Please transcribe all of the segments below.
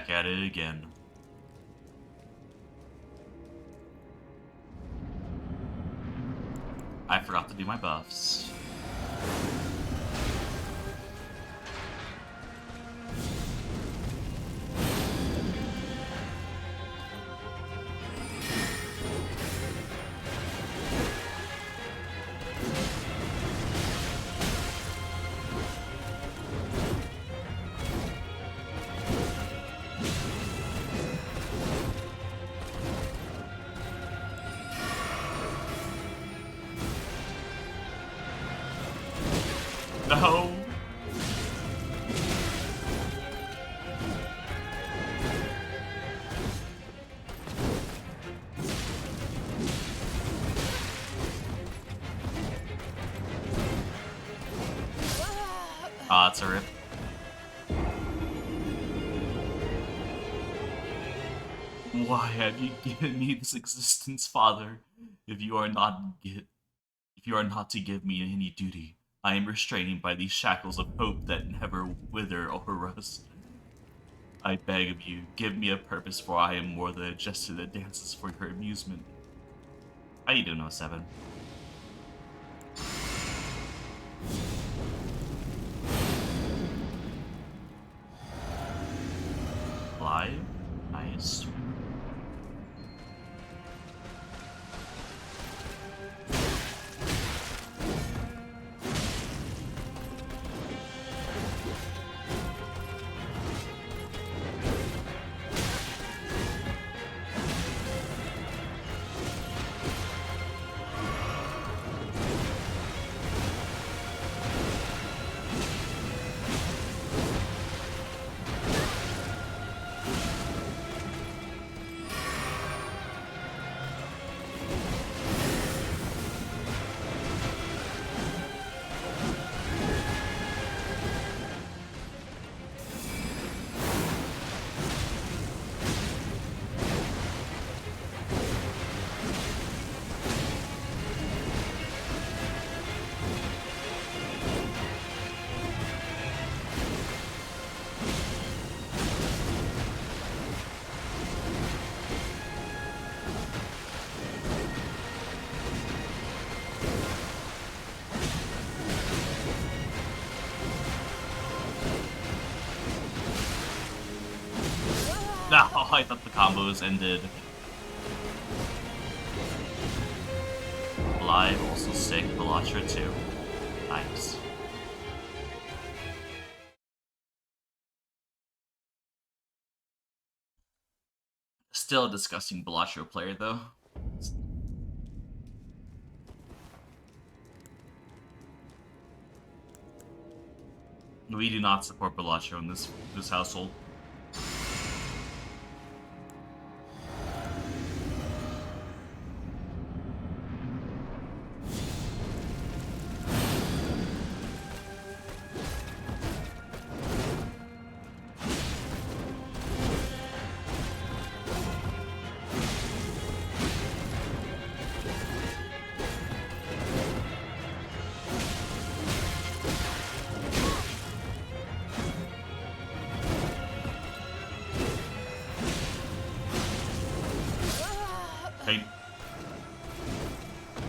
back at it again. I forgot to do my buffs. No! Ah, it's a rip. Why have you given me this existence, Father? If you are not to give me any duty, I am restrained by these shackles of hope that never wither or rust. I beg of you, give me a purpose, for I am more than a jester that dances for your amusement. How you doing, 07? Live? Nice. No, I thought the combos ended. Live, also sick, Velatra too. Nice. Still a disgusting Velatra player though. We do not support Velatra in this household.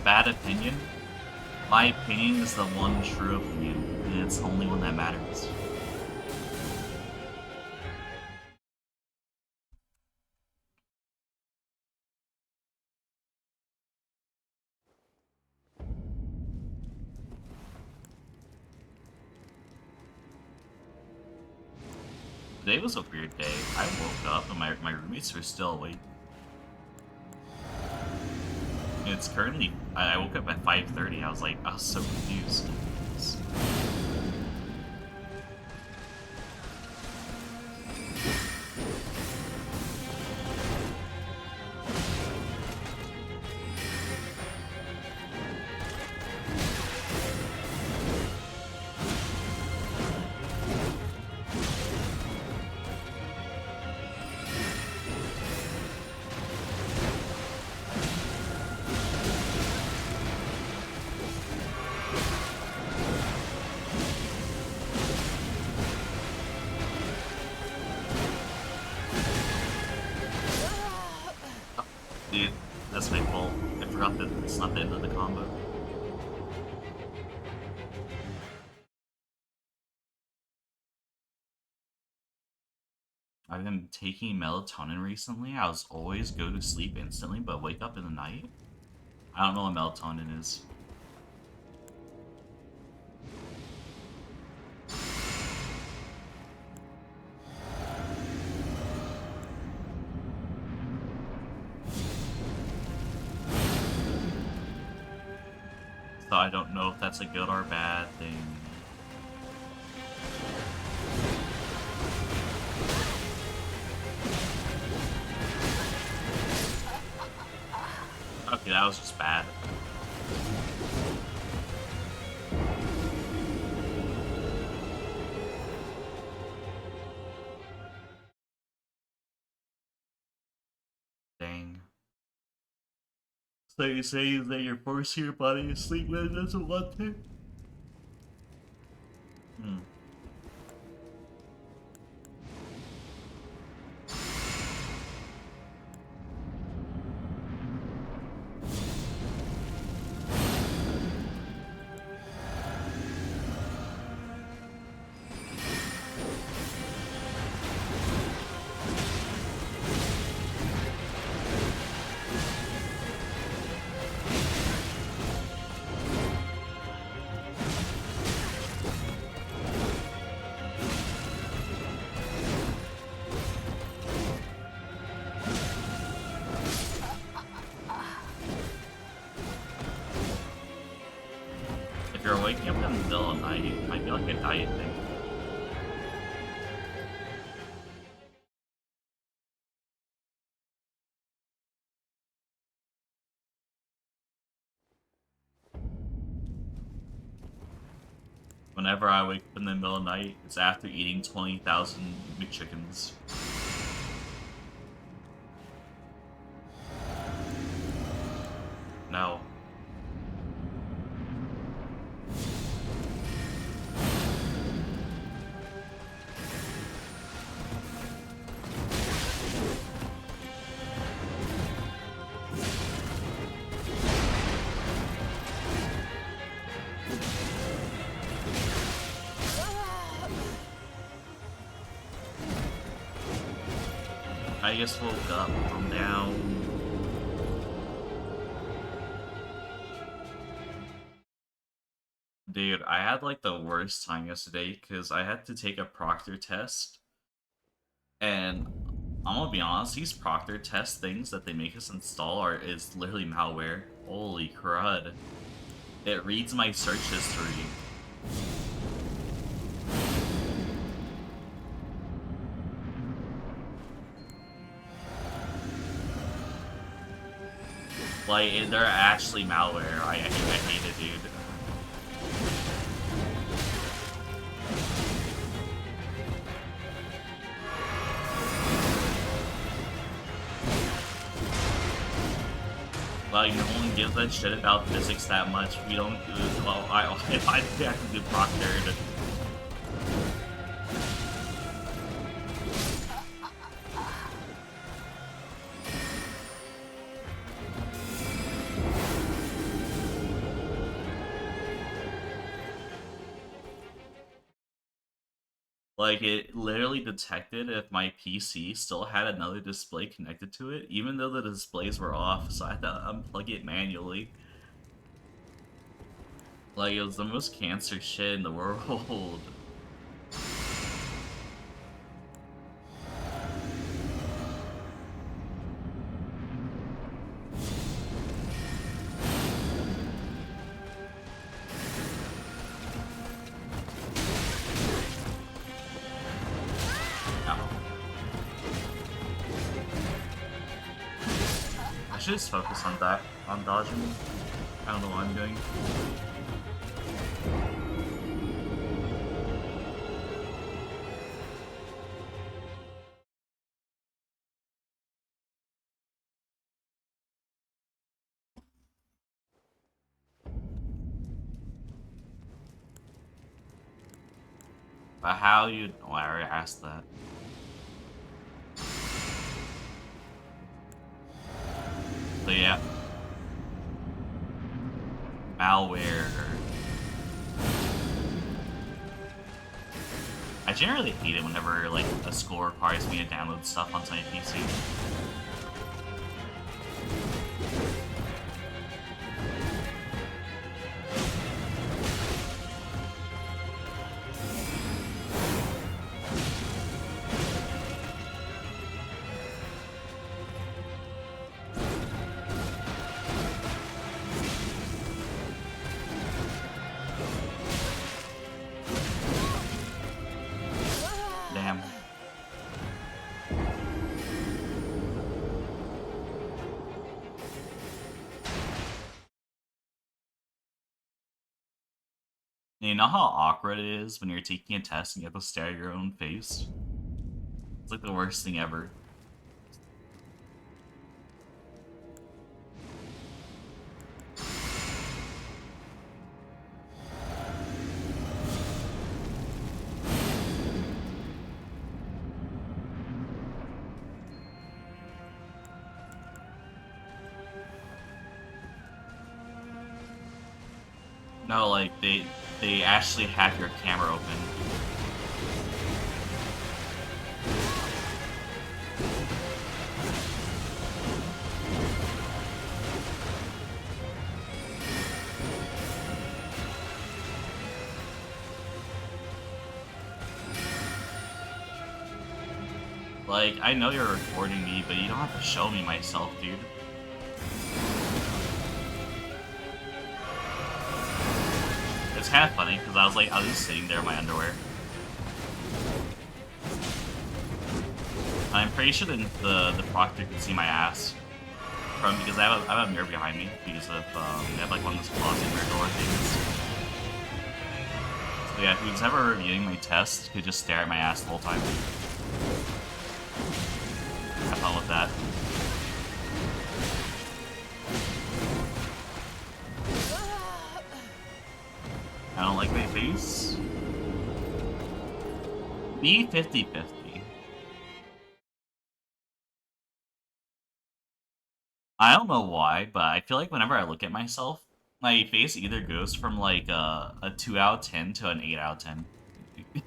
Bad opinion? My opinion is the one true opinion, and it's the only one that matters. Today was a weird day. I woke up and my roommates were still awake. It's currently, I woke up at 5:30. I was so confused. Dude, that's my fault. I forgot that it's not the end of the combo. I've been taking melatonin recently. I was always go to sleep instantly, but wake up in the night. I don't know what melatonin is. So I don't know if that's a good or bad thing. Okay, that was just bad. Dang. So you say that you're forcing your body to sleep when it doesn't want to? Hmm. If you're waking up in the middle of the night, it might be like a diet thing. Whenever I wake up in the middle of the night, it's after eating 20,000 McChickens. No. I just woke up. I'm down. Dude, I had like the worst time yesterday because I had to take a proctor test. And I'm gonna be honest, these proctor test things that they make us install is literally malware. Holy crud. It reads my search history. Like, they're actually malware. I hate it, dude. Like, no one gives a shit about physics that much. We don't do it. Well, if I have to do proctored. Like, it literally detected if my PC still had another display connected to it, even though the displays were off, so I had to unplug it manually. Like, it was the most cancer shit in the world. I should just focus on that, on dodging. I don't know what I'm doing. But how you... Oh, I already asked that. So yeah. Malware. I generally hate it whenever, like, a school requires me to download stuff onto my PC. Damn. You know how awkward it is when you're taking a test and you have to stare at your own face? It's like the worst thing ever. No, like, they actually have your camera open. Like, I know you're recording me, but you don't have to show me myself, dude. It's kind of funny, because I was just sitting there in my underwear. I'm pretty sure the proctor can see my ass. Because I have a mirror behind me, because of, I have like one of those closet mirror door things. So yeah, who's ever reviewing my test could just stare at my ass the whole time. Have fun with that. I don't like my face. Be 50-50. I don't know why, but I feel like whenever I look at myself, my face either goes from like a 2 out of 10 to an 8 out of 10. You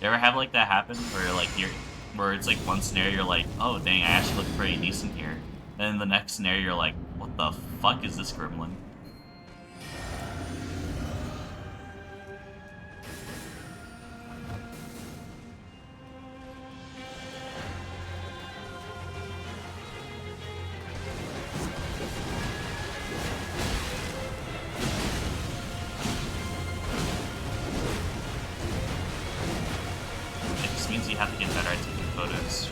ever have like that happen where like where it's like one scenario you're like, oh dang, I actually look pretty decent here. And then the next scenario you're like, what the fuck is this gremlin? It just means you have to get better at taking photos.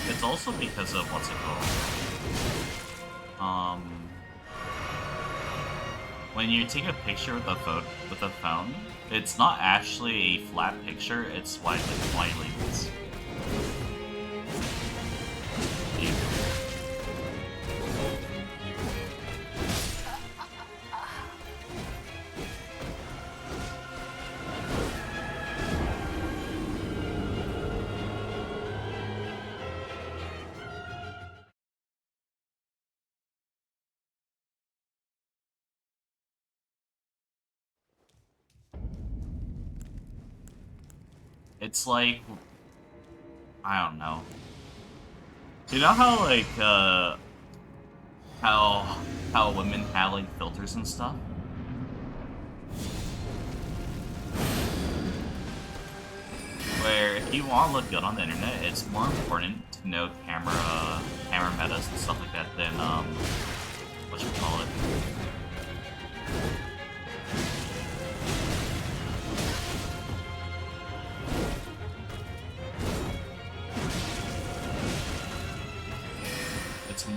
It's also because of what's it called? When you take a picture with a phone, it's not actually a flat picture, it's wide lens. It's like, I don't know. You know how like how women have like filters and stuff? Where if you want to look good on the internet, it's more important to know camera metas and stuff like that than what you call it.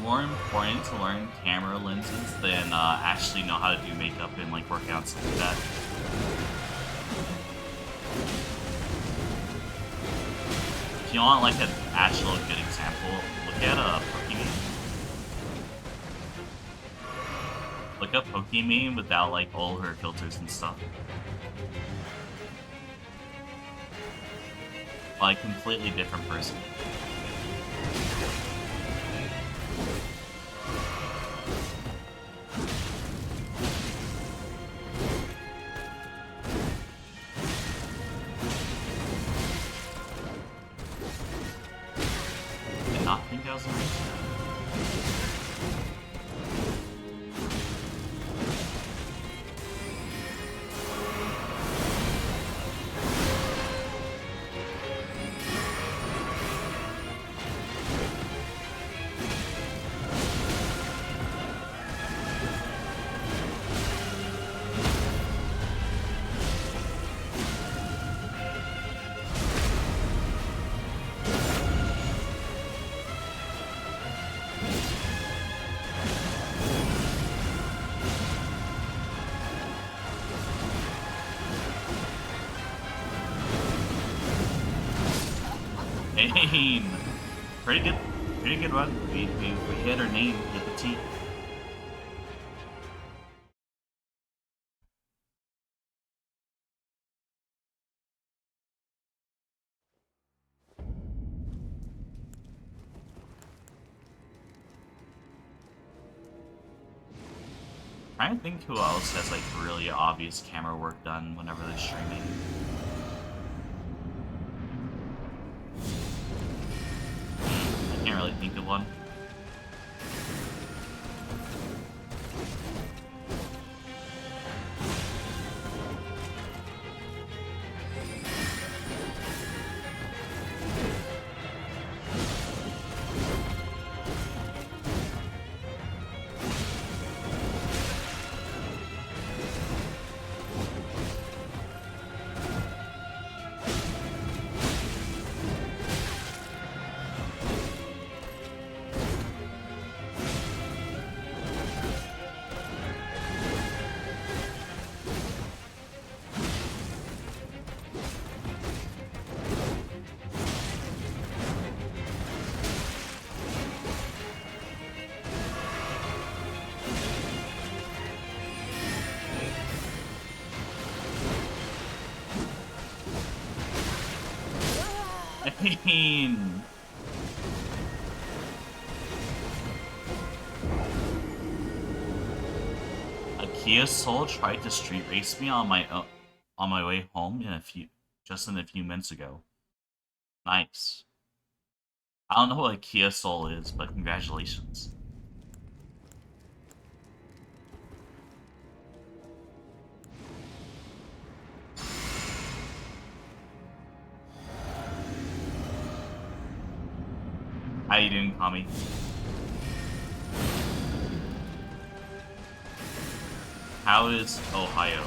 more important to learn camera lenses than actually know how to do makeup and like work out stuff like that. If you want like an actual good example, look at Pokemon. Look up Pokemon without like all her filters and stuff. Like completely different person. Did not think I was gonna reach that. Dang. Pretty good run. We hit her name with the T. Trying to think who else has like really obvious camera work done whenever they're streaming. I can't really think of one. A Kia Soul tried to street race me on my way home in a few minutes ago. Nice. I don't know what a Kia Soul is, but congratulations. How you doing, Kami? How is Ohio?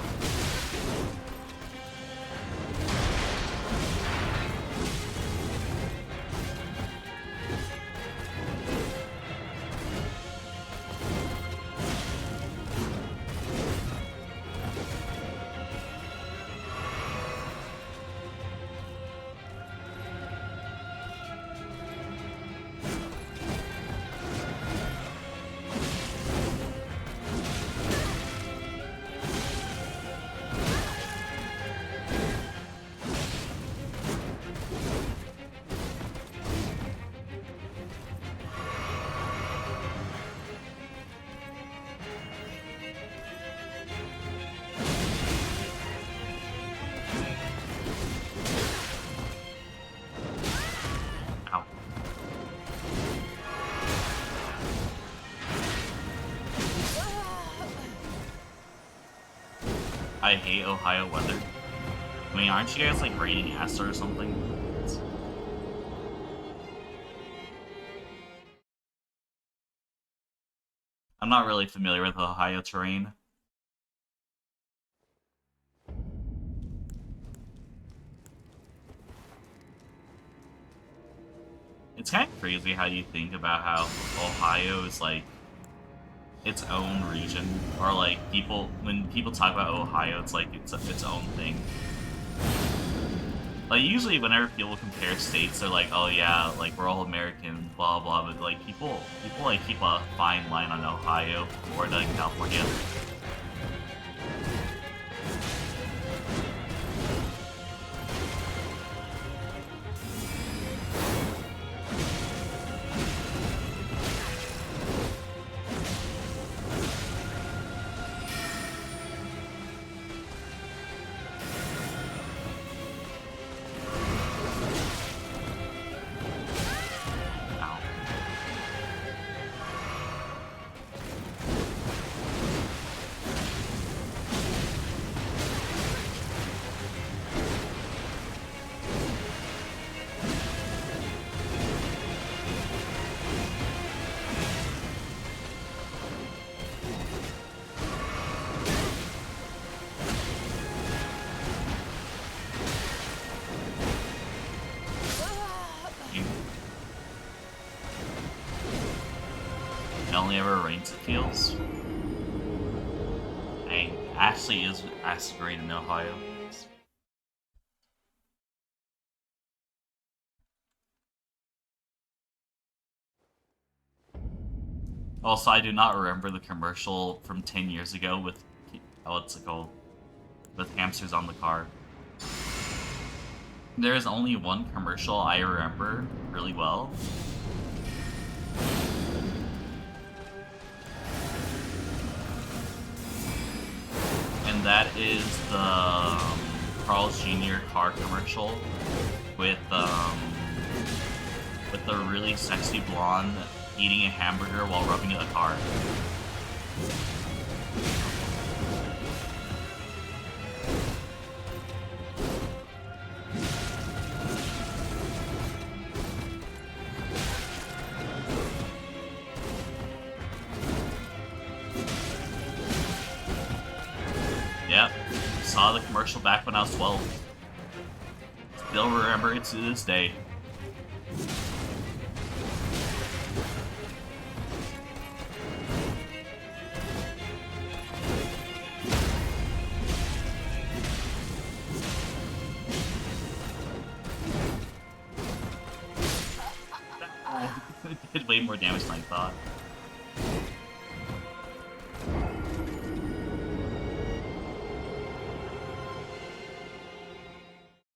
I hate Ohio weather. I mean, aren't you guys like raining acid or something? I'm not really familiar with Ohio terrain. It's kind of crazy how you think about how Ohio is like its own region, or like when people talk about Ohio, it's like its own thing. Like usually whenever people compare states, they're like, oh yeah, like we're all American, blah blah. But like people like keep a fine line on Ohio, Florida, and California. It only ever rains, it feels. Dang, actually is acid rain in Ohio. Also, I do not remember the commercial from 10 years ago with, what's it called? With hamsters on the car. There is only one commercial I remember really well. And that is the Carl's Jr. car commercial with the really sexy blonde eating a hamburger while rubbing a car. Yep, saw the commercial back when I was 12. Still remember it to this day. It did way more damage than I thought.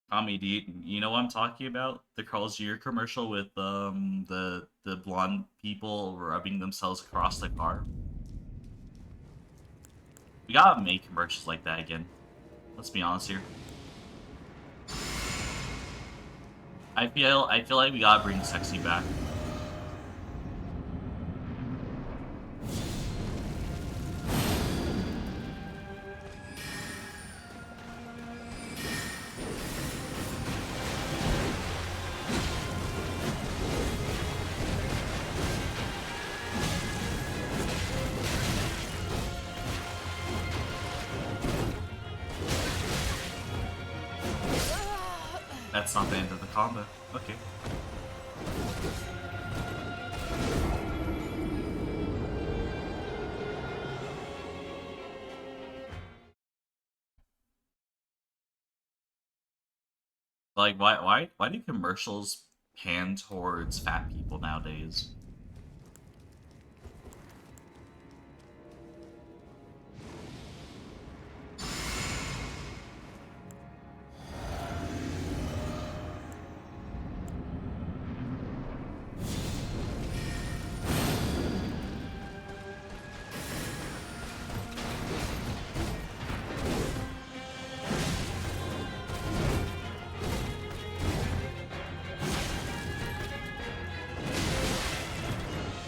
Tommy, you know what I'm talking about? The Carl's Jr. commercial with the blonde people rubbing themselves across the car. We gotta make commercials like that again. Let's be honest here. I feel like we gotta bring sexy back. That's not the end of the combo. Okay. Like, why do commercials pan towards fat people nowadays?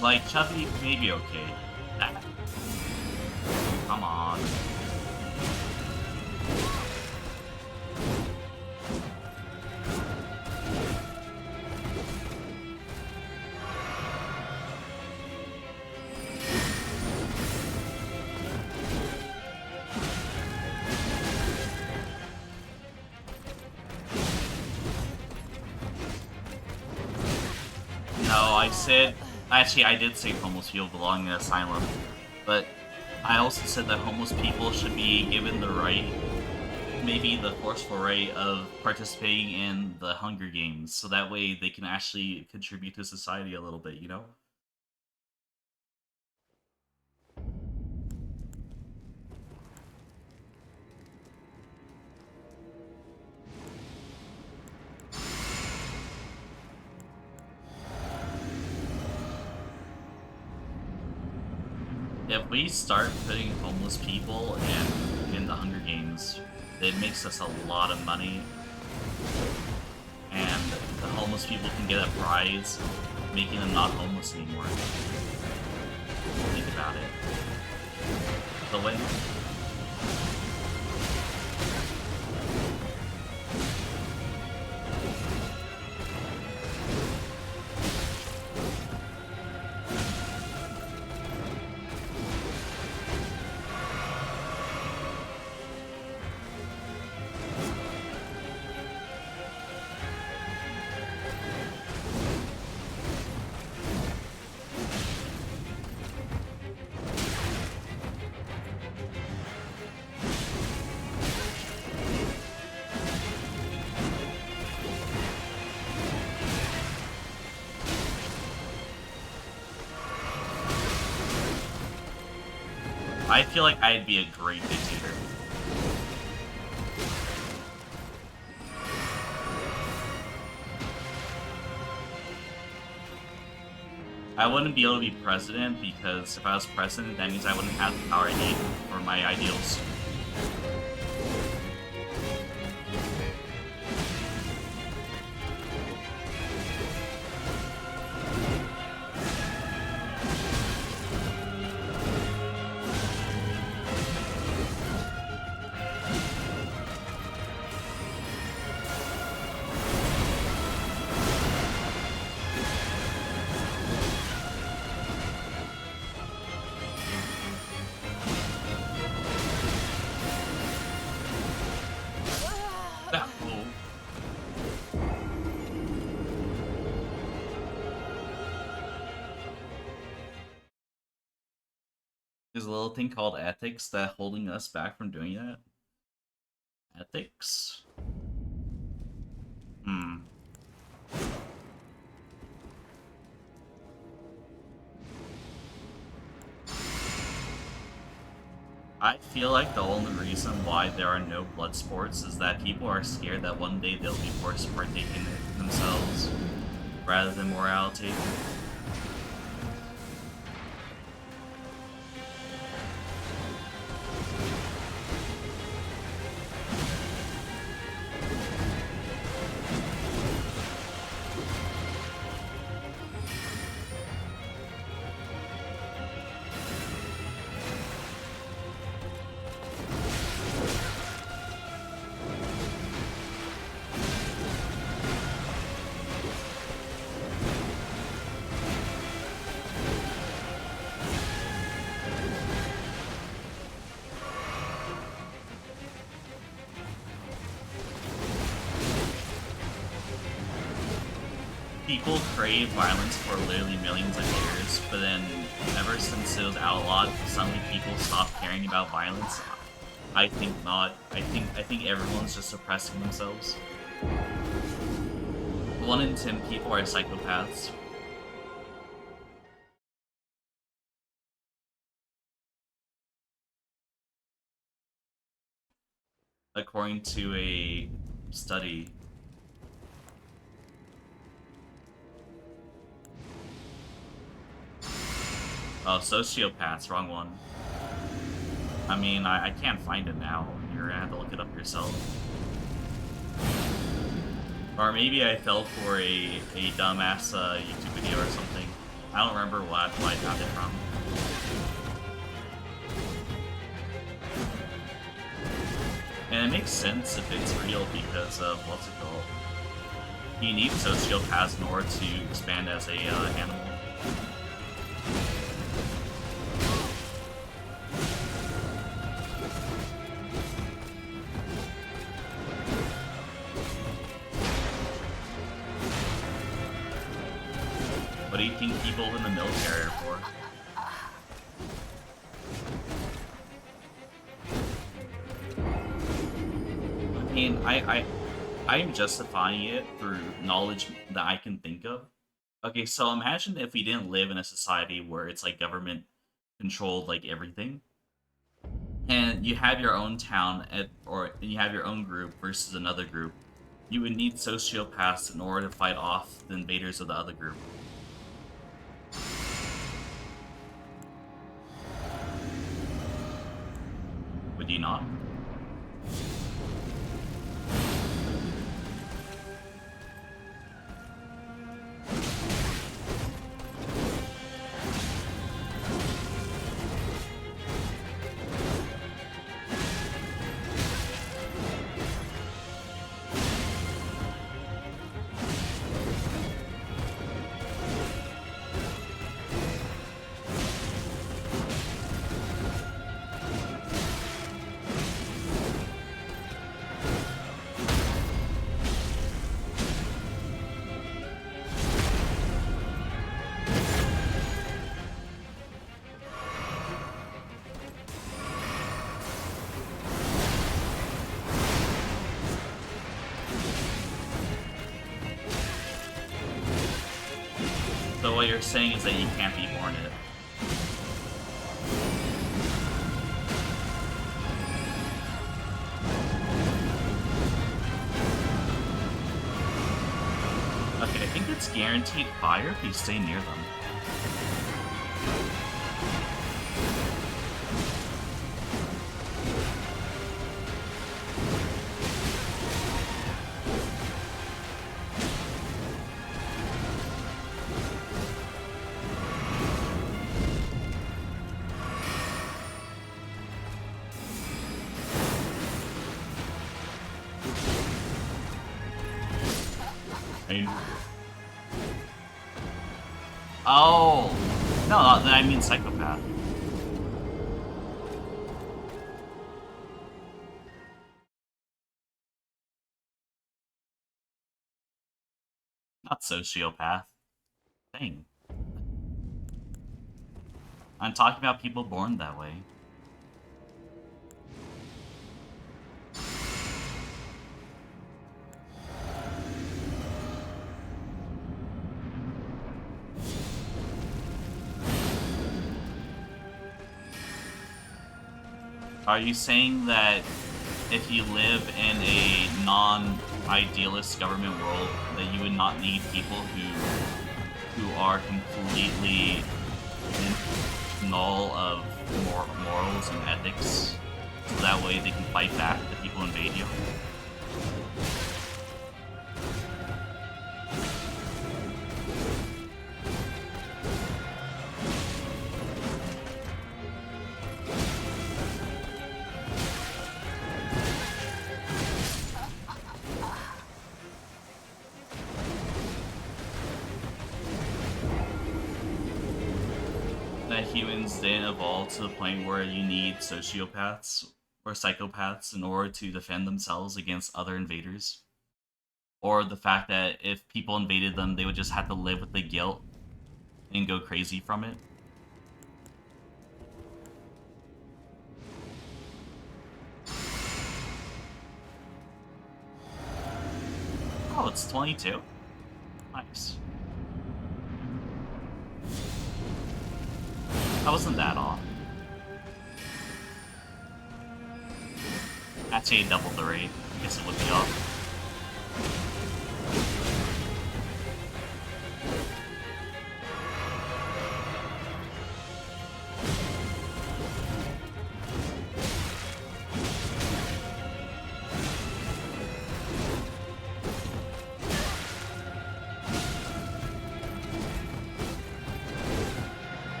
Like, chubby, maybe okay. That. Come on. I said, actually, I did say homeless people belong in an asylum, but I also said that homeless people should be given the right, maybe the forceful right of participating in the Hunger Games, so that way they can actually contribute to society a little bit, you know? If we start putting homeless people in the Hunger Games, it makes us a lot of money, and the homeless people can get a prize, making them not homeless anymore. Think about it. The win. I feel like I'd be a great dictator. I wouldn't be able to be president because if I was president, that means I wouldn't have the power I need for my ideals. There's a little thing called ethics that holding us back from doing that. Ethics? I feel like the only reason why there are no blood sports is that people are scared that one day they'll be forced to partake in it themselves, rather than morality. People crave violence for literally millions of years, but then ever since it was outlawed, suddenly people stopped caring about violence. I think not. I think everyone's just suppressing themselves. 1 in 10 people are psychopaths. According to a study. Oh, sociopaths, wrong one. I mean, I can't find it now. You're gonna have to look it up yourself. Or maybe I fell for a dumbass YouTube video or something. I don't remember what I found it from. And it makes sense if it's real because of, what's it called? You need sociopaths in order to expand as a animal. What do you think people in the military are for. I mean, I am justifying it through knowledge that I can think of. Okay, so imagine if we didn't live in a society where it's like government controlled like everything, and you have your own town or you have your own group versus another group. You would need sociopaths in order to fight off the invaders of the other group. Would you not? So what you're saying is that you can't be born it. Okay, I think it's guaranteed fire if you stay near them. Oh! No, I mean psychopath. Not sociopath. Dang. I'm talking about people born that way. Are you saying that if you live in a non-idealist government world, that you would not need people who are completely null of morals and ethics, so that way they can fight back if people invade you? That humans didn't evolve to the point where you need sociopaths or psychopaths in order to defend themselves against other invaders? Or the fact that if people invaded them, they would just have to live with the guilt and go crazy from it? Oh, it's 22? Nice. That wasn't that off. Actually, it doubled the rate. I guess it would be off.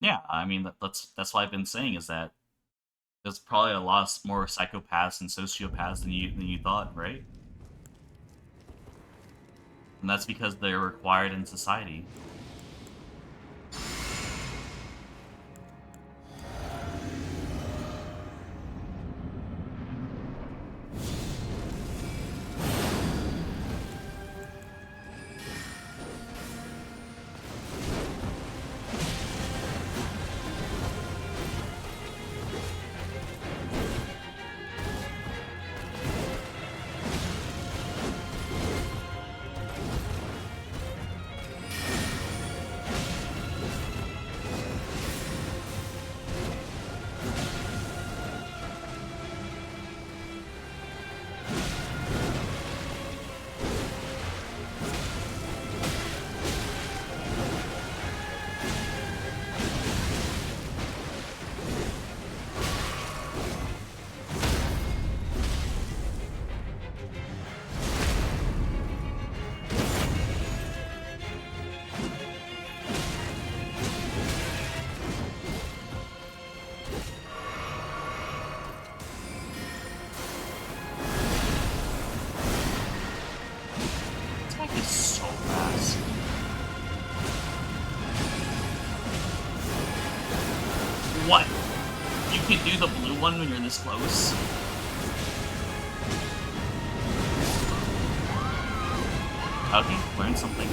Yeah, I mean that's what I've been saying is that there's probably a lot more psychopaths and sociopaths than you thought, right? And that's because they're required in society. is so fast. What? You can do the blue one when you're this close? Okay, learn something.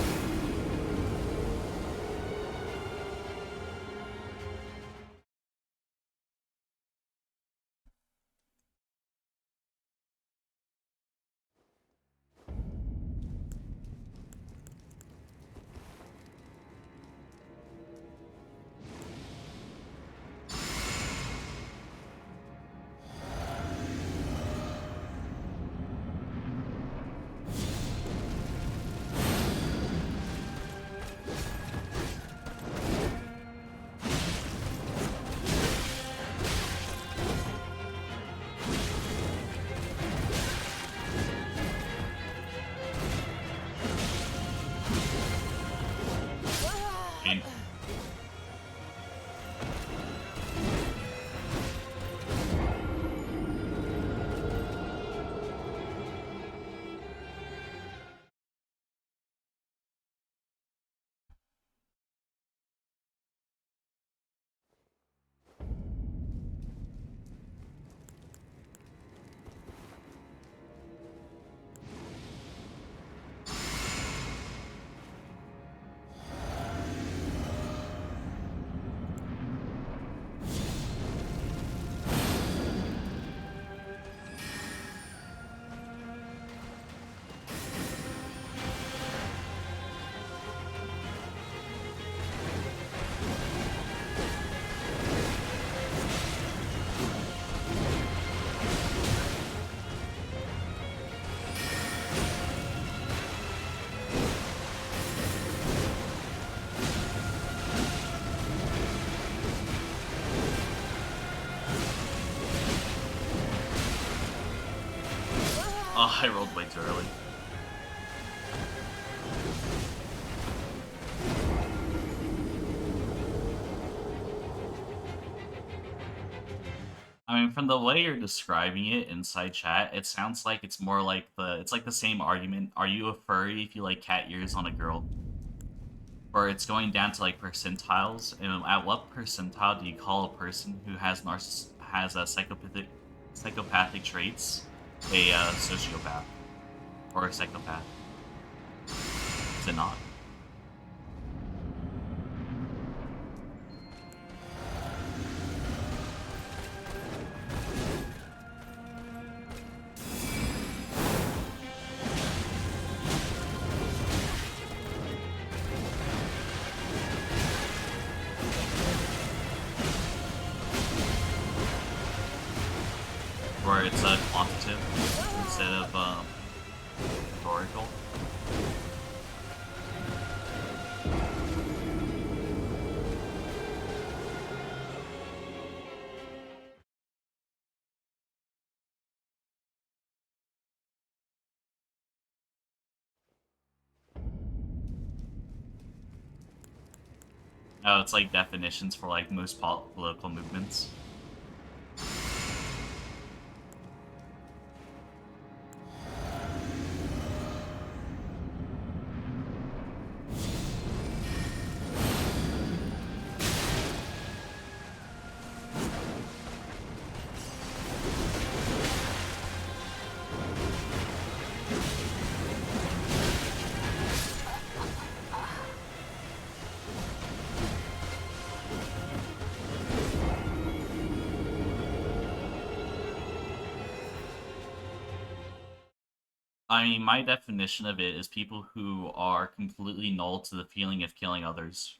Oh, I rolled way too early. I mean, from the way you're describing it inside chat, it sounds like it's more like it's like the same argument. Are you a furry if you like cat ears on a girl? Or it's going down to like percentiles, and at what percentile do you call a person who has a psychopathic traits a sociopath or a psychopath? Is it not? Where it's quantitative instead of rhetorical. Oh, it's like definitions for like most political movements. I mean, my definition of it is people who are completely null to the feeling of killing others,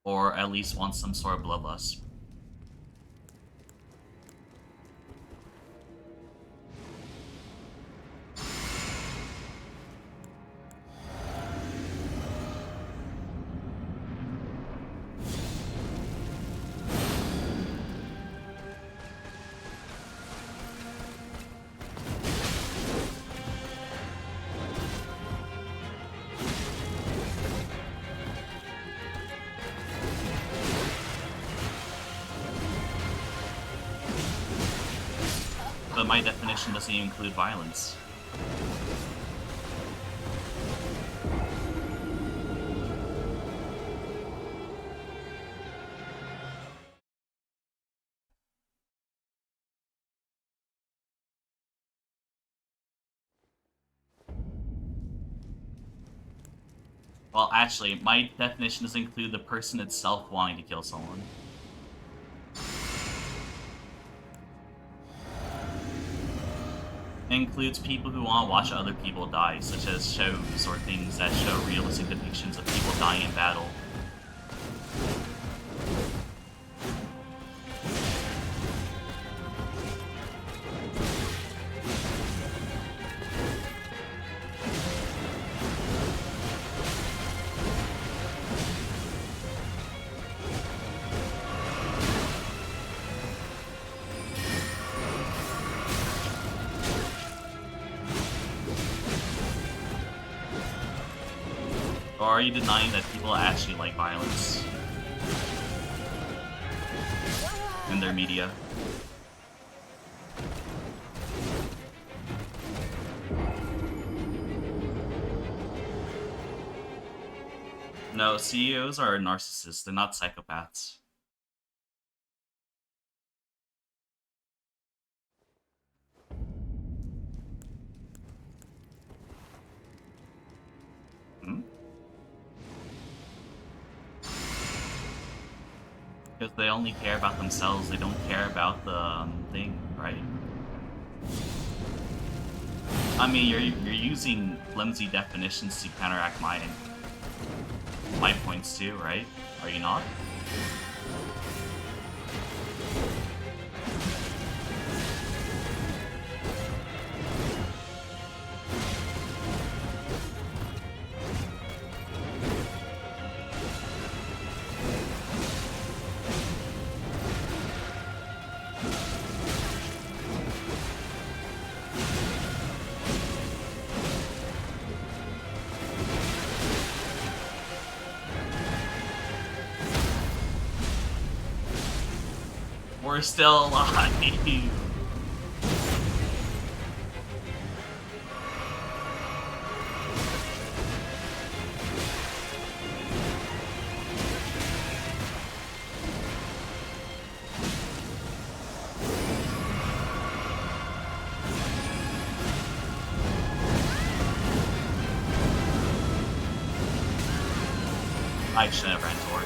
or at least want some sort of bloodlust. But my definition doesn't even include violence. Well, actually, my definition does include the person itself wanting to kill someone. It includes people who want to watch other people die, such as shows or things that show realistic depictions of people dying in battle. Or are you denying that people actually like violence in their media? No, CEOs are narcissists, they're not psychopaths. Hmm? Because they only care about themselves, they don't care about the thing, right? I mean, you're using flimsy definitions to counteract my points too, right? Are you not? We're still alive. I should have ran toward.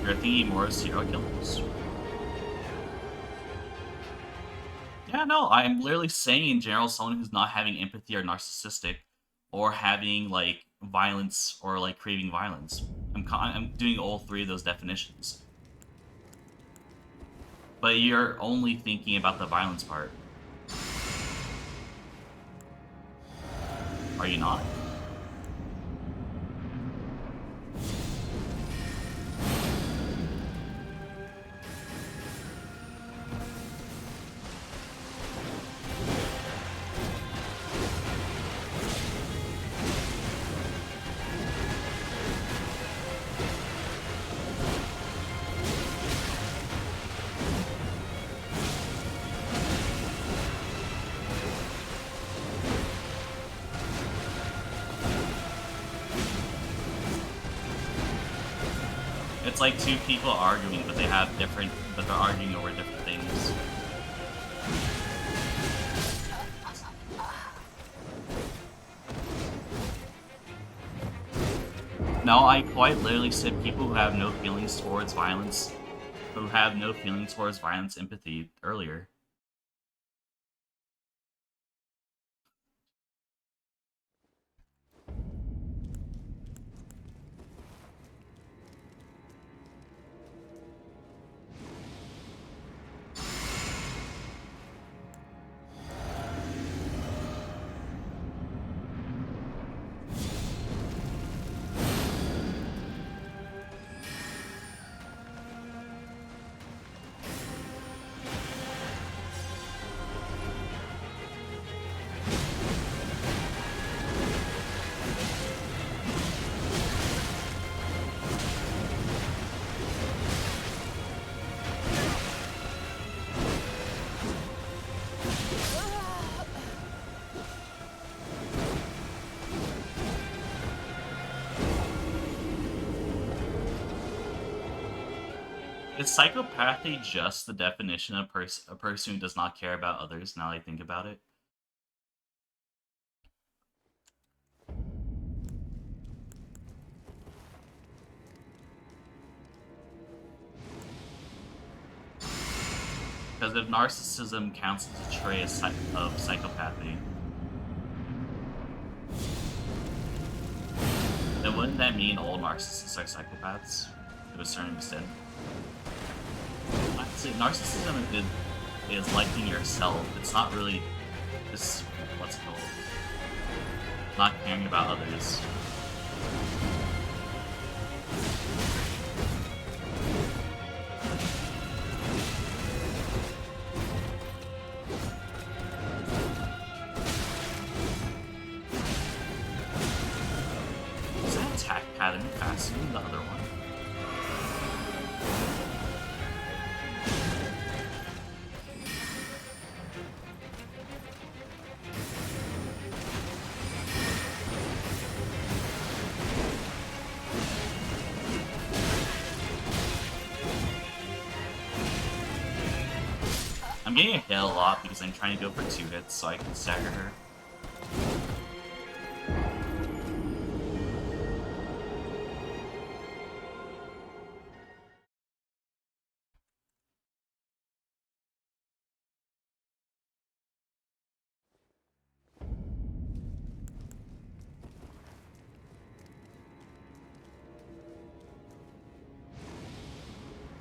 You're thinking more of serial killers. Yeah, no, I'm literally saying in general someone who's not having empathy or narcissistic or having like violence or like craving violence. I'm doing all three of those definitions. But you're only thinking about the violence part. Are you not? It's like two people arguing, but they're arguing over different things. No, I quite literally said people who have no feelings towards violence, empathy earlier. Is psychopathy just the definition of a person who does not care about others, now I think about it? Because if narcissism counts as a trait of psychopathy, then wouldn't that mean all narcissists are psychopaths to a certain extent? Honestly, narcissism is liking yourself. It's not really this, what's it called? Not caring about others. Is that attack pattern faster than the other one? I'm getting hit a lot because I'm trying to go for 2 hits so I can stagger her.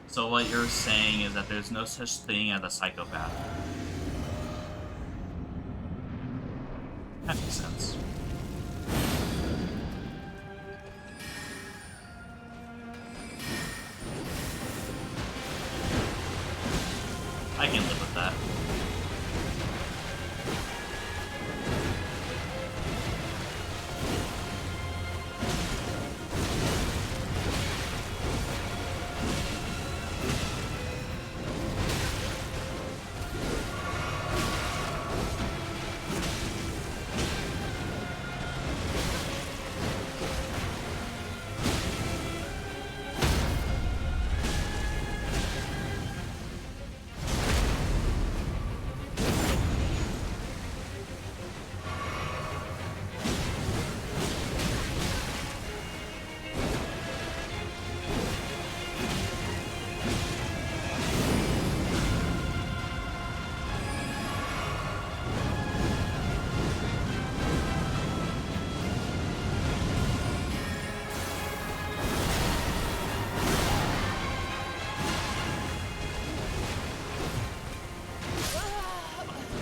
So what you're saying is that there's no such thing as a psychopath. That makes sense. I can live with that.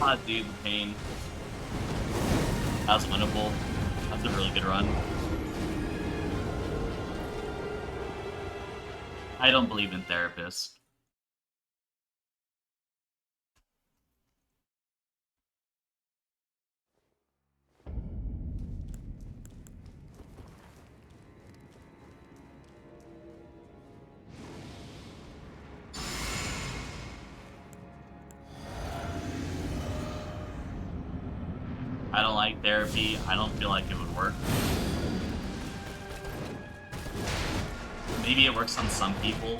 Ah, dude, the pain. That was winnable. That was a really good run. I don't believe in therapists. I don't like therapy. I don't feel like it would work. Maybe it works on some people.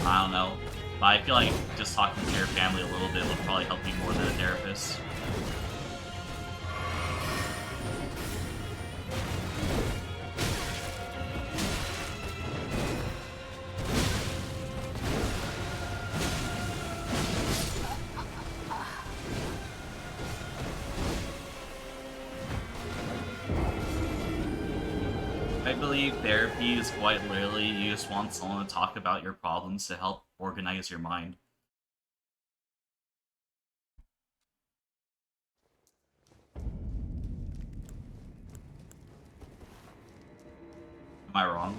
I don't know. But I feel like just talking to your family a little bit would probably help you more than a therapist. I believe therapy is quite literally you just want someone to talk about your problems to help organize your mind. Am I wrong?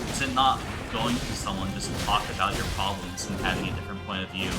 Is it not going to someone just to talk about your problems and having a different point of view?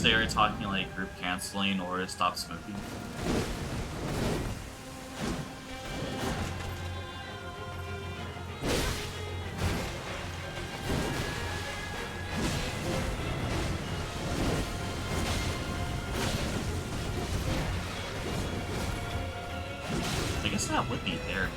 So you're talking like group canceling or stop smoking? I guess that would be therapy.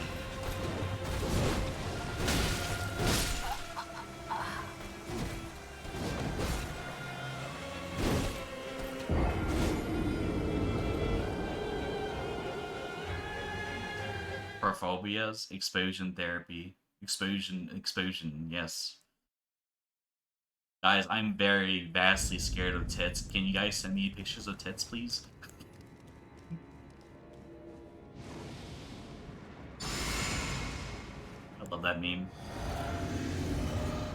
For phobias, exposure therapy. Exposure, yes. Guys, I'm very vastly scared of tits. Can you guys send me pictures of tits, please? I love that meme.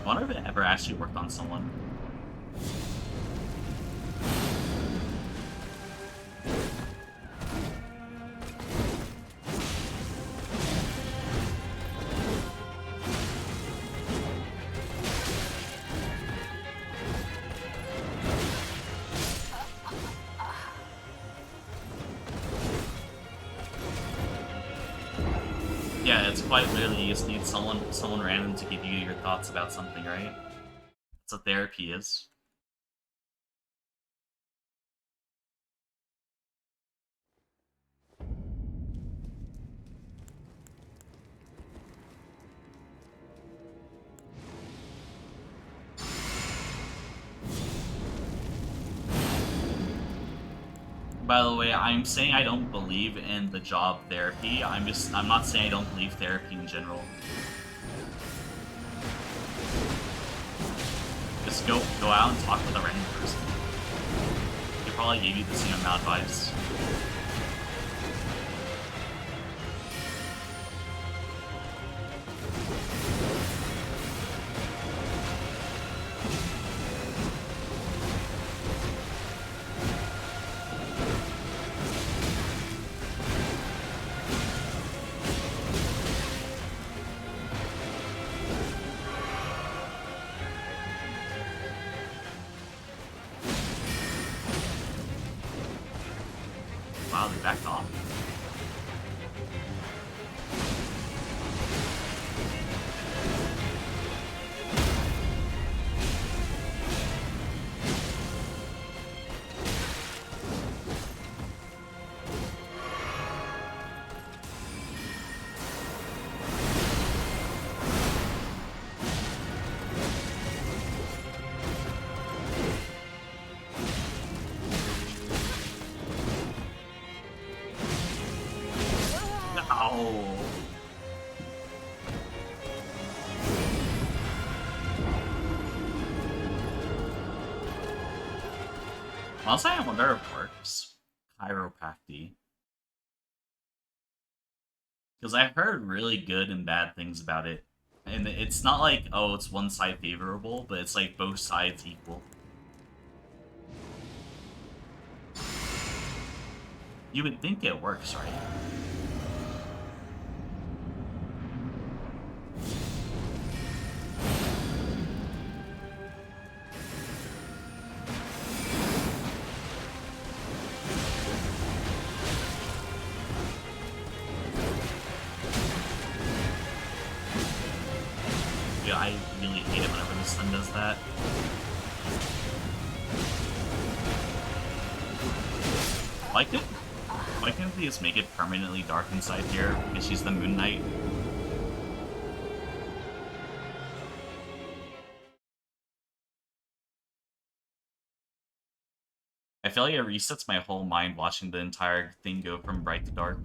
I wonder if it ever actually worked on someone. Yeah, it's quite literally you just need someone random to give you your thoughts about something, right? That's what therapy is. By the way, I'm saying I don't believe in the job therapy. I'm not saying I don't believe therapy in general. Just go out and talk with a random person. They probably gave you the same amount of advice. Wow, they backed off. Ow. Honestly, I wonder if it works. Chiropractic. Because I heard really good and bad things about it. And it's not like, oh, it's one side favorable, but it's like both sides equal. You would think it works, right? Yeah, I really hate it whenever the sun does that. Why can't they just make it permanently dark inside here? Because she's the Moon Knight. I feel like it resets my whole mind watching the entire thing go from bright to dark.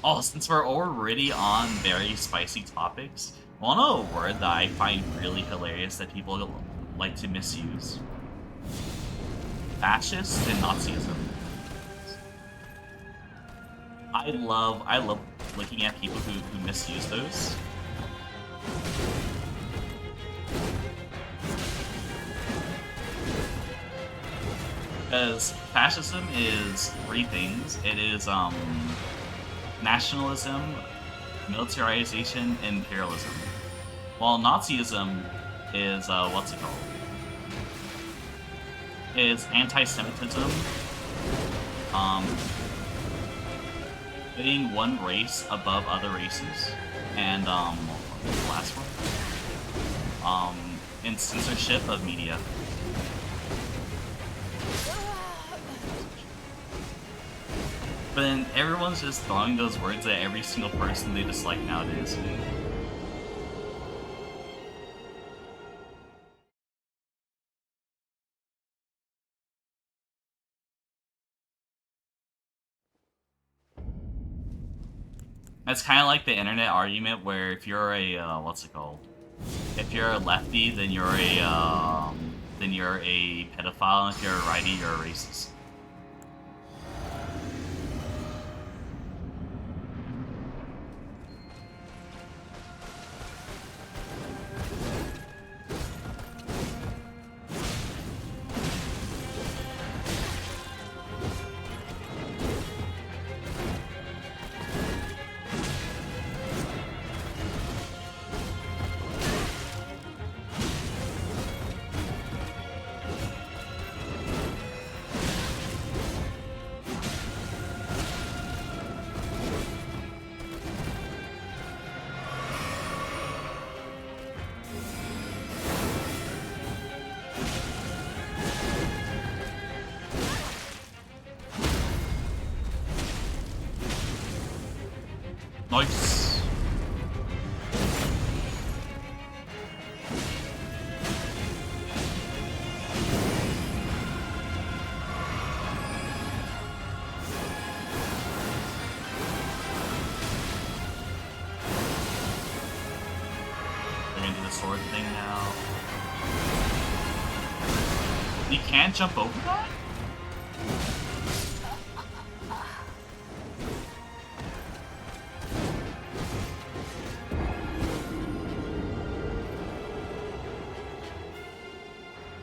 Oh, since we're already on very spicy topics, I want to know a word that I find really hilarious that people like to misuse. Fascist and Nazism. I love looking at people who misuse those. Because fascism is three things. It is, nationalism, militarization, and imperialism. While Nazism is what's it called? Is anti-Semitism. Um, putting one race above other races, and what was the last one? And censorship of media. But then everyone's just throwing those words at every single person they dislike nowadays. It's kind of like the internet argument where if you're a what's it called? If you're a lefty, then you're a pedophile, and if you're a righty, you're a racist. Nice. They're gonna do the sword thing now. You can't jump over that?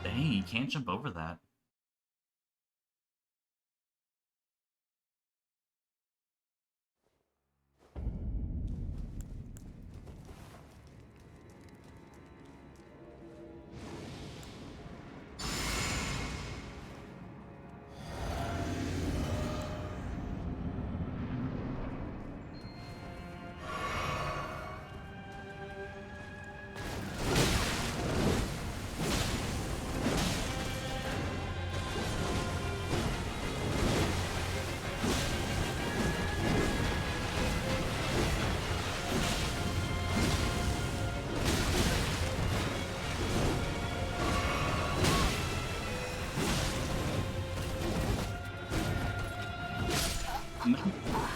Dang, you can't jump over that.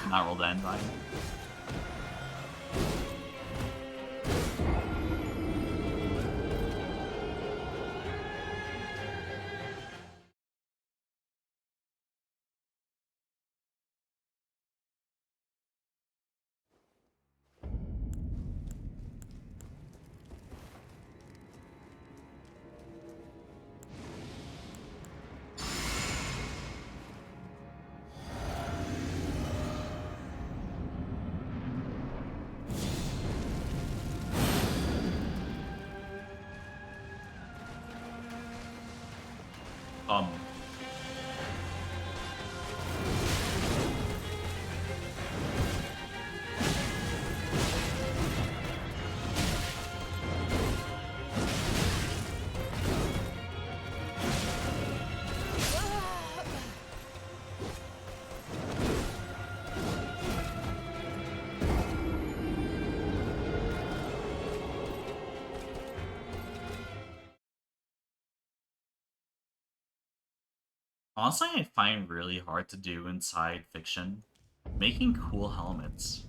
Not roll the end by. Um. Honestly, I find really hard to do inside fiction. Making cool helmets.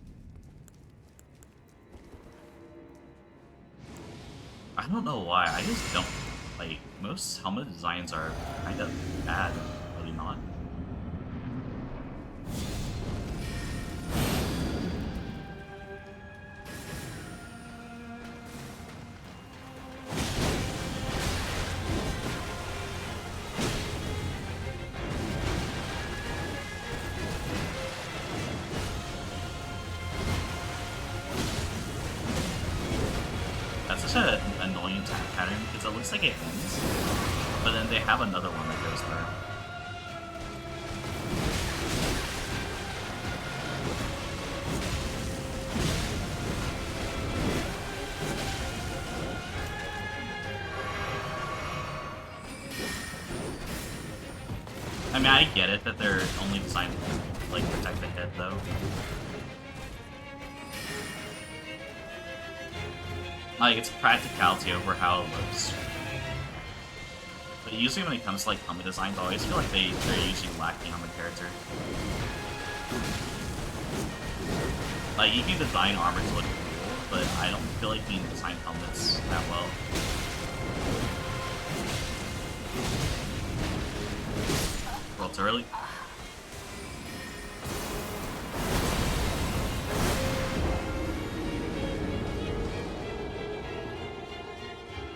I don't know why, I just don't, like, most helmet designs are kind of bad, really not. That's such an annoying pattern because it looks like it ends, but then they have another one that goes through. I mean, I get it that they're only designed to, like, protect the head, though. Like, it's practicality over how it looks. But usually when it comes to, like, helmet designs, I always feel like they're usually lacking on the character. Like, you can design armor to look cool, but I don't feel like you can design helmets that well. Well, it's early.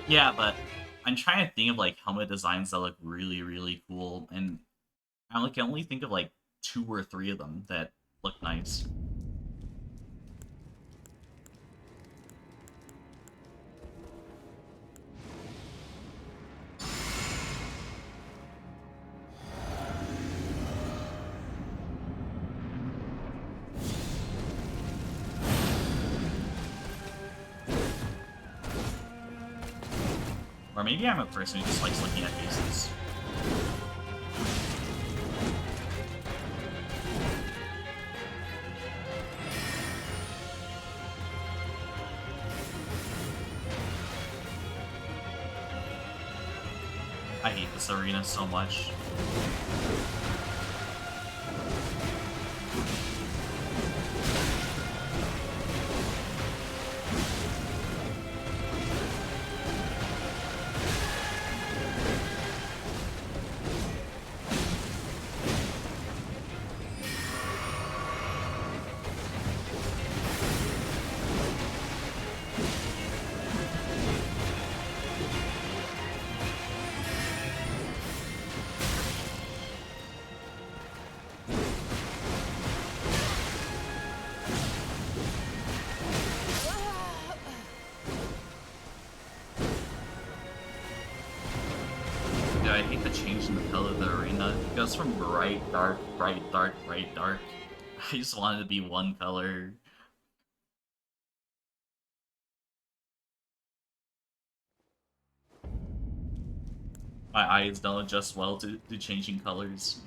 Yeah, but I'm trying to think of, like, helmet designs that look really, really cool, and I can only think of, like, 2 or 3 of them that look nice. Or maybe I'm a person who just likes looking at faces. I hate this arena so much. I hate the change in the color of the arena. It goes from bright, dark, bright, dark, bright, dark. I just wanted to be one color. My eyes don't adjust well to changing colors.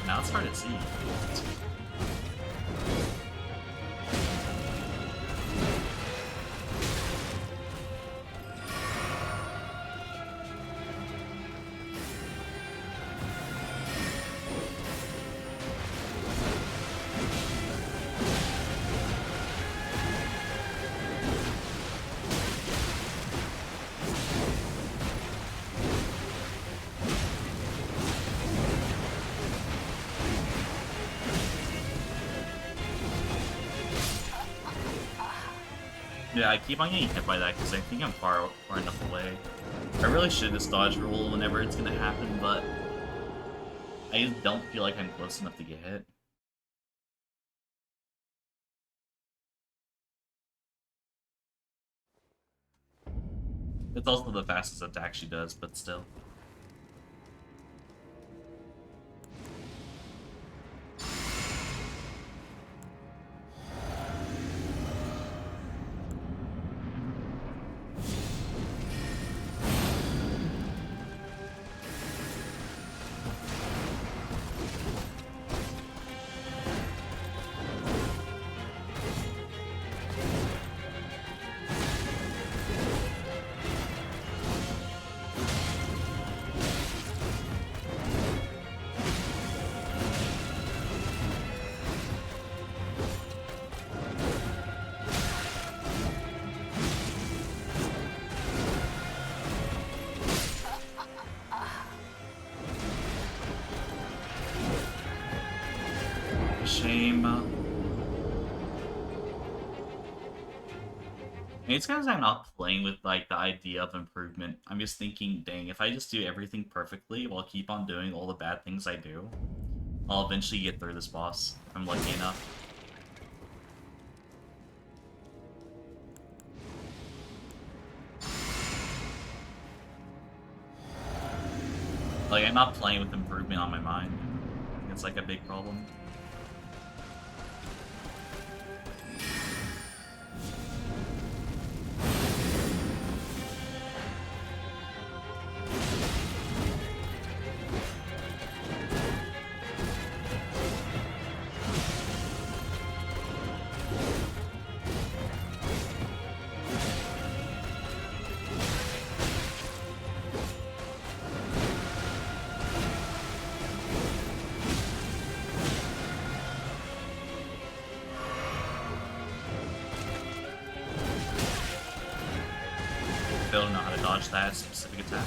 Now it's hard to see. Yeah, I keep on getting hit by that because I think I'm far enough away. I really should just dodge roll whenever it's gonna happen, but I just don't feel like I'm close enough to get hit. It's also the fastest attack she does, but still. Shame. It's because I'm not playing with like the idea of improvement. I'm just thinking, dang, if I just do everything perfectly while keep on doing all the bad things I do, I'll eventually get through this boss if I'm lucky enough. Like, I'm not playing with improvement on my mind. It's like a big problem. Don't know how to dodge that specific attack.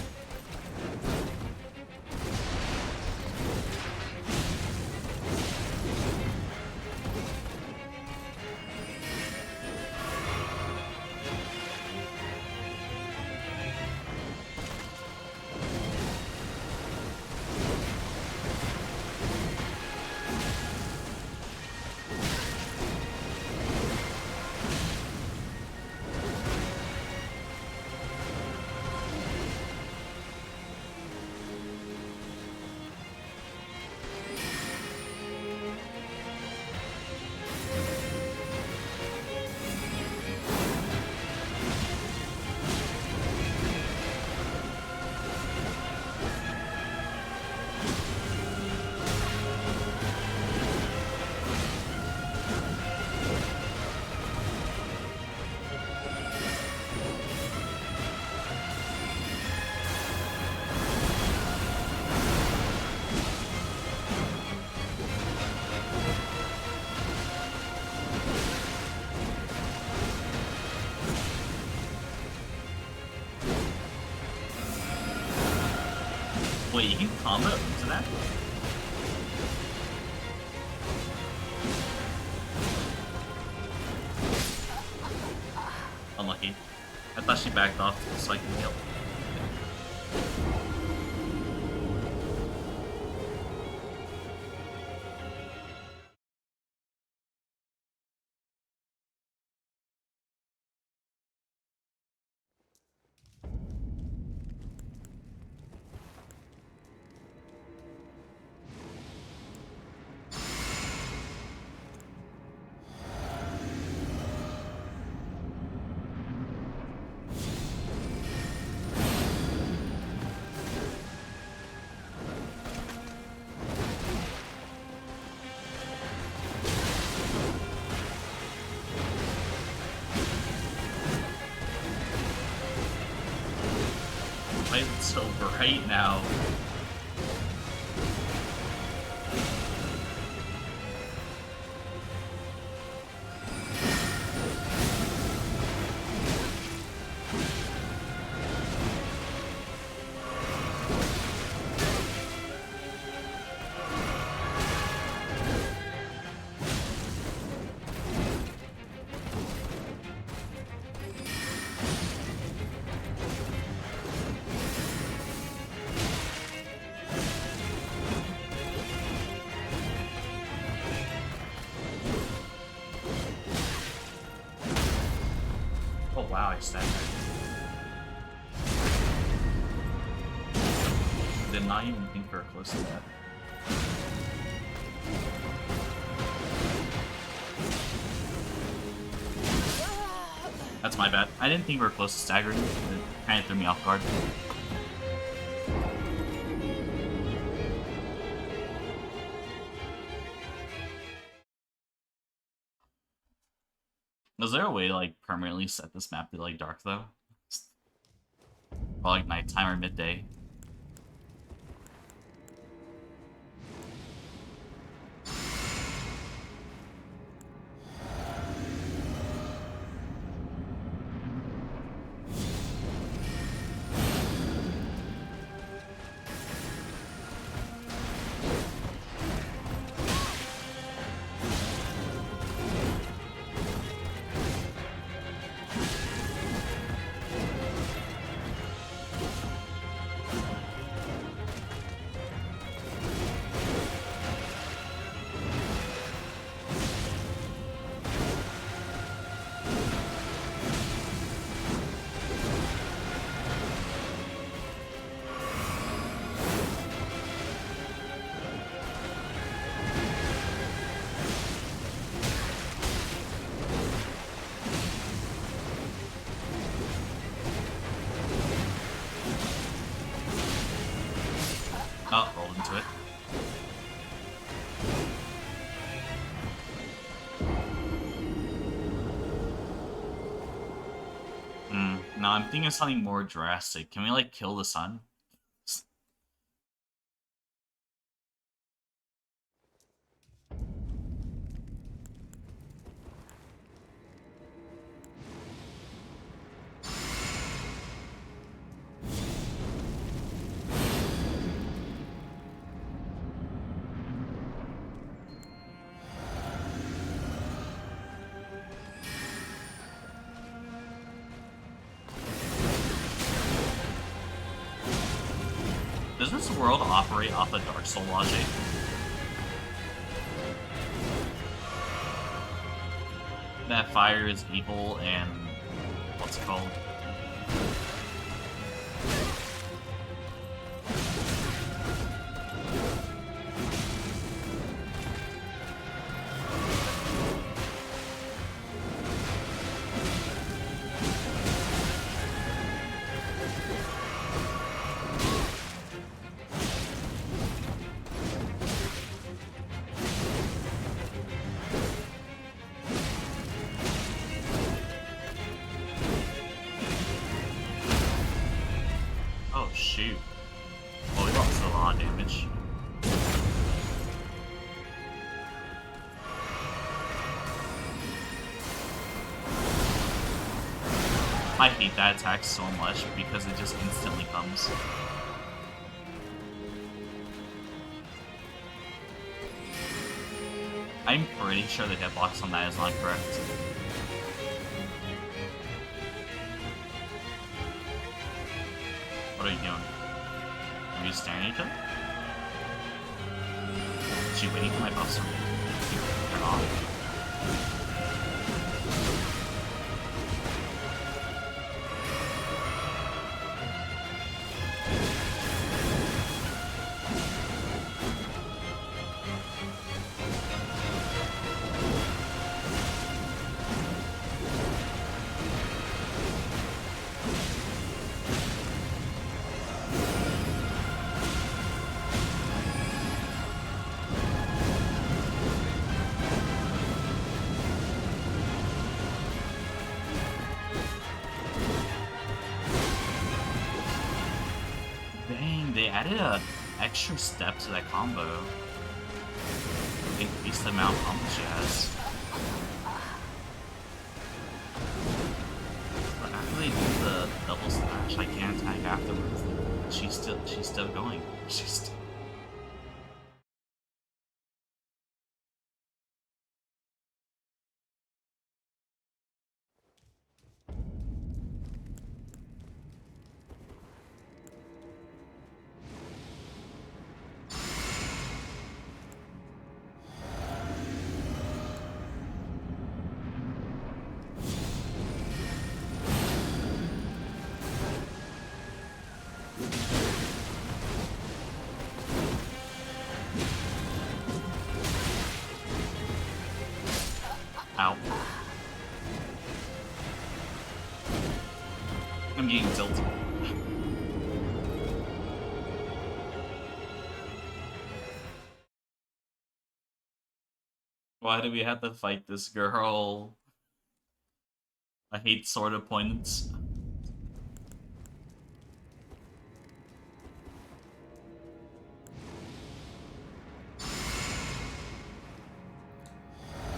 Wait, you can combo into that? Unlucky. I thought she backed off so I can heal. Why is it so bright now? Oh wow, I stacked that. Did not even think we were close to that. That's my bad. I didn't think we were close to staggering. It kind of threw me off guard. Was there a way to like permanently set this map to like dark though? Or like nighttime or midday? Oh, rolled into it. No, I'm thinking of something more drastic. Can we, like, kill the sun? Does this world operate off of Dark Soul logic? That fire is evil and... what's it called? Oh, shoot. Well, we lost a lot of damage. I hate that attack so much because it just instantly comes. I'm pretty sure the hitbox on that is not correct. What are you doing? Are you staring at each other? Is she waiting for my buffs to turn off? They added an extra step to that combo. Increase the amount of combos she has. But after they do the double slash, I can't attack afterwards. She's still going. She's still... Ow. I'm getting tilted. Why do we have to fight this girl? I hate sword opponents.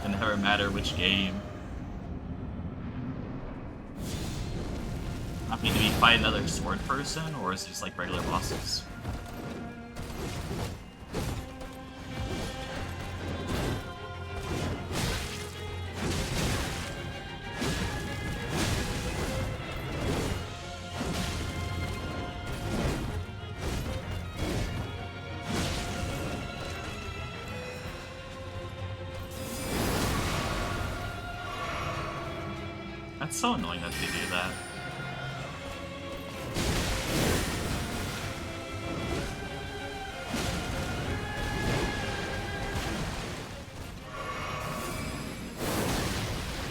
It never matter which game. I mean, do we fight another sword person, or is it just like regular bosses? That's so annoying that they do that.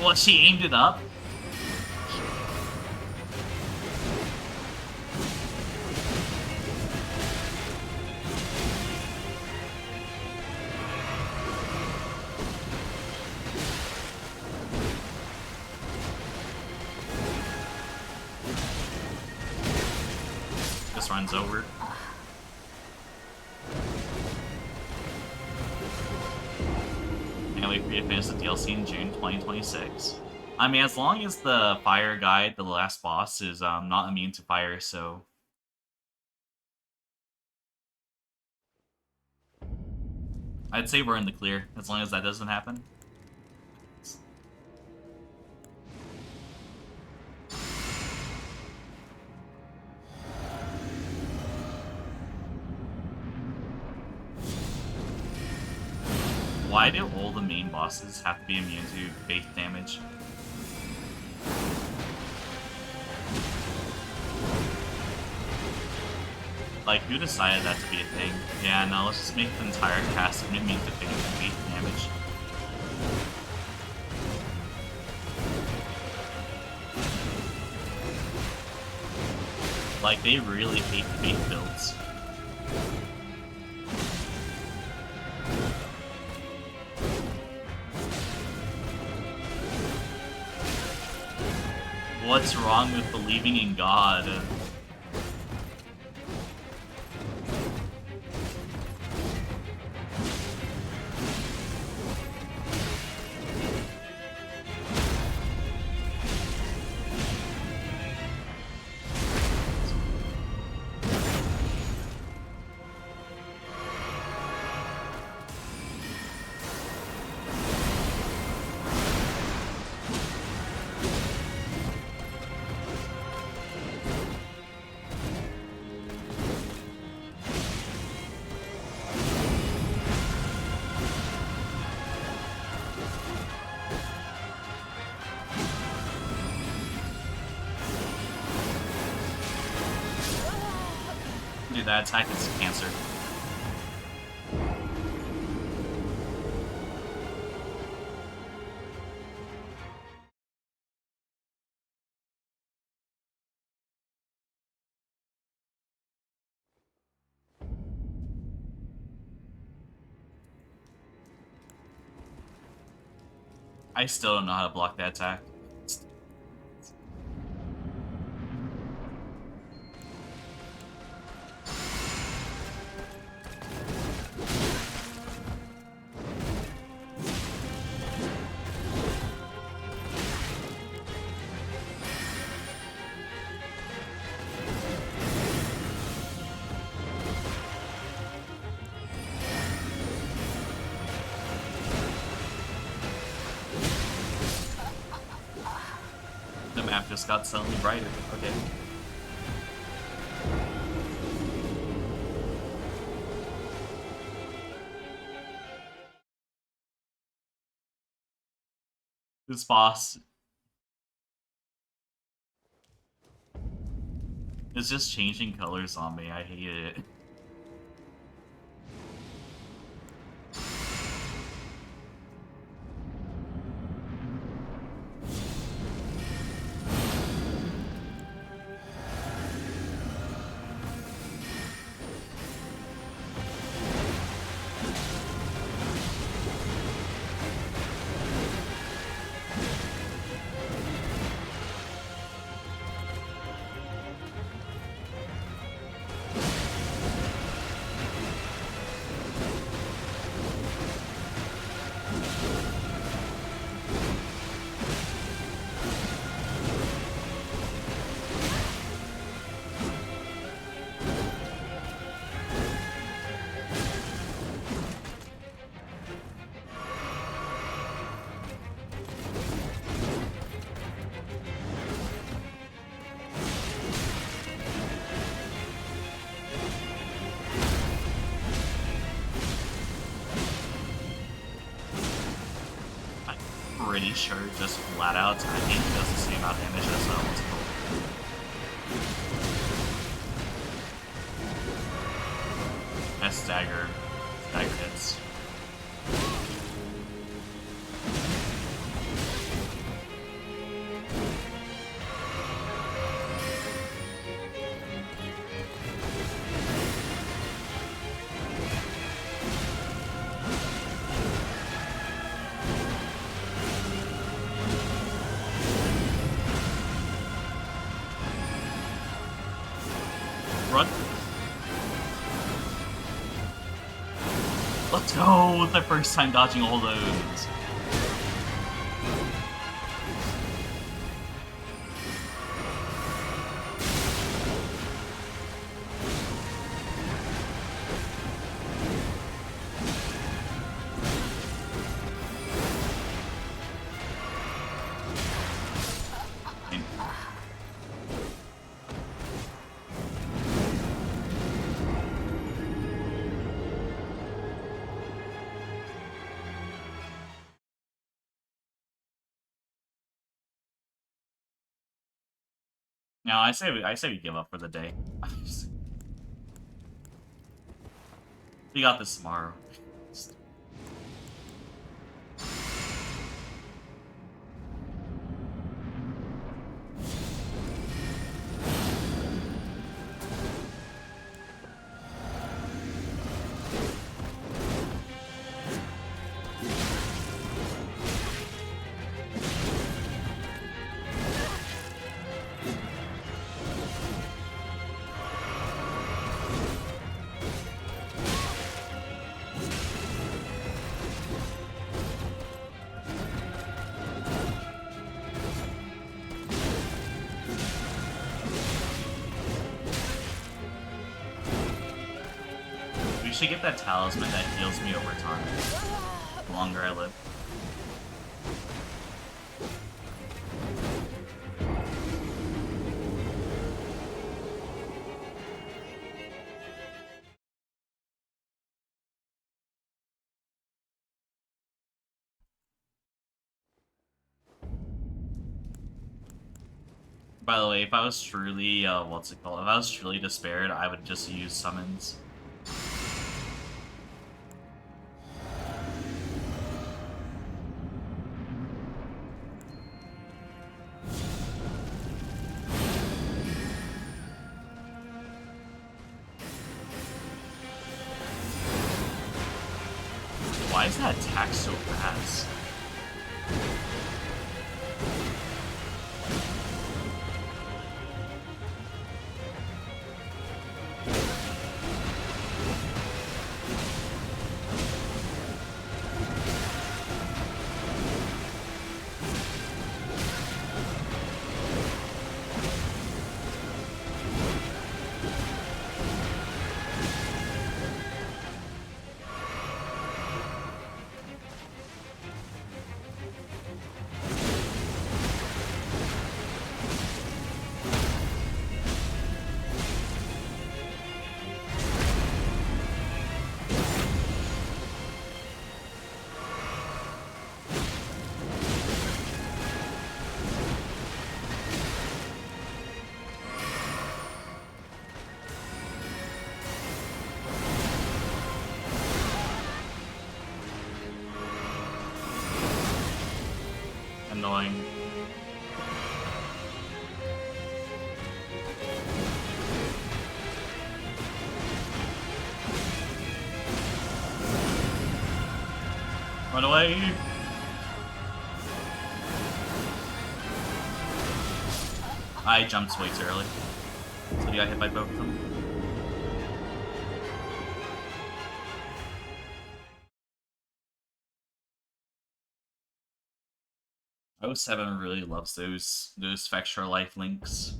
What, she aimed it up? run's over. Can't wait for you to finish the DLC in June 2026. I mean, as long as the fire guy, the last boss, is not immune to fire, so... I'd say we're in the clear, as long as that doesn't happen. Why do all the main bosses have to be immune to faith damage? Like, who decided that to be a thing? Yeah, no, let's just make the entire cast immune to faith damage. Like, they really hate faith builds. What's wrong with believing in God? Dude, that attack is cancer. I still don't know how to block that attack. The map just got suddenly brighter. Okay. This boss is just changing colors on me. I hate it. Pretty sure just flat out attacking does the same amount of damage as multiple. That's stagger hits. Run. Let's go! The first time dodging all those. No, I say we give up for the day. We got this tomorrow. We should get that talisman that heals me over time. The longer I live. By the way, if I was truly, what's it called? If I was truly despaired, I would just use summons. Why is that attack so fast? Annoying. Run away! I jumped way too early. So you got hit by both of them. Oh, 07 really loves those extra life links.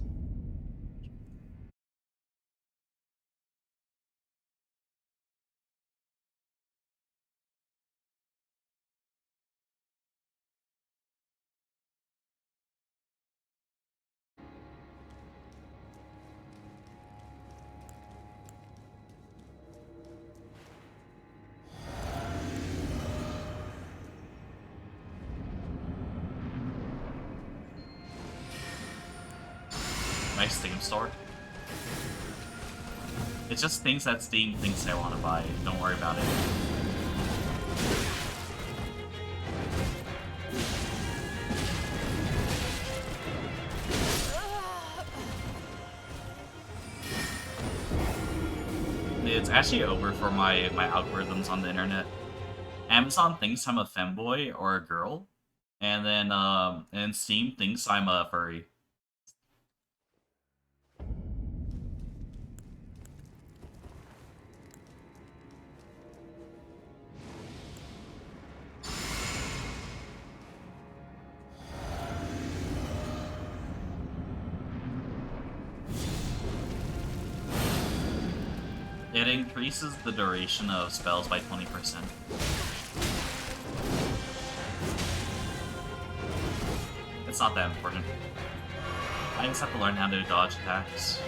Nice theme store. It's just things that Steam thinks I want to buy. Don't worry about it. It's actually over for my algorithms on the internet. Amazon thinks I'm a femboy or a girl, and then and Steam thinks I'm a furry. It increases the duration of spells by 20%. It's not that important. I just have to learn how to dodge attacks.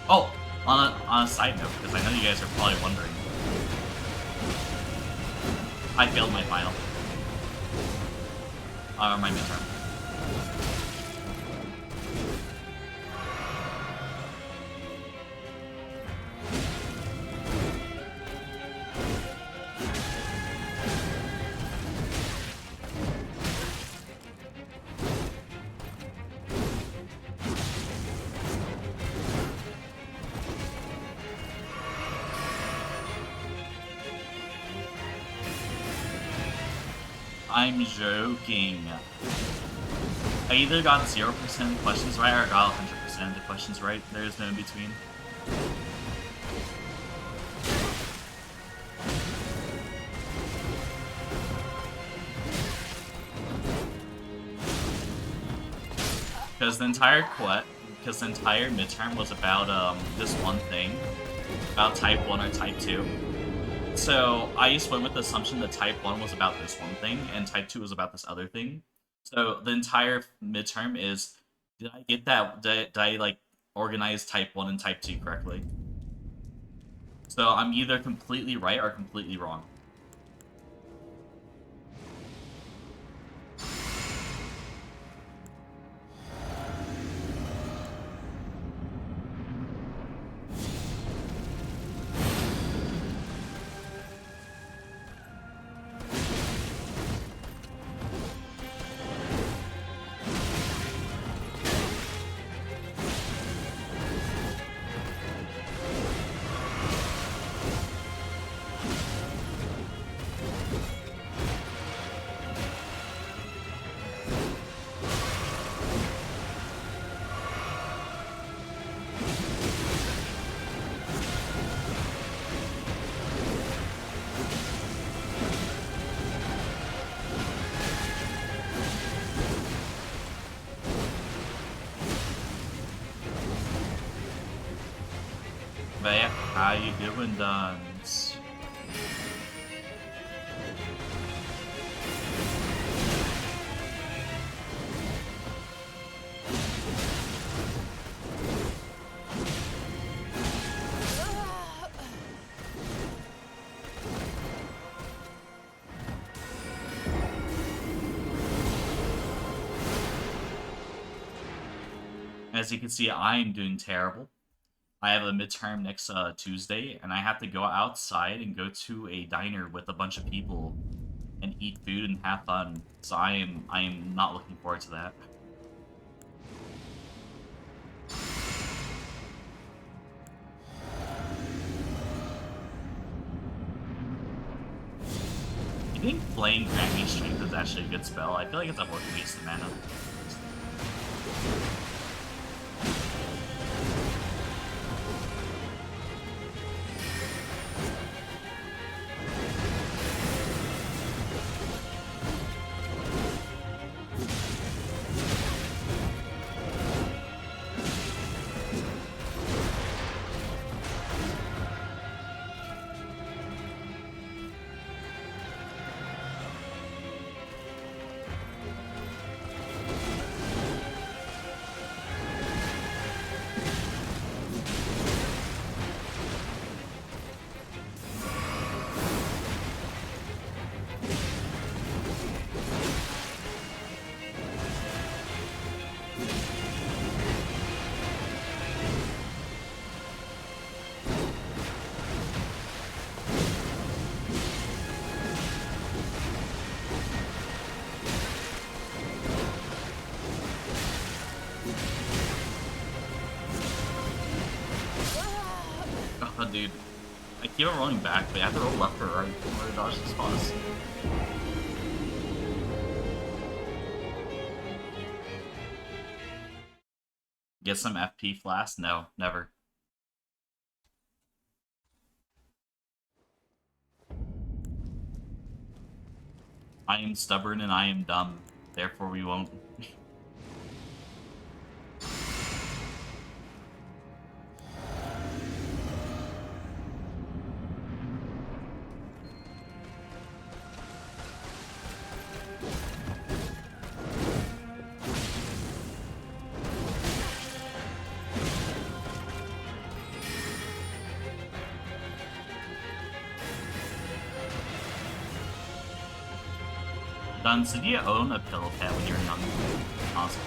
Oh, on a side note, because I know you guys are probably wondering. I failed my final. My midterm. I'm joking. I either got 0% of the questions right or got 100% of the questions right. There's no in between. Because the entire midterm was about this one thing, about type 1 or type 2. So I just went with the assumption that type 1 was about this one thing, and type 2 was about this other thing. So the entire midterm is, did I get that, did I like, organize type 1 and type 2 correctly? So I'm either completely right or completely wrong. But yeah, how you doing, Duns? As you can see, I'm doing terrible. I have a midterm next Tuesday, and I have to go outside and go to a diner with a bunch of people and eat food and have fun. So I am not looking forward to that. I think playing Granny Strength is actually a good spell. I feel like it's a worth waste of mana. Oh, dude. I keep on rolling back, but I have to roll left or right in order to dodge the spawns. Get some FP flask? No, never. I am stubborn and I am dumb. Therefore we won't. Duns, did you own a pillow pet when you were young? Honestly.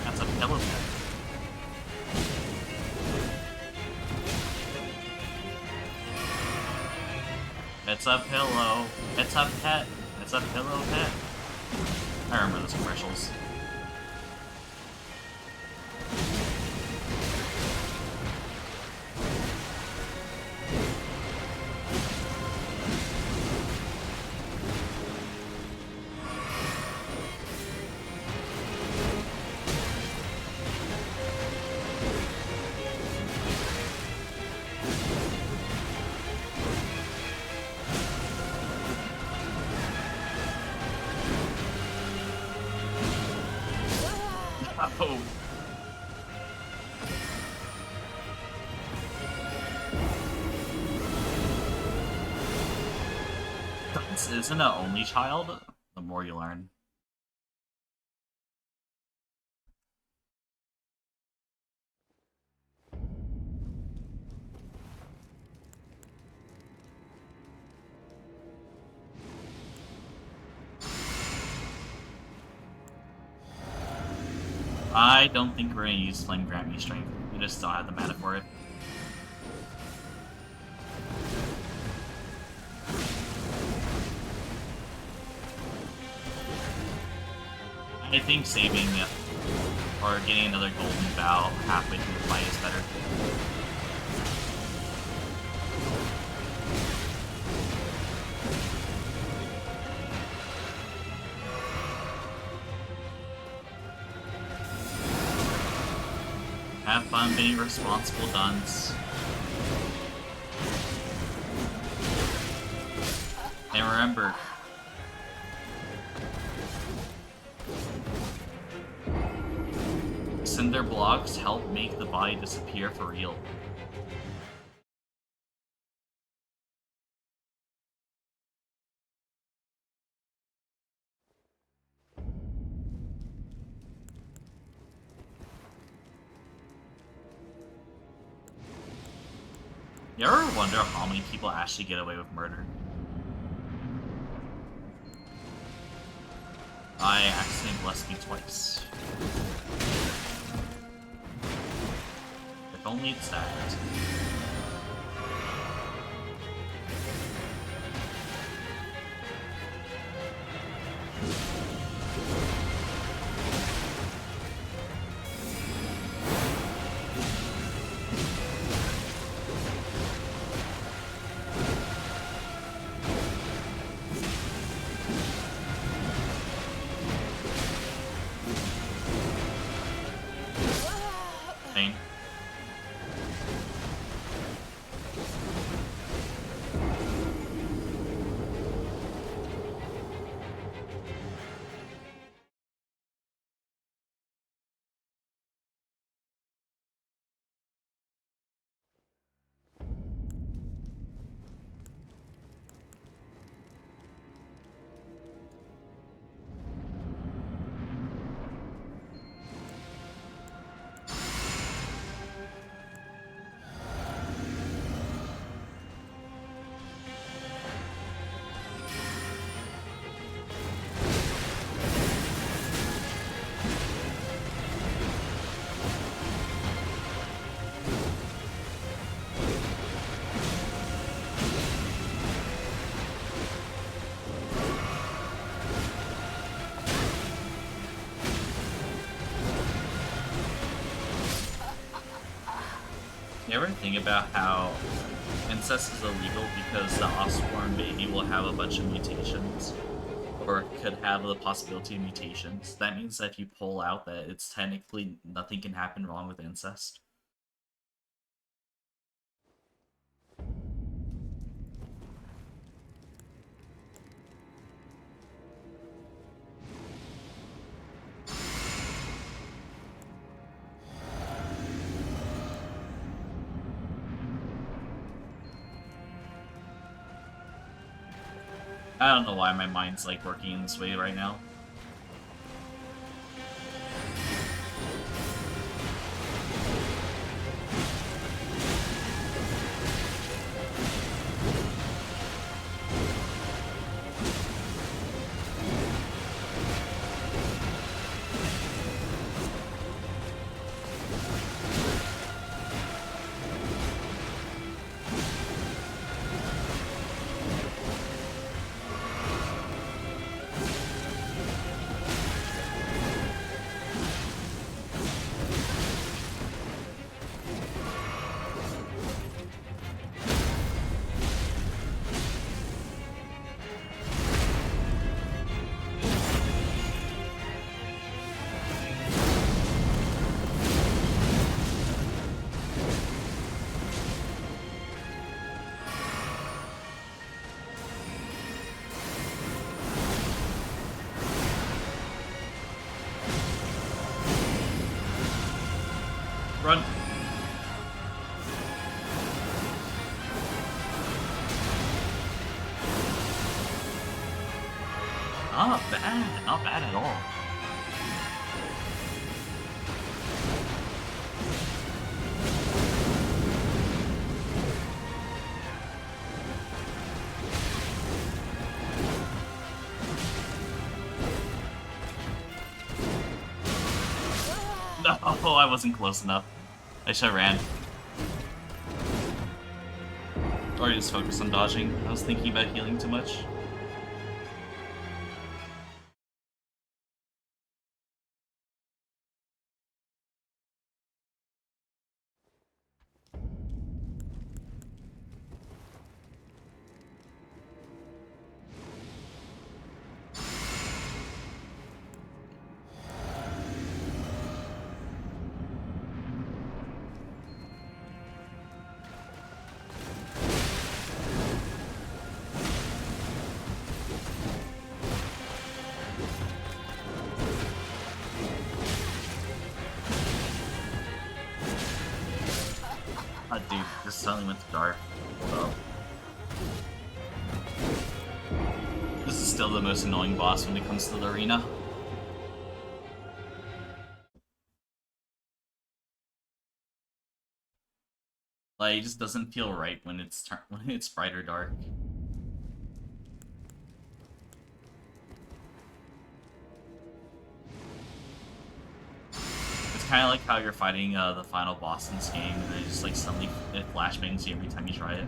That's a pillow pet. It's a pillow. It's a pet. It's a pillow pet. I remember those commercials. Oh. Duns isn't an only child. The more you learn. I don't think we're gonna use Flame Grant Me Strength. We just don't have the mana for it. I think saving or getting another Golden Bow halfway through the fight is better. Have fun being responsible, Duns. And remember, Cinder blocks help make the body disappear for real. You ever wonder how many people actually get away with murder? I accidentally blessed me twice. If only it's that. Pain. You ever think about how incest is illegal because the offspring baby will have a bunch of mutations? Or could have the possibility of mutations. That means that if you pull out that it's technically nothing can happen wrong with incest. I don't know why my mind's like working in this way right now. Run. Not bad. Not bad at all. No, I wasn't close enough. I should have ran. Or just focus on dodging. I was thinking about healing too much. Oh, dude, this suddenly went to dark. Hold up. This is still the most annoying boss when it comes to the arena. Like, it just doesn't feel right when it's bright or dark. It's kind of like how you're fighting the final boss in this game, and it just like suddenly it flashbangs you every time you try it.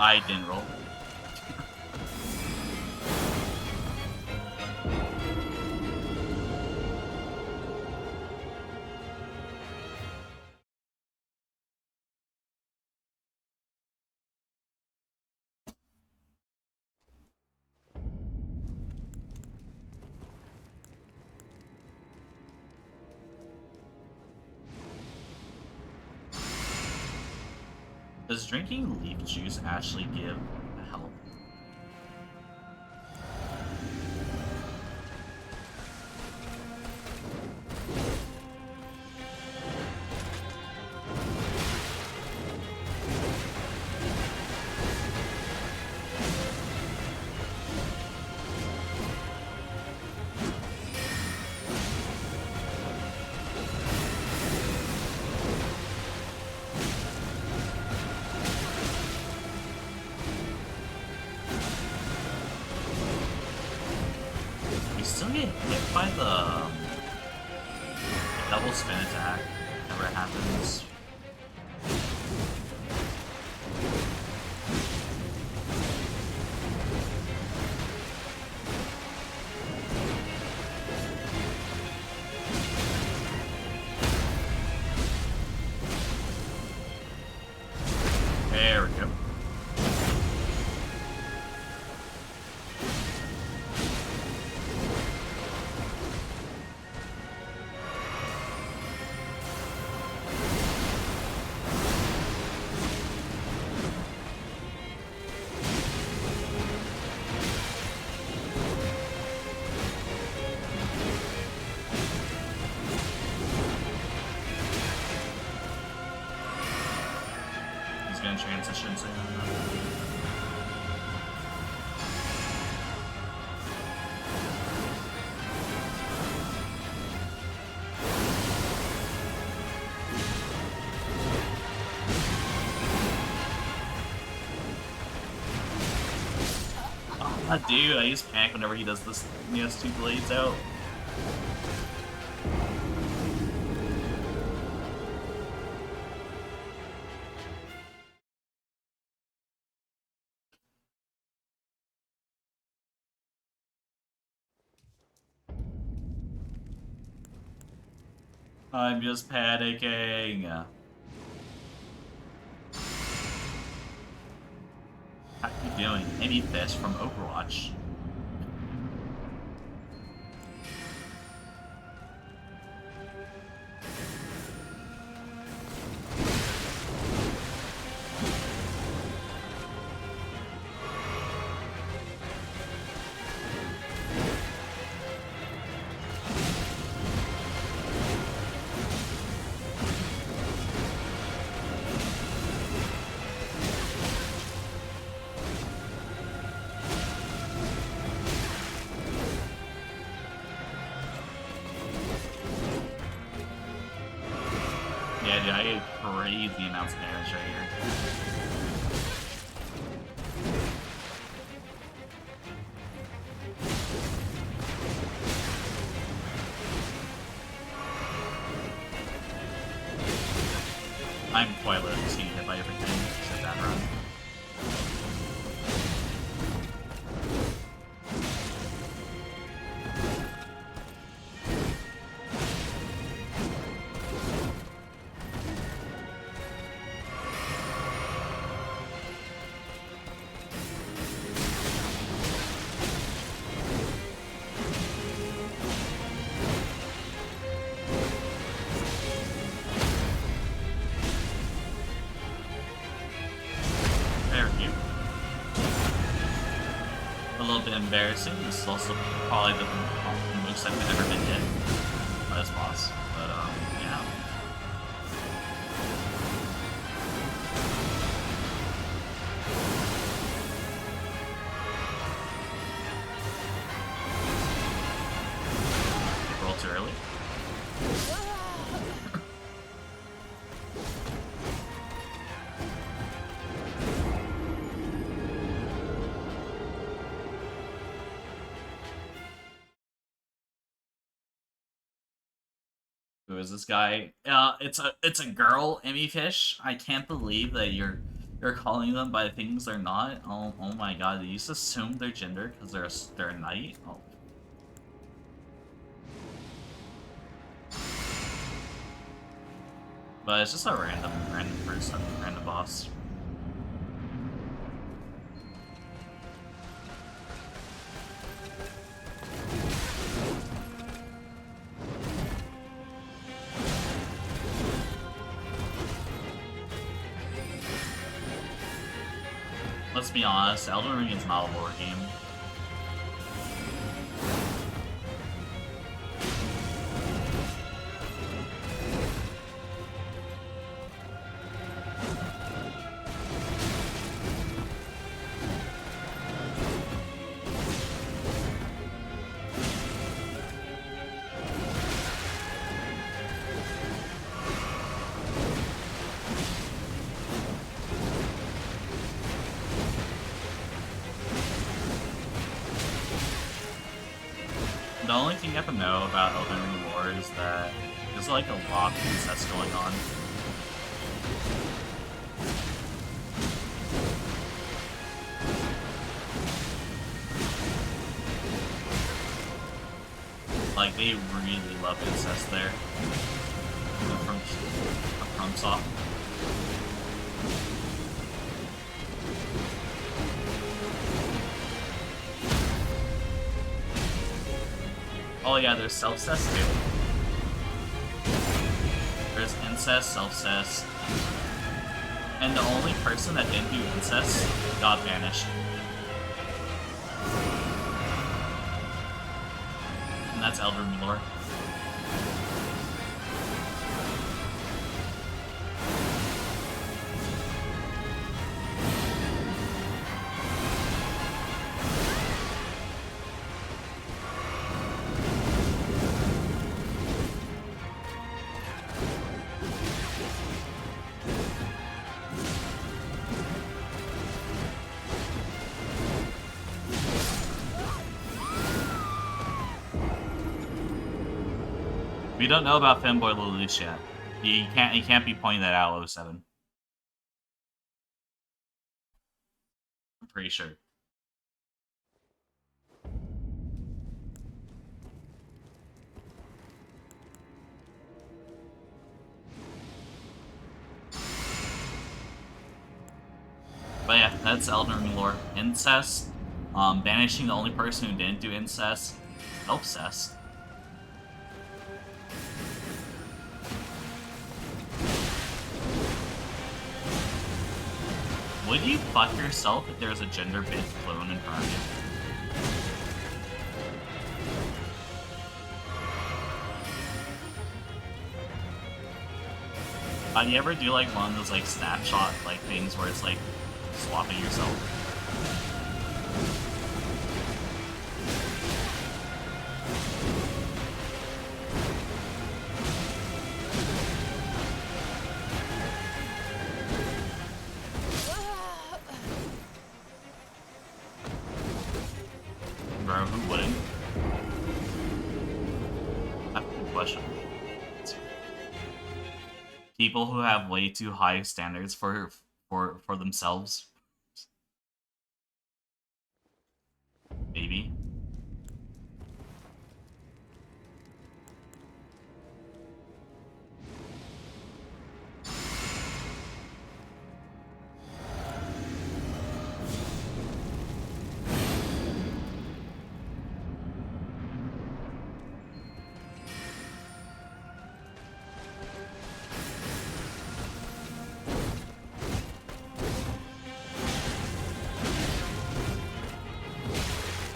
I didn't roll. Does drinking leaf juice actually give health? We still get hit by the double spin attack whenever it happens. There we go. He's gonna transition soon. Oh, dude, I use panic whenever he does this. He has two blades out. I'm just panicking. How you doing? Any fish from Overwatch? Yeah, dude, I get crazy amounts of damage right here. I'm quite literally just getting hit by everything except that run. A little bit embarrassing. This is also probably the most I've ever been hit by this boss. But, yeah. Roll too early. Who is this guy? It's a girl, Emmy Fish. I can't believe that you're calling them by things they're not. Oh my god, you just assume their gender because they're a knight. Oh. But it's just a random person, random boss. Let's be honest, Elden Ring is not a lore game. The only thing you have to know about Elden Ring lore is that there's like a lot of incest going on. Like, they really love incest there. From Soft. Oh yeah, there's self-cess too. There's incest, self-cess. And the only person that didn't do incest got banished. And that's Elden Ring lore. We don't know about Femboy Lelouch yet. He can't be pointing that out, 07. I'm pretty sure. But yeah, that's Elden Ring lore. Incest, banishing the only person who didn't do incest, self-cess. Would you fuck yourself if there was a gender bit clone in front of you? Do you ever do like one of those like snapshot like things where it's like swapping yourself? Bro, who wouldn't? That's a good question. People who have way too high standards for themselves. Maybe.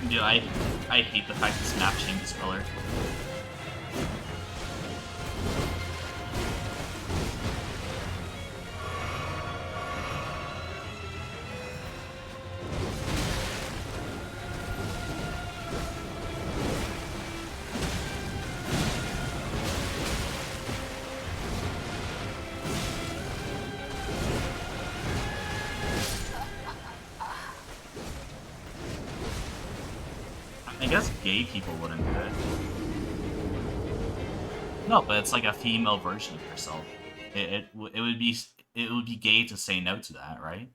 Dude, I hate the fact this map changes color. I guess gay people wouldn't do it. No, but it's like a female version of yourself. It would be gay to say no to that, right?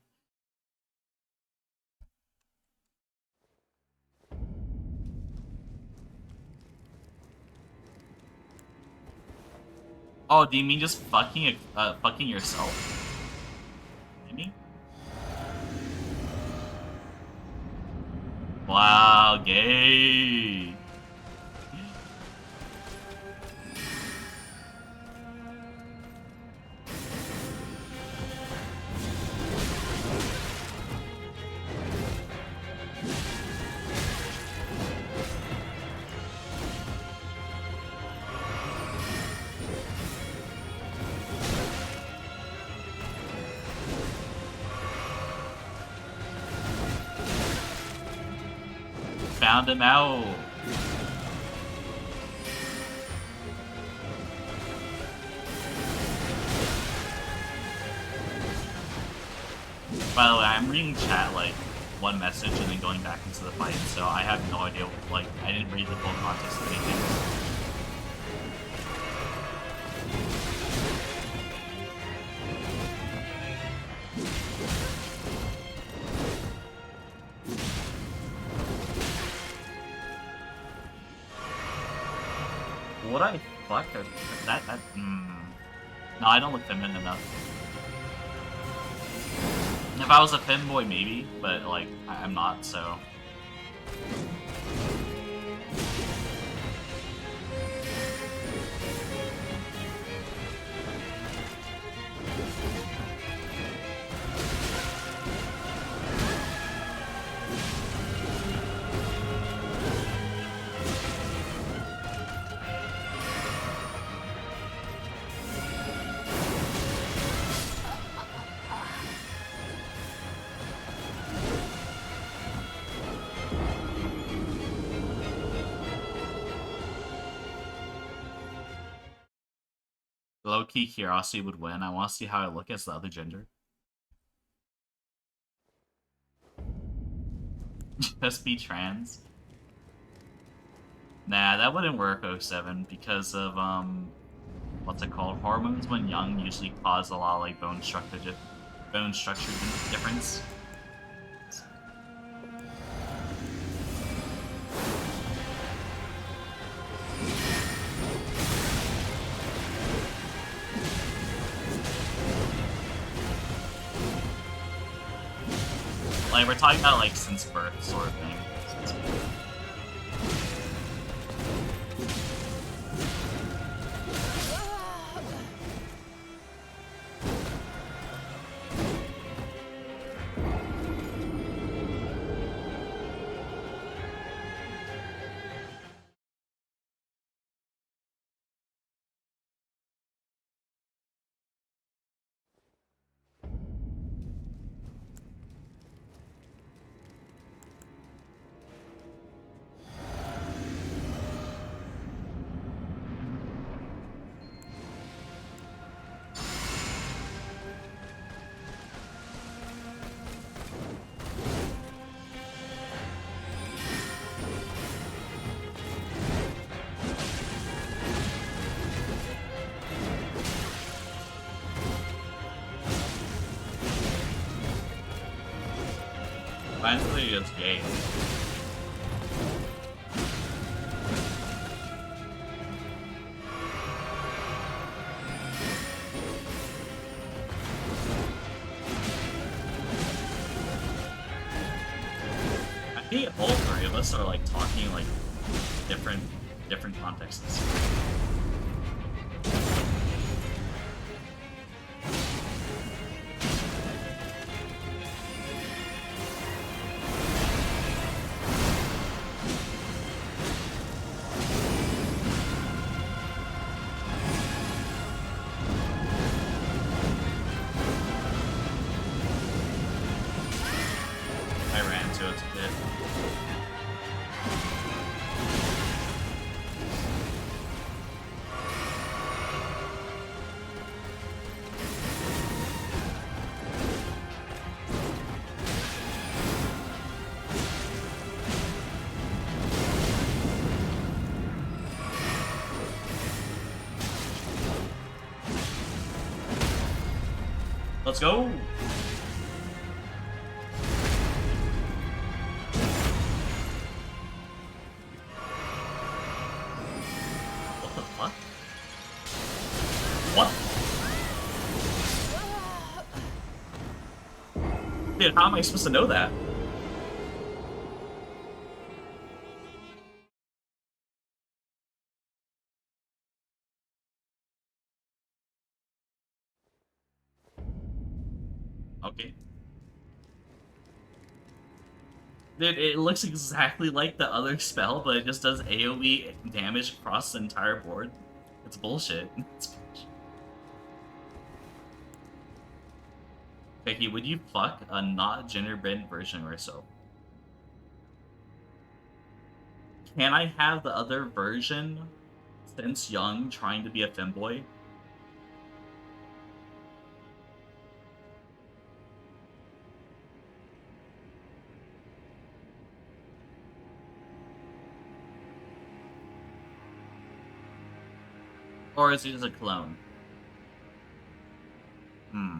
Oh, do you mean just fucking yourself? Maybe? Wow, gay. found him out. By the way, I'm reading chat like one message and then going back into the fight, so I have no idea. Like, I didn't read the full context of anything. Would I fuck that? No, I don't look feminine enough. If I was a femboy, maybe, but like I'm not, so. Low-key curiosity would win. I want to see how I look as the other gender. Just be trans. Nah, that wouldn't work, 07, because of, what's it called? Hormones when young usually cause a lot of, like, bone structure difference. Like, we're talking about, like, since birth sort of thing. Eventually, it's gay. I think all three of us are like talking like different contexts. Let's go! What the fuck? What? Dude, how am I supposed to know that? Okay. Dude, it looks exactly like the other spell, but it just does AoE damage across the entire board. It's bullshit. It's bullshit. Keki, would you fuck a not gender bent version of yourself? can I have the other version since young trying to be a femboy? Or is he just a clone? Hmm.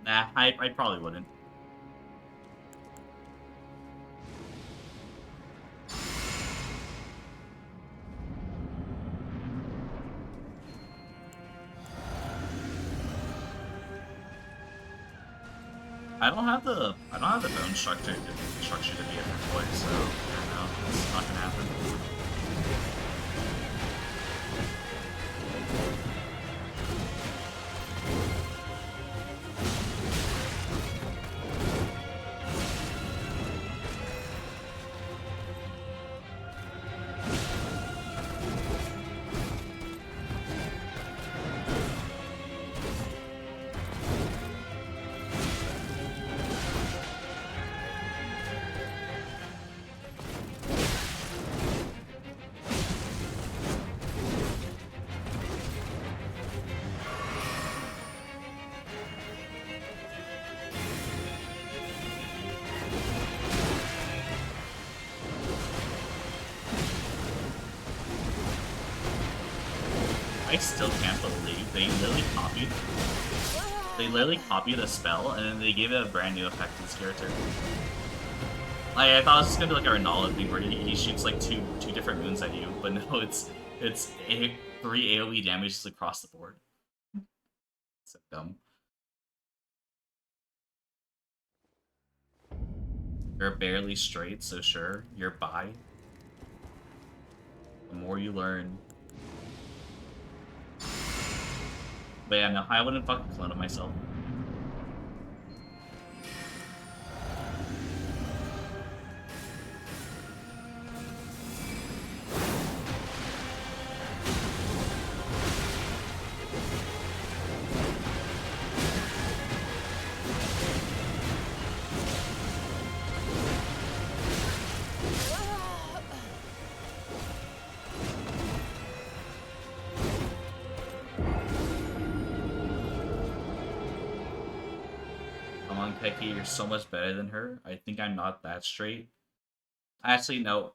Nah, I probably wouldn't. I don't have the bone structure to be a femboy, so I don't know. It's not gonna happen. I still can't believe they literally copied a spell and then they gave it a brand new effect to this character. Like, I thought it was just gonna be like a Renala thing where he shoots like two different moons at you, but no, it's 3 AoE damages across the board. So dumb. You're barely straight, so sure, you're bi. The more you learn. But yeah, no, I wouldn't fucking clone it myself. Keki, you're so much better than her. I think I'm not that straight. Actually, no.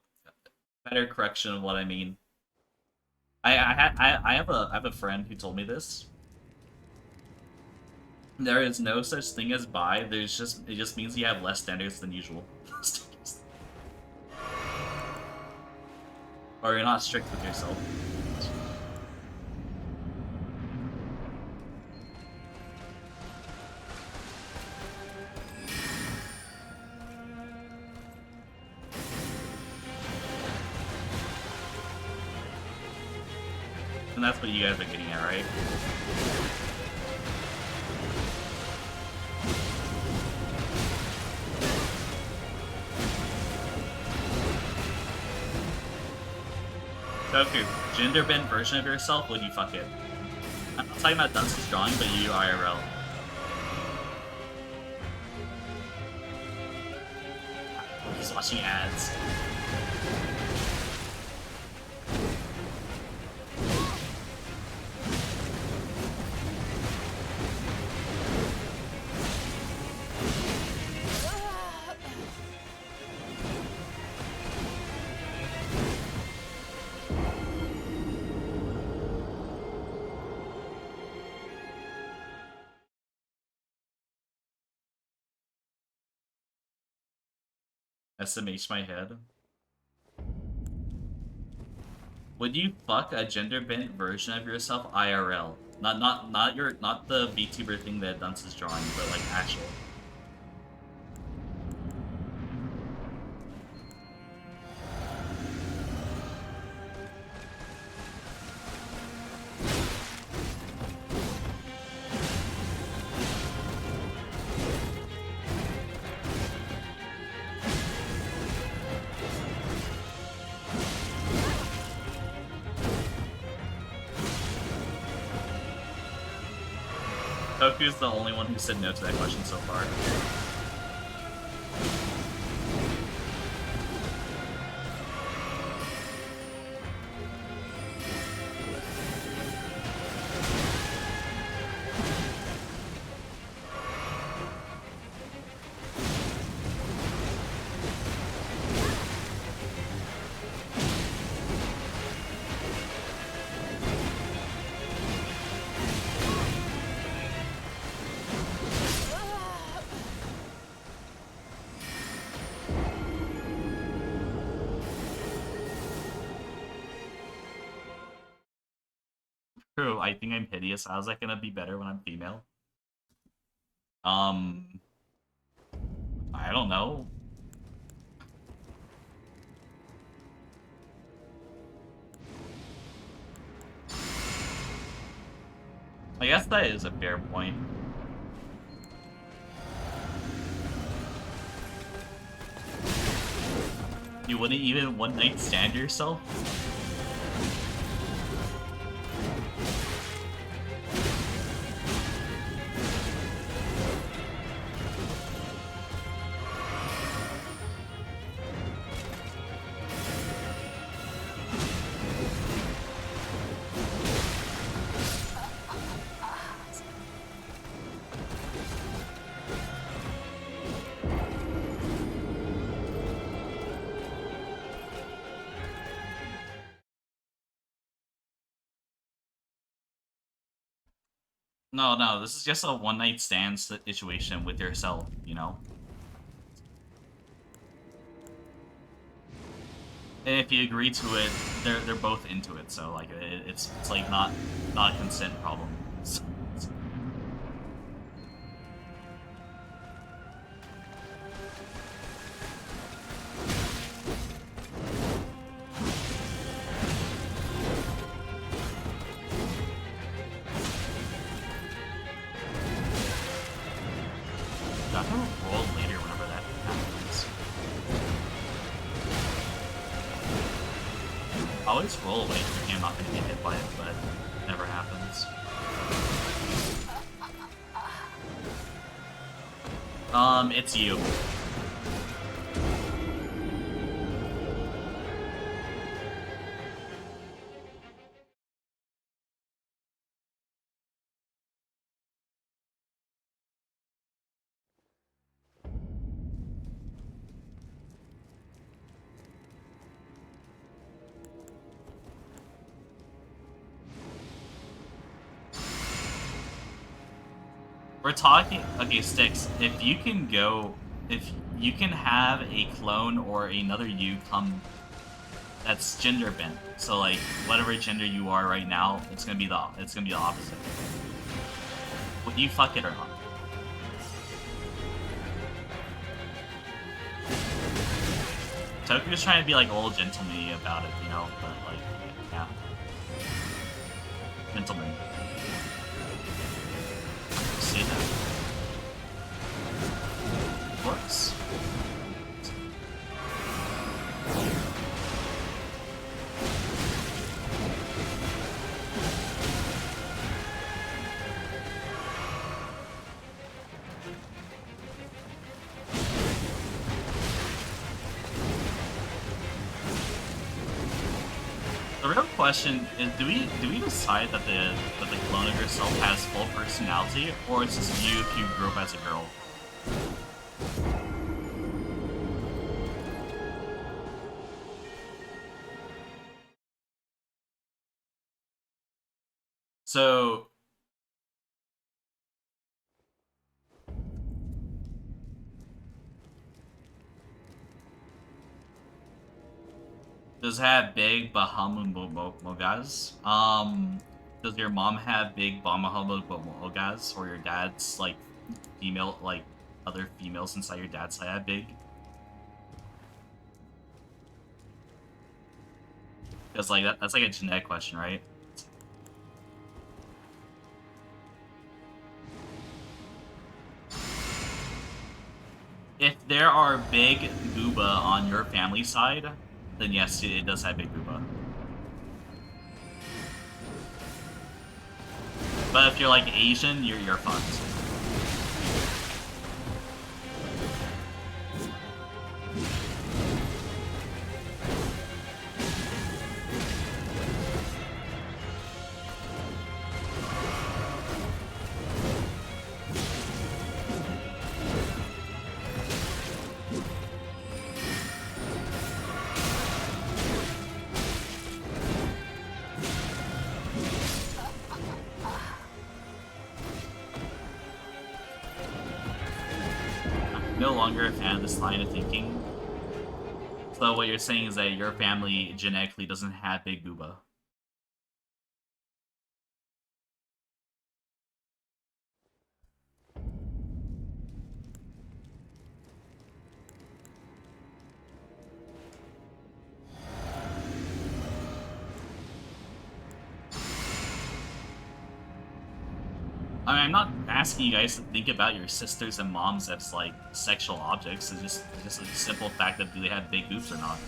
Better correction of what I mean. I have a friend who told me this. There is no such thing as bi. It just means you have less standards than usual. Or you're not strict with yourself. And that's what you guys are getting at, right? So if you're gender bent version of yourself, would you fuck it? I'm not talking about Dunce's drawing, but you IRL. He's watching ads. SMH my head. Would you fuck a gender bent version of yourself IRL? Not the VTuber thing that Dunce is drawing, but like actual. Toku's the only one who said no to that question so far. True, I think I'm hideous. How's that gonna be better when I'm female? I don't know. I guess that is a fair point. You wouldn't even one night stand yourself? No, this is just a one night stand situation with yourself, you know? And if you agree to it, they're both into it, so like it's like not a consent problem. God, I'm gonna roll later whenever that happens. I always roll away thinking I'm not gonna get hit by it, but it never happens. It's you. We're talking, okay, Sticks, if you can have a clone or another you come that's gender bent. So like whatever gender you are right now, it's gonna be the opposite. Would you fuck it or not? Toku's trying to be like a little gentleman about it, you know, but like yeah. Gentleman. See that? Works. The real question is, do we decide that the clone of yourself has full personality, or it's just you if you grew up as a girl? So does it have big Bahamumogas? Does your mom have big Bahamumogas, or your dad's like female, like other females inside your dad's side have big? Because like that's like a genetic question, right? If there are big booba on your family side, then yes, it does have big booba. But if you're like Asian, you're fucked. No longer a fan of this line of thinking. So what you're saying is that your family genetically doesn't have Big Booba. I mean, I'm not asking you guys to think about your sisters and moms as like sexual objects. It's just a simple fact of do they have big boobs or not.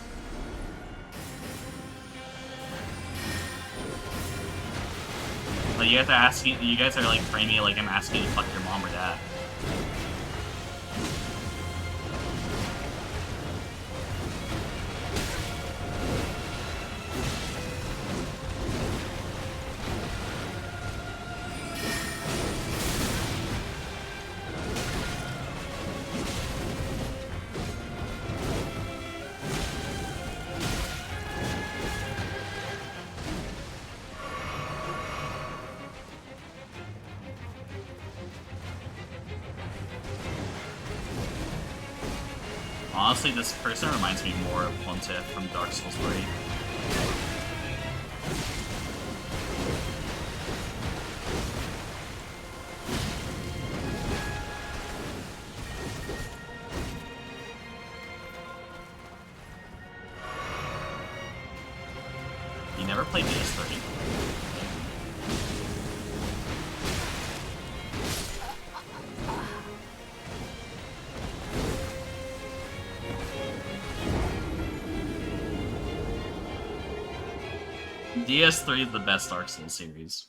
Like you guys are asking, you guys are like framing it like I'm asking you to fuck your mom or dad. Honestly, this person reminds me more of Pontiff from Dark Souls 3. You never played DS3? DS3 is the best Dark Souls series.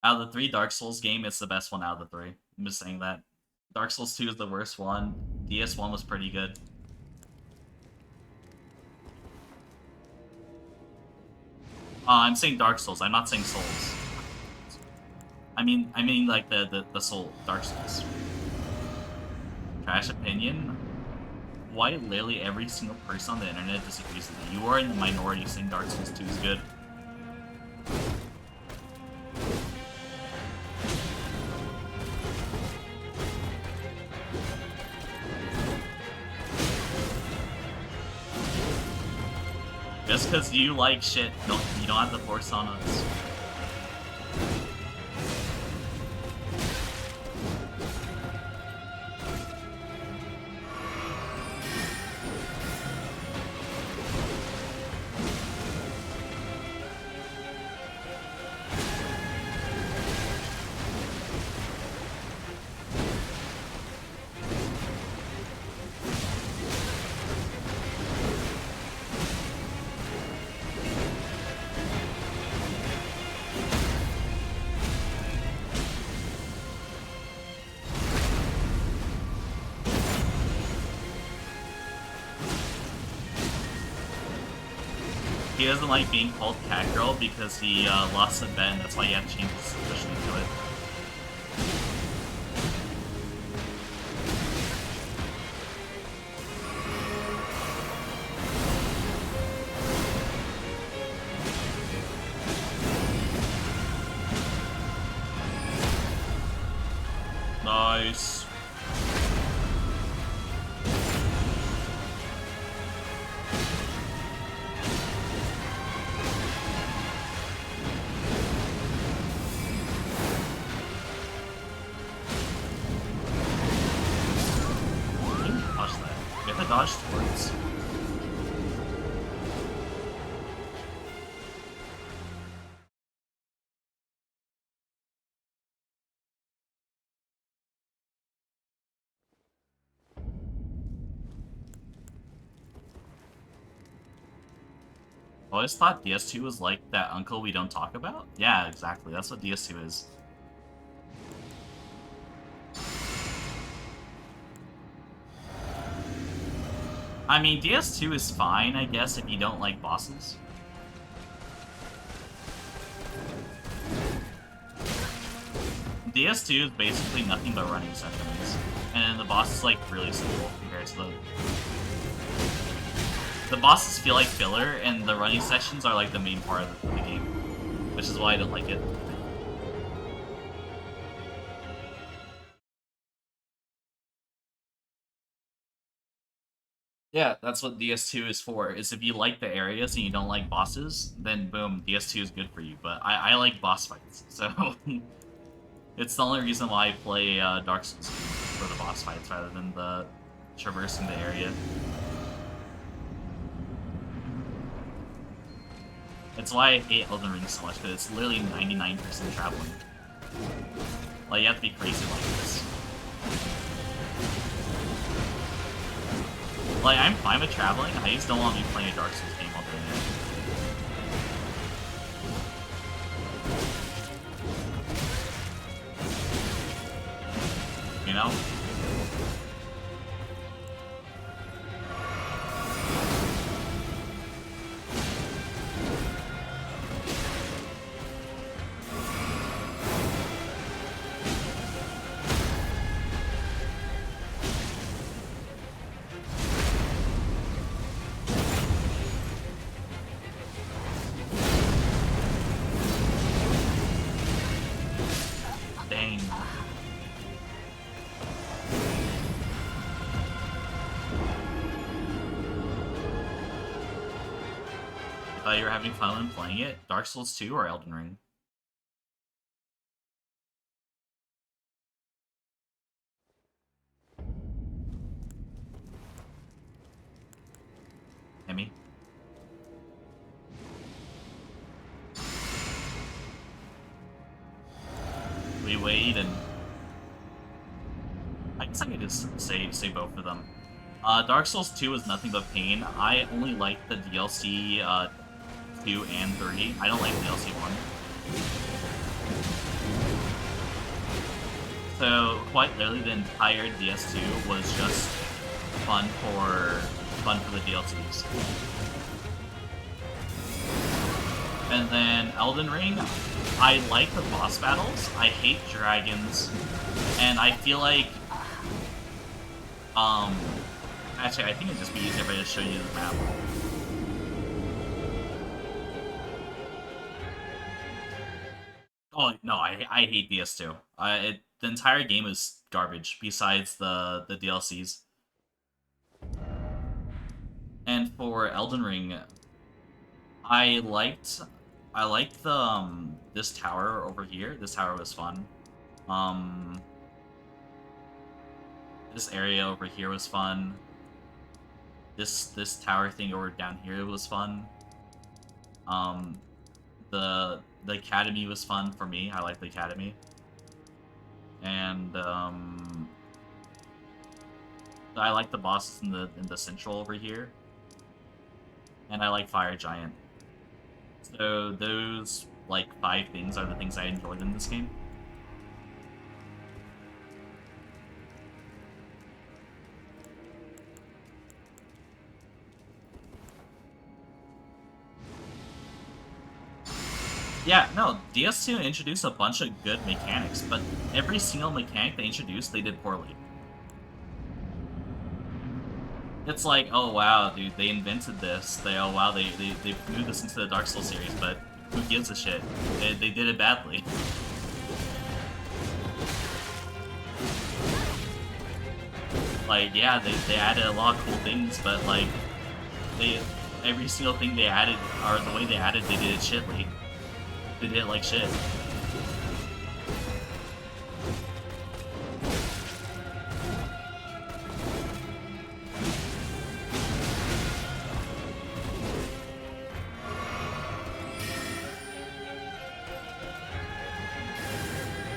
Out of the 3 Dark Souls game, it's the best one out of the 3. I'm just saying that. Dark Souls 2 is the worst one. DS1 was pretty good. I'm saying Dark Souls. I'm not saying Souls. I mean like the Soul Dark Souls. Trash opinion. Why literally every single person on the internet disagrees with you? You are in the minority saying Dark Souls 2 is good. Just because you like shit, you don't have to force on us. He doesn't like being called Cat Girl because he lost a bet, and that's why he had to change his position to it. Nice. Dodge towards. I always thought DS2 was like that uncle we don't talk about? Yeah, exactly. That's what DS2 is. I mean, DS2 is fine, I guess, if you don't like bosses. DS2 is basically nothing but running sessions, and the boss is like really simple compared to the bosses feel like filler, and the running sessions are like the main part of the game, which is why I don't like it. Yeah, that's what DS2 is for, is if you like the areas and you don't like bosses, then boom, DS2 is good for you, but I like boss fights, so it's the only reason why I play Dark Souls for the boss fights rather than the traversing the area. That's why I hate Elden Ring so much, because it's literally 99% traveling. Like, you have to be crazy like this. Like, I'm fine with traveling, I just don't want to be playing a Dark Souls game while doing it. You know? Dang. I thought you were having fun when playing it. Dark Souls 2 or Elden Ring? Emmy? We wait and... I guess I could just say both of them. Dark Souls 2 is nothing but pain. I only like the DLC 2 and 3. I don't like DLC 1. So, quite literally, the entire DS2 was just fun for the DLCs. And then Elden Ring, I like the boss battles. I hate dragons, and I feel like, actually, I think it'd just be easier if I just show you the map. Oh no, I hate DS2. The entire game is garbage. Besides the DLCs. And for Elden Ring, I liked the this tower over here. This tower was fun. This area over here was fun. This tower thing over down here was fun. The academy was fun for me. I like the academy. And I like the bosses in the central over here. And I like Fire Giant. So those like 5 things are the things I enjoyed in this game. Yeah, no, DS2 introduced a bunch of good mechanics, but every single mechanic they introduced, they did poorly. It's like, oh wow, dude, they invented this. They moved this into the Dark Souls series, but who gives a shit? They did it badly. Like, yeah, they added a lot of cool things, but like, every single thing they added, or the way they added, they did it shitly. They did it like shit.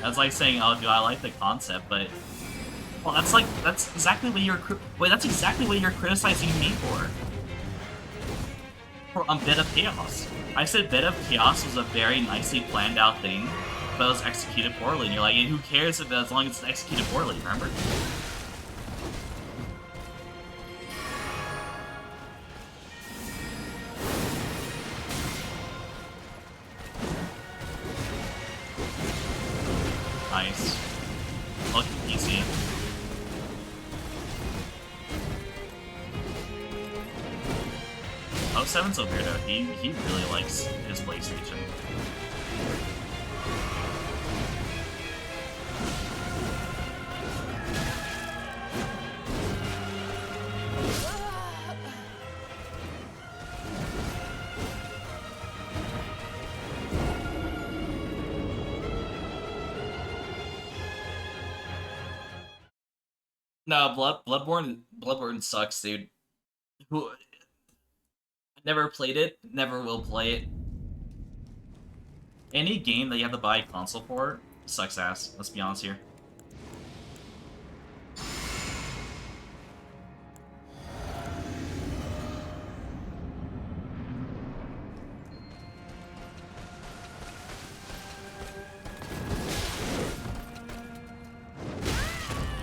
That's like saying, "Oh, dude, I like the concept," but well, that's exactly what you're criticizing me for. For Bit of Chaos. I said Bit of Chaos was a very nicely planned out thing, but it was executed poorly. And you're like, who cares if as long as it's executed poorly, remember? Nice. Lucky PC. Oh, Seven's a weirdo. He really likes his PlayStation. No, Bloodborne sucks, dude. Who never played it, never will play it. Any game that you have to buy a console for sucks ass. Let's be honest here.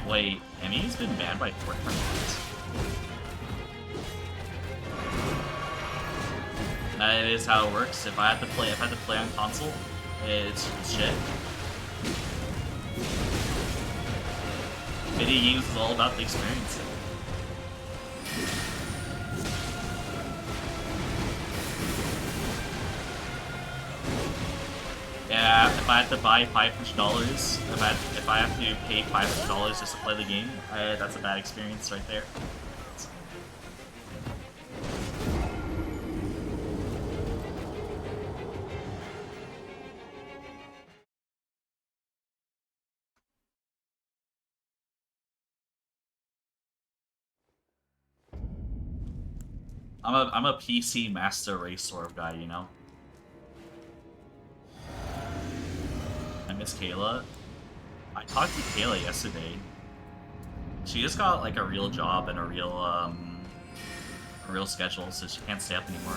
Wait, Emmy's been banned by 4 different mods. That is how it works. If I had to play on console, it's shit. Video games is all about the experience. Yeah, if I had to buy $500, if I have to pay $500 just to play the game, that's a bad experience right there. I'm a PC Master Race sort of guy, you know? I miss Kayla. I talked to Kayla yesterday. She just got like a real job and a real schedule, so she can't stay up anymore.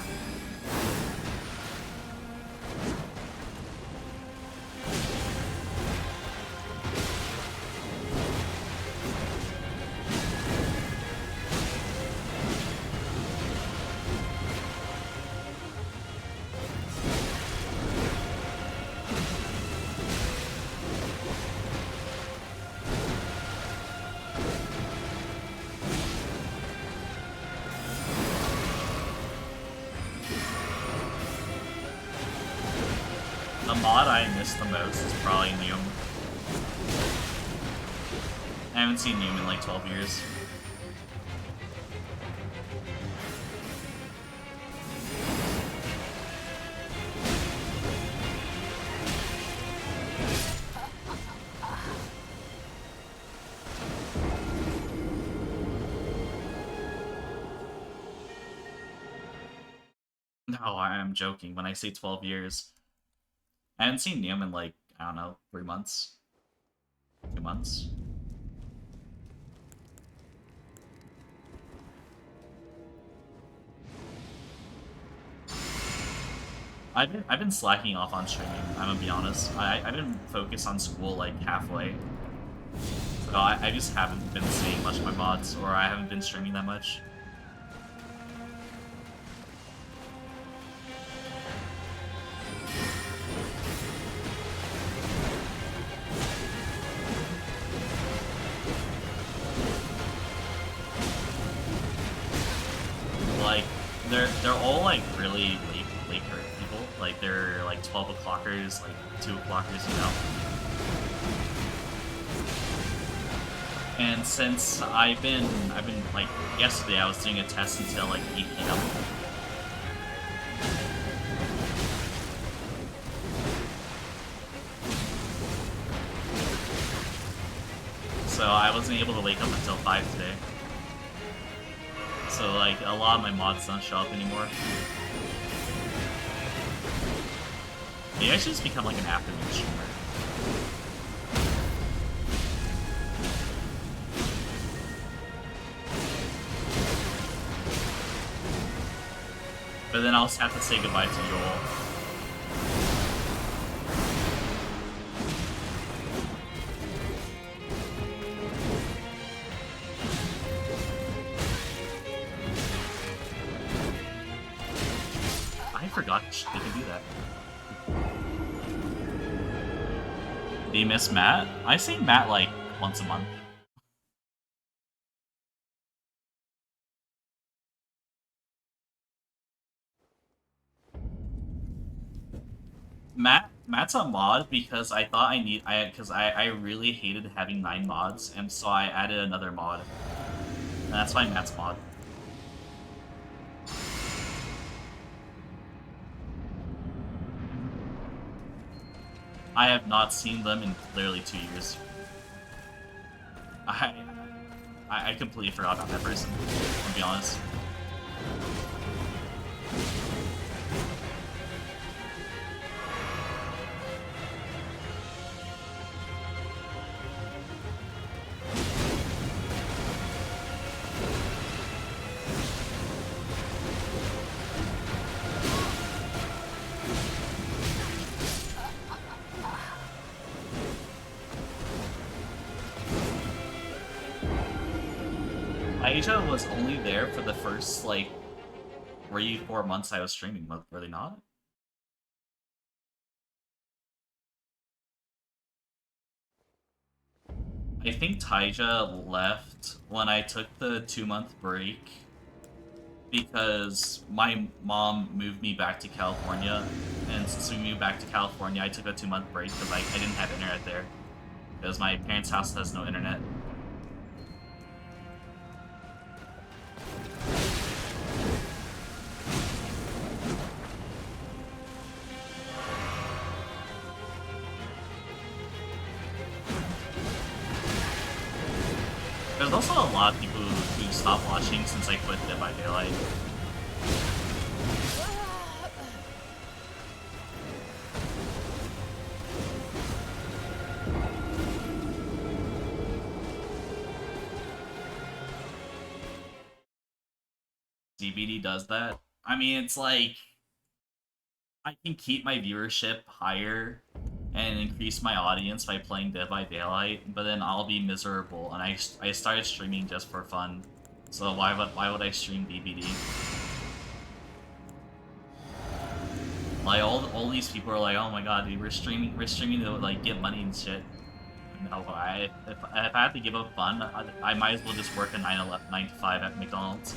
The mod I miss the most is probably Noom. I haven't seen Noom in like 12 years. No, I am joking when I say 12 years. I haven't seen Neum in like, I don't know, 3 months? 2 months? I've been slacking off on streaming, I'm gonna be honest. I've been focused on school like halfway. So I just haven't been seeing much of my mods, or I haven't been streaming that much. Like, they're all like really late people. Like they're like 12 o'clockers, like 2 o'clockers, you know. And since I've been like yesterday I was doing a test until like 8 p.m. So I wasn't able to wake up until 5 today. So like a lot of my mods don't show up anymore. Maybe I should just become like an afternoon streamer. But then I'll have to say goodbye to Joel. I forgot they can do that. Do you miss Matt? I see Matt like once a month. Matt's a mod because I thought I really hated having 9 mods, and so I added another mod. And that's why Matt's mod. I have not seen them in literally 2 years. I completely forgot about that person, to be honest. Asia was only there for the first, like, 3-4 months I was streaming, were they not? I think Taija left when I took the 2-month break because my mom moved me back to California, and since we moved back to California, I took a 2-month break because I didn't have internet there, because my parents' house has no internet. There's also a lot of people who stopped watching since I quit Dead by Daylight. DBD does that. I mean, it's like I can keep my viewership higher and increase my audience by playing Dead by Daylight, but then I'll be miserable, and I started streaming just for fun. So why would I stream DBD? Like all these people are like, oh my god, dude, we're streaming to like get money and shit. No, if I had to give up fun, I might as well just work a 9 to 5 at McDonald's.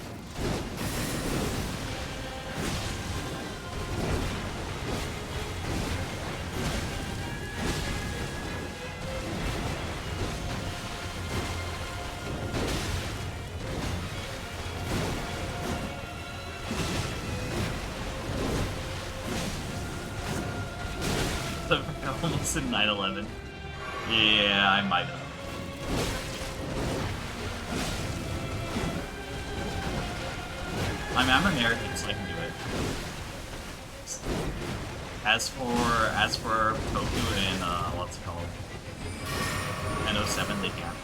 Almost in 9/11. Yeah, I might have. I mean, I'm American, so I can do it. As for Poku and what's it called? And 07, they can't.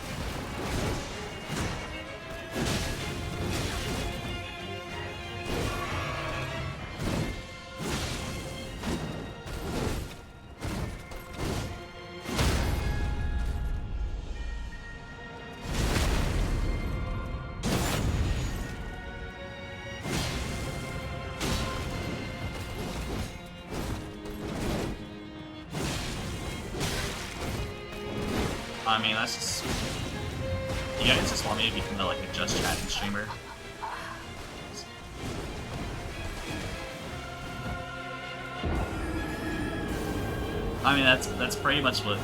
I mean, that's just... You guys just want me to become like a just chatting streamer? I mean, that's pretty much what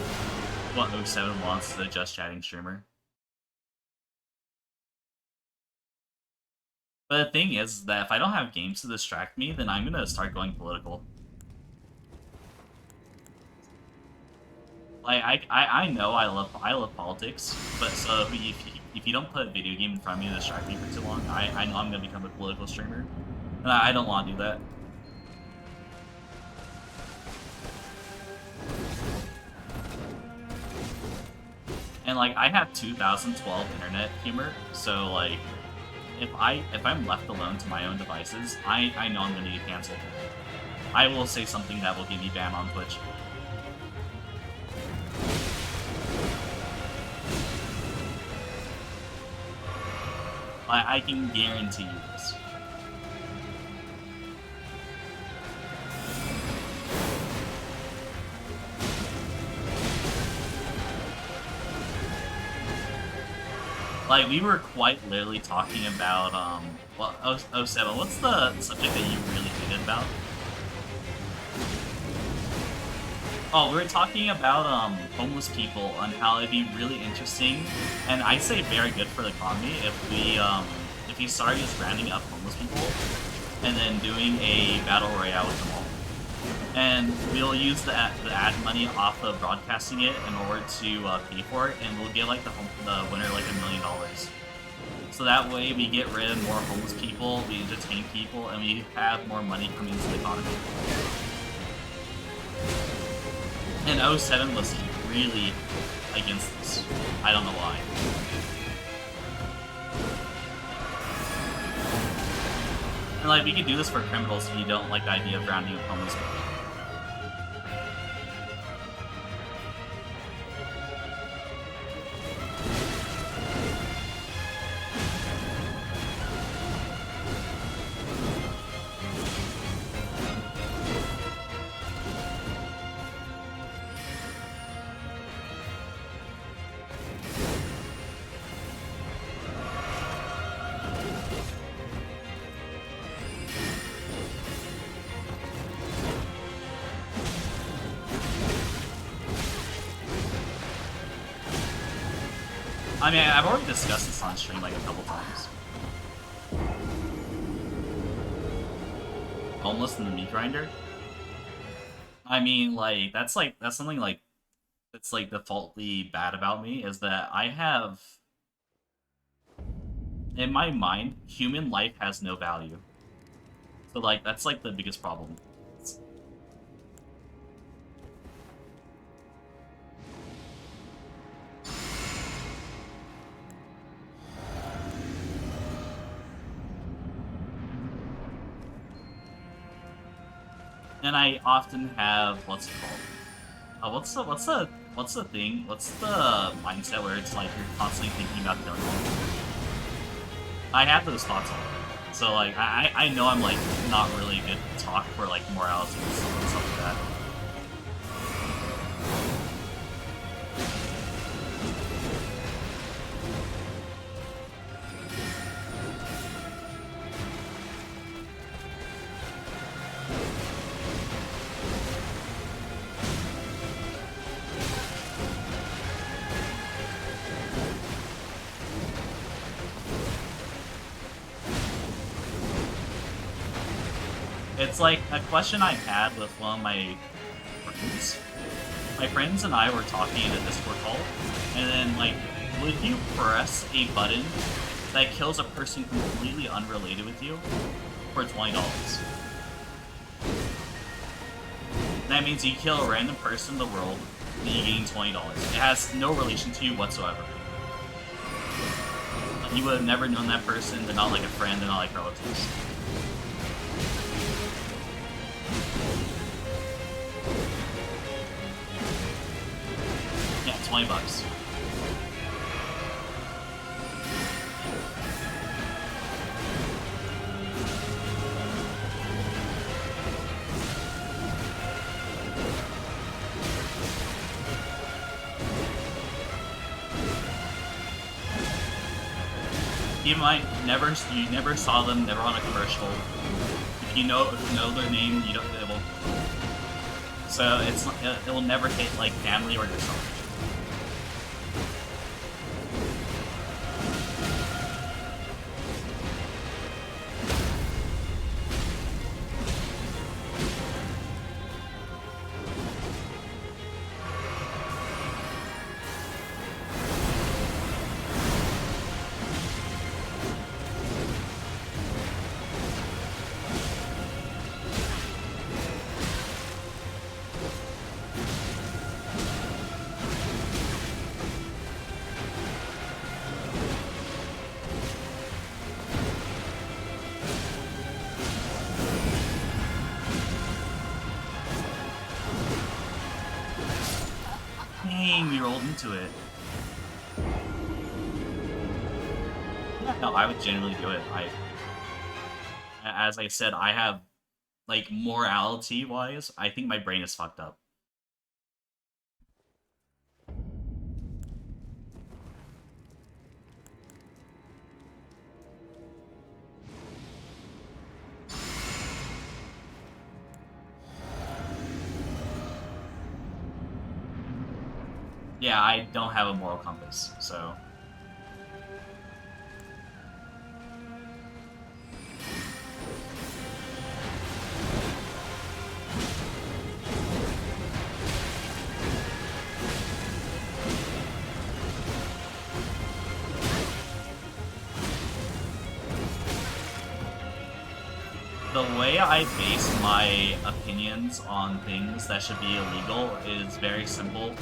07 wants, the just chatting streamer. But the thing is that if I don't have games to distract me, then I'm gonna start going political. Like I know I love politics, but so if you don't put a video game in front of me to distract me for too long, I know I'm gonna become a political streamer, and I don't want to do that. And like I have 2012 internet humor, so like if I'm left alone to my own devices, I know I'm gonna get canceled. I will say something that will get me banned on Twitch. I can guarantee you this. Like, we were quite literally talking about, well, 07, what's the subject that you really hated about? Oh, we were talking about, homeless people and how it'd be really interesting, and I'd say very good for the economy if we started just rounding up homeless people, and then doing a battle royale with them all. And we'll use the ad money off of broadcasting it in order to pay for it, and we'll give like the winner like $1 million. So that way we get rid of more homeless people, we entertain people, and we have more money coming into the economy. And 07 was really against this. I don't know why. And like, we could do this for criminals if you don't like the idea of rounding up homeless people. I mean, I've already discussed this on stream like a couple times. Homeless in the meat grinder? I mean, like, that's something like, that's like defaultly bad about me, is that I have, in my mind, human life has no value. So like, that's like the biggest problem. And I often have, what's it called? What's the thing? What's the mindset where it's like you're constantly thinking about killing people? I have those thoughts all the time. So like, I know I'm like not really good to talk for like morality and stuff like that. It's like a question I had with one of my friends. My friends and I were talking in a Discord call, and then like, would you press a button that kills a person completely unrelated with you for $20? That means you kill a random person in the world, and you gain $20. It has no relation to you whatsoever. You would have never known that person, they're not like a friend, they're not like relatives. Yeah, $20. You might you never saw them, never on a commercial. If you know their name, you don't. It will. So it will never hit like family or yourself. game, we rolled into it. Yeah, no, I would genuinely do it. As I said, I have, like, morality-wise, I think my brain is fucked up. Yeah, I don't have a moral compass, so... The way I base my opinions on things that should be illegal is very simple.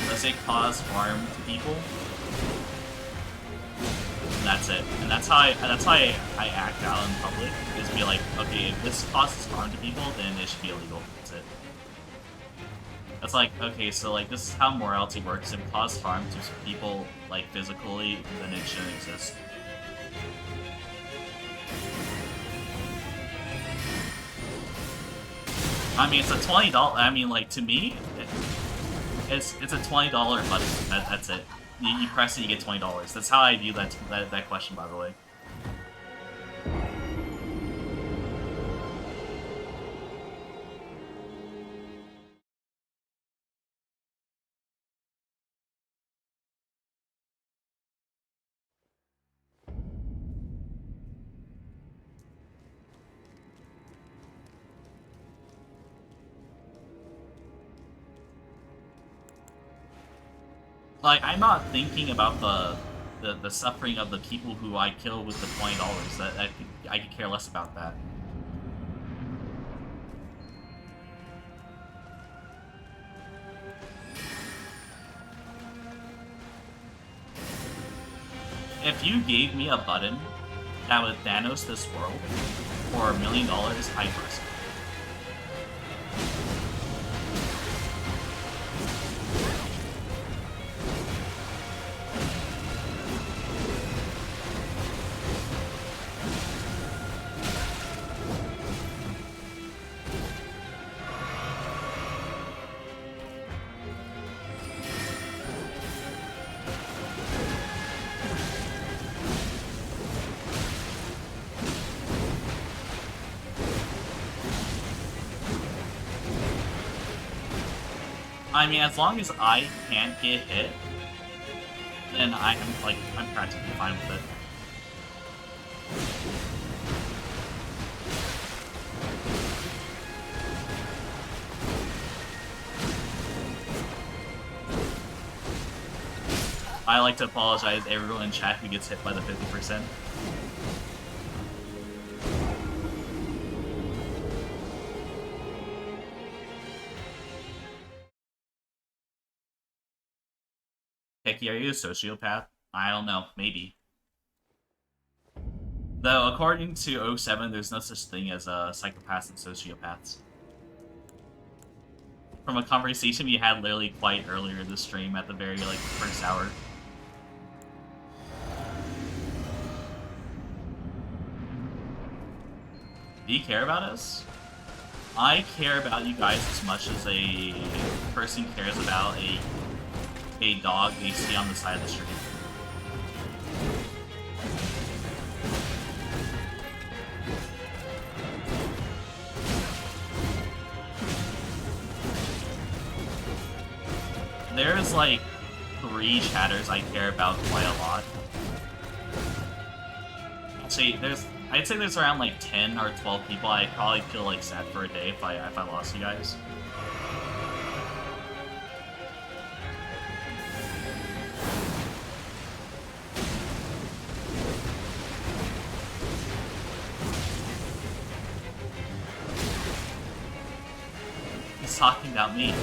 Does it cause harm to people? And that's it. And that's how I act out in public, is be like, okay, if this causes harm to people, then it should be illegal. That's it. That's like, okay, so like this is how morality works. If it causes harm to people, like physically, then it shouldn't exist. I mean, it's a $20. I mean, like, to me, it's a $20 button. That's it. You press it, you get $20. That's how I view that question, by the way. Like, I'm not thinking about the suffering of the people who I kill with the $20. I could care less about that. If you gave me a button that would Thanos this world for $1 million, I'd risk it. I mean, as long as I can't get hit, then I'm practically fine with it. I like to apologize to everyone in chat who gets hit by the 50%. Keki, are you a sociopath? I don't know, maybe. Though, according to 07, there's no such thing as psychopaths and sociopaths. From a conversation we had literally quite earlier in the stream at the very, like, first hour. Do you care about us? I care about you guys as much as a person cares about a dog they see on the side of the street. There's like 3 chatters I care about quite a lot. Actually, I'd say there's around like 10 or 12 people I'd probably feel like sad for a day if I lost you guys. He's talking about me.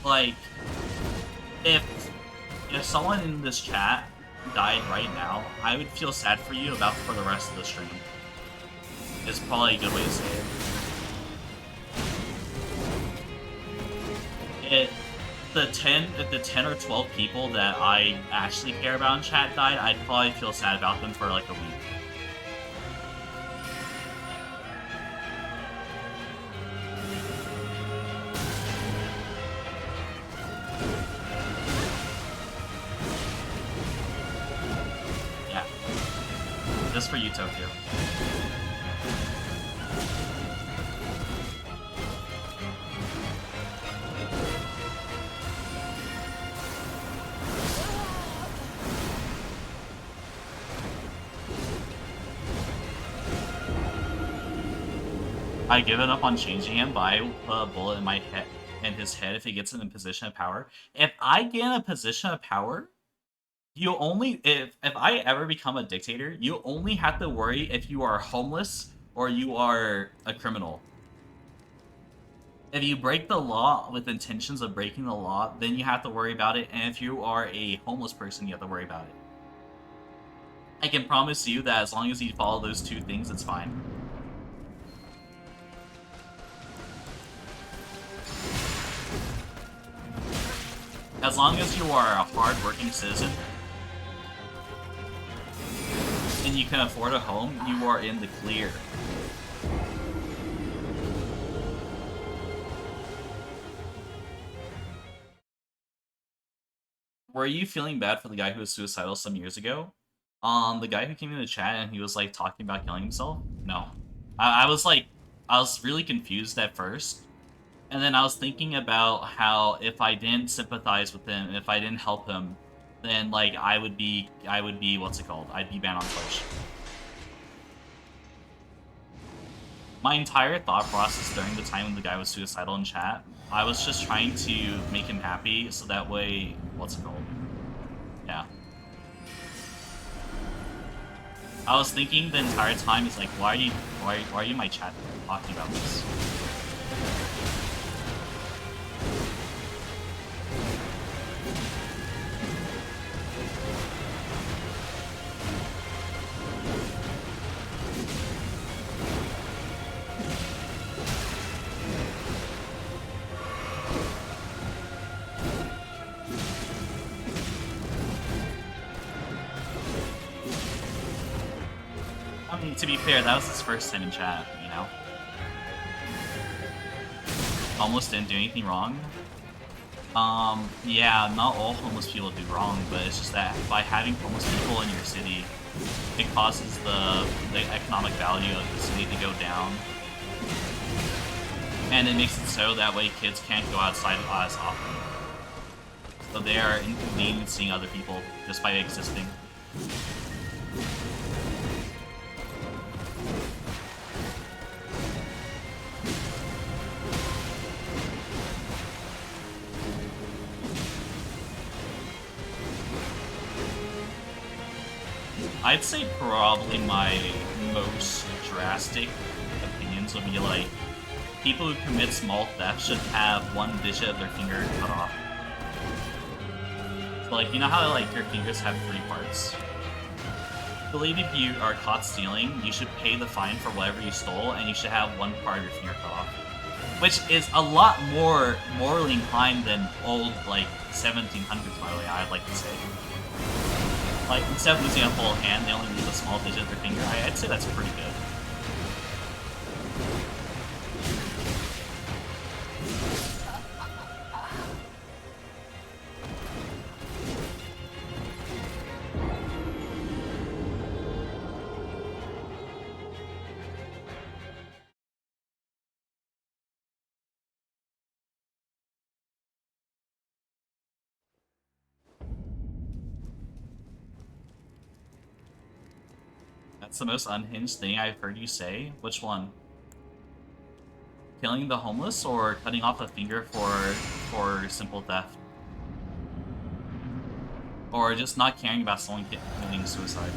Like, if someone in this chat died right now, I would feel sad for you about for the rest of the stream. Is probably a good way to say it. If the 10 or 12 people that I actually care about in chat died, I'd probably feel sad about them for like a week. Yeah. Just for you, Tokyo. I given up on changing him, but I will put a bullet in my head, in his head, if he gets in a position of power. If I get in a position of power, you only if I ever become a dictator, you only have to worry if you are homeless or you are a criminal. If you break the law with intentions of breaking the law, then you have to worry about it, and if you are a homeless person, you have to worry about it. I can promise you that as long as you follow those two things, it's fine. As long as you are a hard-working citizen and you can afford a home, you are in the clear. Were you feeling bad for the guy who was suicidal some years ago? The guy who came in the chat and he was like talking about killing himself? No. I was like, I was really confused at first. And then I was thinking about how if I didn't sympathize with him, if I didn't help him, then like I would be what's it called? I'd be banned on Twitch. My entire thought process during the time when the guy was suicidal in chat, I was just trying to make him happy so that way, what's it called? Yeah. I was thinking the entire time, is like, why are you in my chat talking about this? I mean, to be fair, that was his first time in chat, you know? Almost didn't do anything wrong. Yeah, not all homeless people do wrong, but it's just that by having homeless people in your city, it causes the economic value of the city to go down. And it makes it so that way kids can't go outside as often. So they are inconveniencing other people just by existing. I'd say probably my most drastic opinions would be like, people who commit small theft should have one digit of their finger cut off. So like, you know how like your fingers have 3 parts? I believe if you are caught stealing, you should pay the fine for whatever you stole, and you should have one part of your finger cut off. Which is a lot more morally inclined than old, like, 1700s, by the way, I'd like to say. Like, instead of losing a whole hand, they only lose a small digit of their finger. I'd say that's pretty good. That's the most unhinged thing I've heard you say. Which one? Killing the homeless or cutting off a finger for simple theft? Or just not caring about someone committing suicide?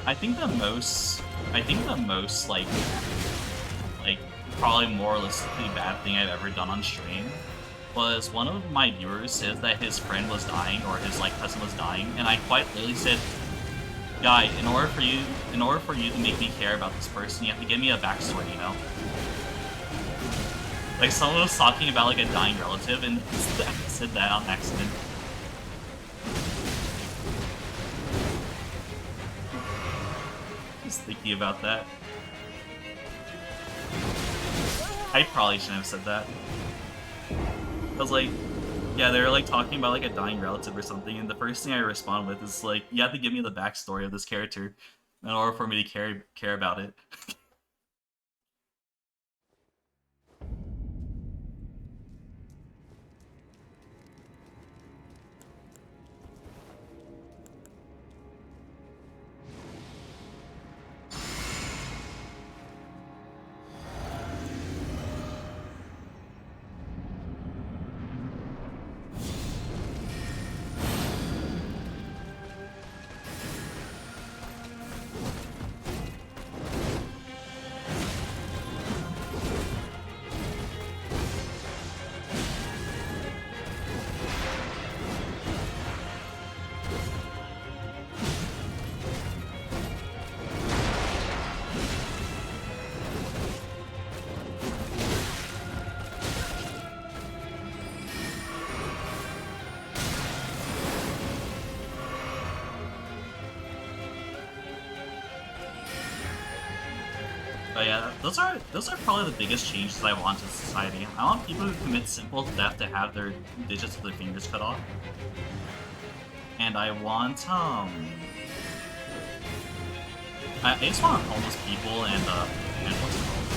I think the most, like probably moralistically bad thing I've ever done on stream was one of my viewers said that his friend was dying or his like cousin was dying, and I quite literally said, "Guy, in order for you to make me care about this person, you have to give me a backstory, you know?" Like someone was talking about like a dying relative, and I said that on accident. Just thinking about that. I probably shouldn't have said that. I was like, yeah, they were like talking about like a dying relative or something, and the first thing I respond with is like, you have to give me the backstory of this character in order for me to care about it. But yeah, those are probably the biggest changes I want in society. I want people who commit simple theft to have their digits of their fingers cut off. And I want I just want homeless people and what's it called?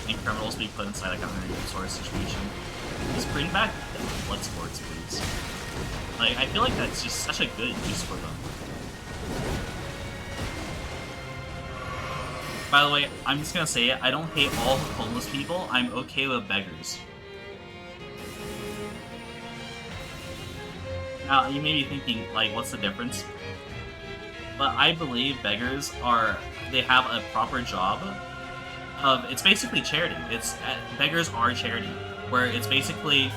And criminals be put inside like a hundred sort of situation. Just bring back blood sports, please. Like I feel like that's just such a good use for them. By the way, I'm just gonna say it, I don't hate all homeless people, I'm okay with beggars. Now, you may be thinking, like, what's the difference? But I believe beggars they have a proper job of, it's basically charity. Beggars are charity, where it's basically,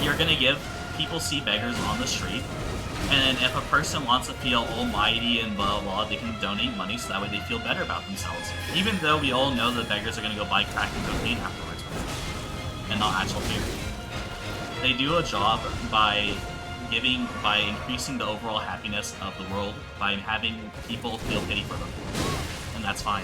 you're gonna people see beggars on the street, and if a person wants to feel almighty and blah blah, they can donate money so that way they feel better about themselves. Even though we all know that beggars are going to go buy crack and cocaine afterwards, and not actual food. They do a job by increasing the overall happiness of the world by having people feel pity for them, and that's fine.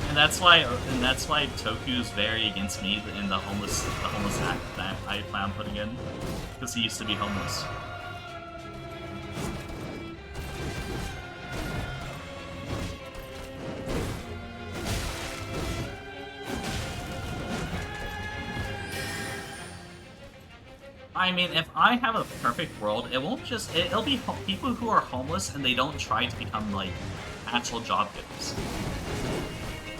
And that's why Toku is very against me in the homeless act that I plan on putting in, because he used to be homeless. I mean, if I have a perfect world, it'll be people who are homeless and they don't try to become like actual job getters.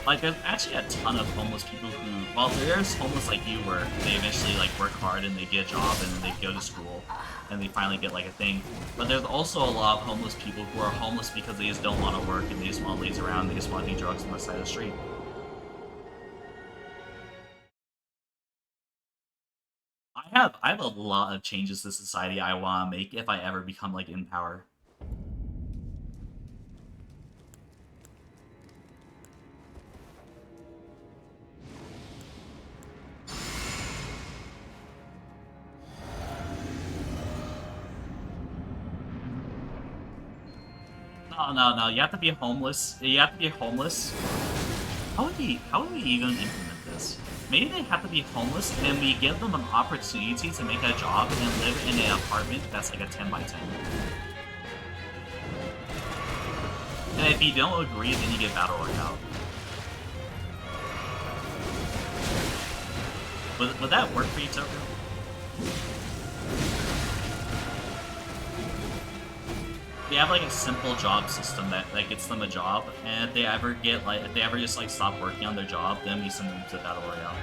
Like, there's actually a ton of homeless people who, well, there's homeless like you where they eventually, like, work hard and they get a job and then they go to school and they finally get, like, a thing. But there's also a lot of homeless people who are homeless because they just don't want to work and they just want to laze around, they just want to do drugs on the side of the street. I have a lot of changes to society I want to make if I ever become, like, in power. No, you have to be homeless. You have to be homeless. How would we even implement this? Maybe they have to be homeless and we give them an opportunity to make a job and live in an apartment that's like a 10 by 10. And if you don't agree, then you get Battle Royale. Would that work for you, Toko? they have like a simple job system that gets them a job, and if they ever just like stop working on their job, then we send them to Battle Royale.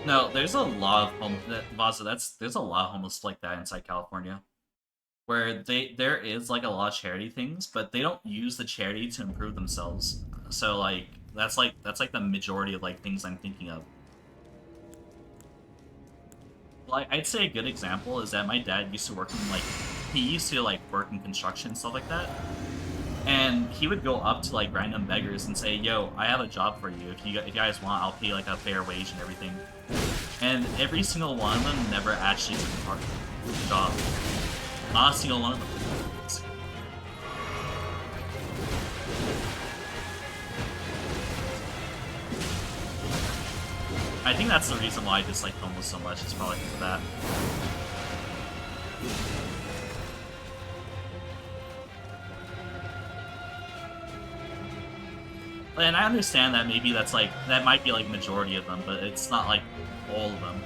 No, there's a lot of there's a lot of homeless like that inside California, where there is like a lot of charity things, but they don't use the charity to improve themselves. So like that's like the majority of like things I'm thinking of. Like I'd say a good example is that my dad used to work in like he used to like work in construction and stuff like that. And he would go up to like random beggars and say, "Yo, I have a job for you. If you guys want, I'll pay like a fair wage and everything." And every single one of them never actually took the job. Not a single one of them. I think that's the reason why I dislike homeless so much. It's probably because of that. And I understand that maybe that might be like majority of them, but it's not like all of them.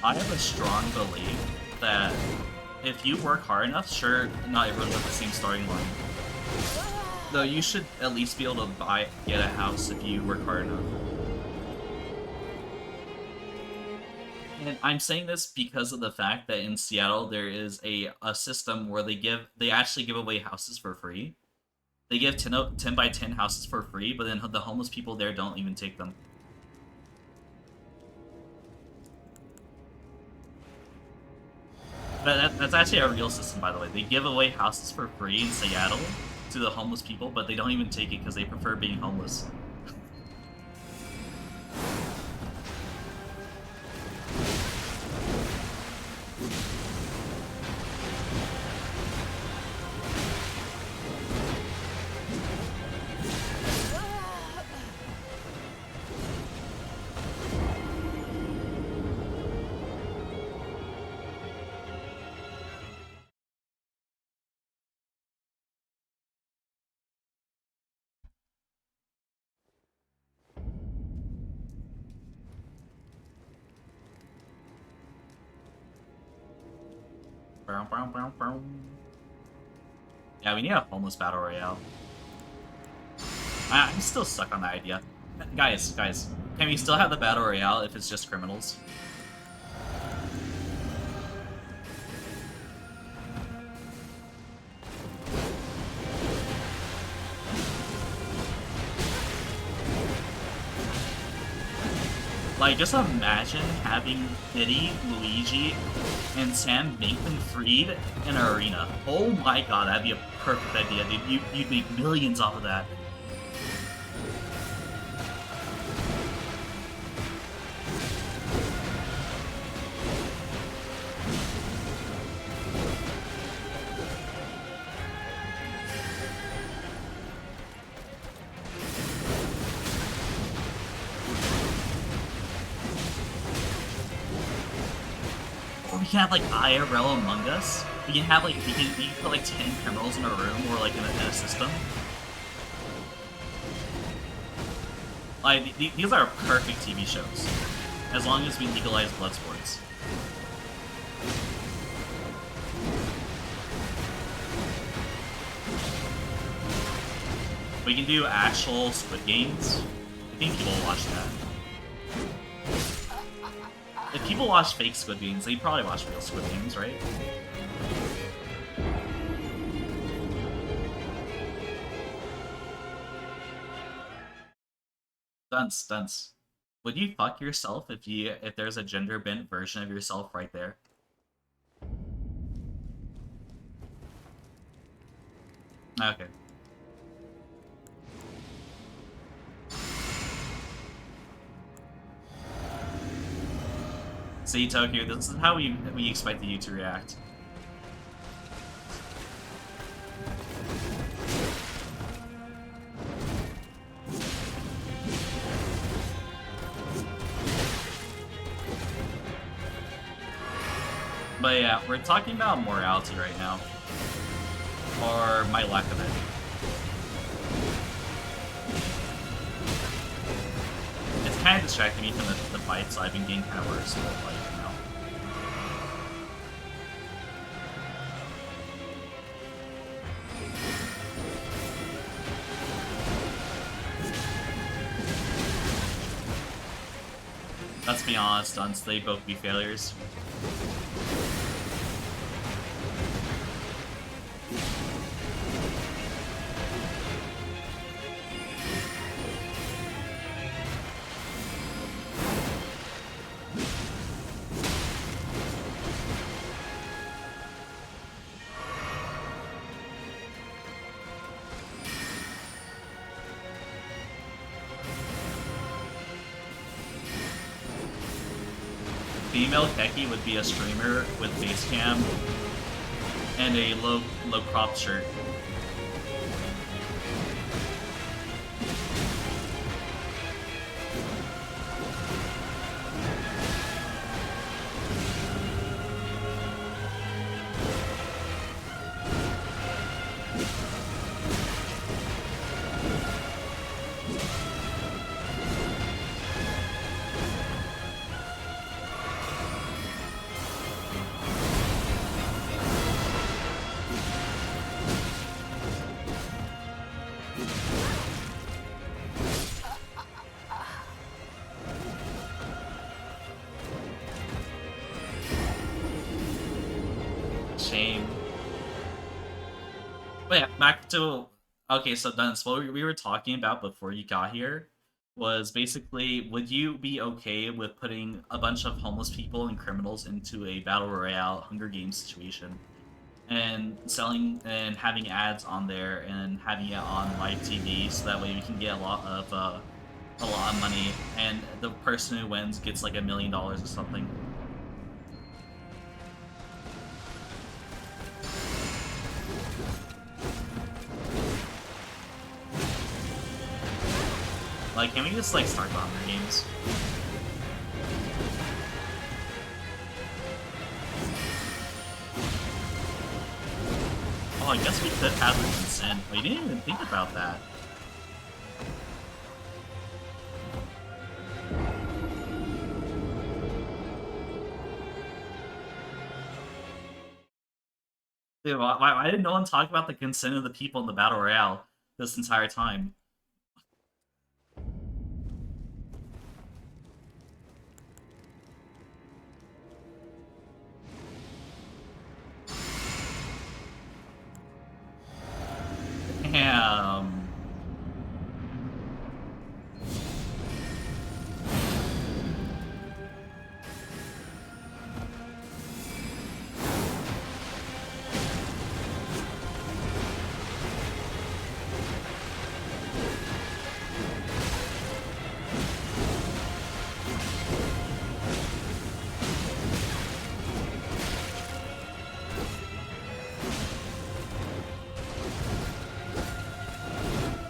I have a strong belief that if you work hard enough, sure, not everyone's at the same starting line. Though you should at least be able to get a house if you work hard enough. And I'm saying this because of the fact that in Seattle there is a system where they actually give away houses for free. They give 10 by 10 houses for free, but then the homeless people there don't even take them. That's actually a real system, by the way. They give away houses for free in Seattle to the homeless people, but they don't even take it because they prefer being homeless. Yeah, we need a homeless battle royale. I'm still stuck on that idea. Guys, can we still have the battle royale if it's just criminals? Like, just imagine having Diddy, Luigi, and Sam Bankman-Fried in an arena. Oh my god, that'd be a perfect idea, dude. You'd make millions off of that. Or we can have like IRL Among Us. We can have like we can put like 10 criminals in a room or like in a system. Like these are perfect TV shows, as long as we legalize blood sports. We can do actual Squid Games. I think people will watch that. if people watch fake Squid Games, they probably watch real Squid Games, right? Dunce, dunce. Would you fuck yourself if there's a gender bent version of yourself right there? Okay. See, Tokyo, this is how we expected you to react. But yeah, we're talking about morality right now. Or my lack of it. It's kind of distracting me from the fight, so I've been getting kind of worse with the fight now. Let's be honest, Dunce, they both be failures. Female Keki would be a streamer with face cam and a low crop shirt. Shame. But yeah, back to okay. So then, what we were talking about before you got here was basically, would you be okay with putting a bunch of homeless people and criminals into a battle royale Hunger Games situation, and selling and having ads on there and having it on live TV, so that way we can get a lot of money, and the person who wins gets like $1 million or something. Like, can we just, like, start the Hunger Games? Oh, I guess we could have the consent. We didn't even think about that. Dude, why didn't no one talk about the consent of the people in the Battle Royale this entire time? Damn.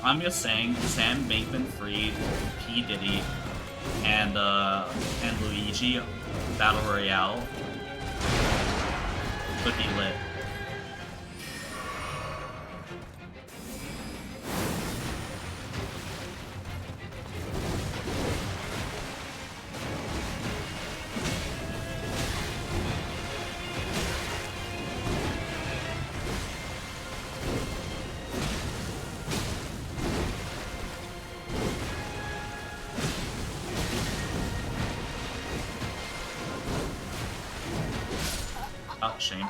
I'm just saying, Sam Bankman-Fried, P. Diddy, and Luigi Battle Royale would be lit. shame.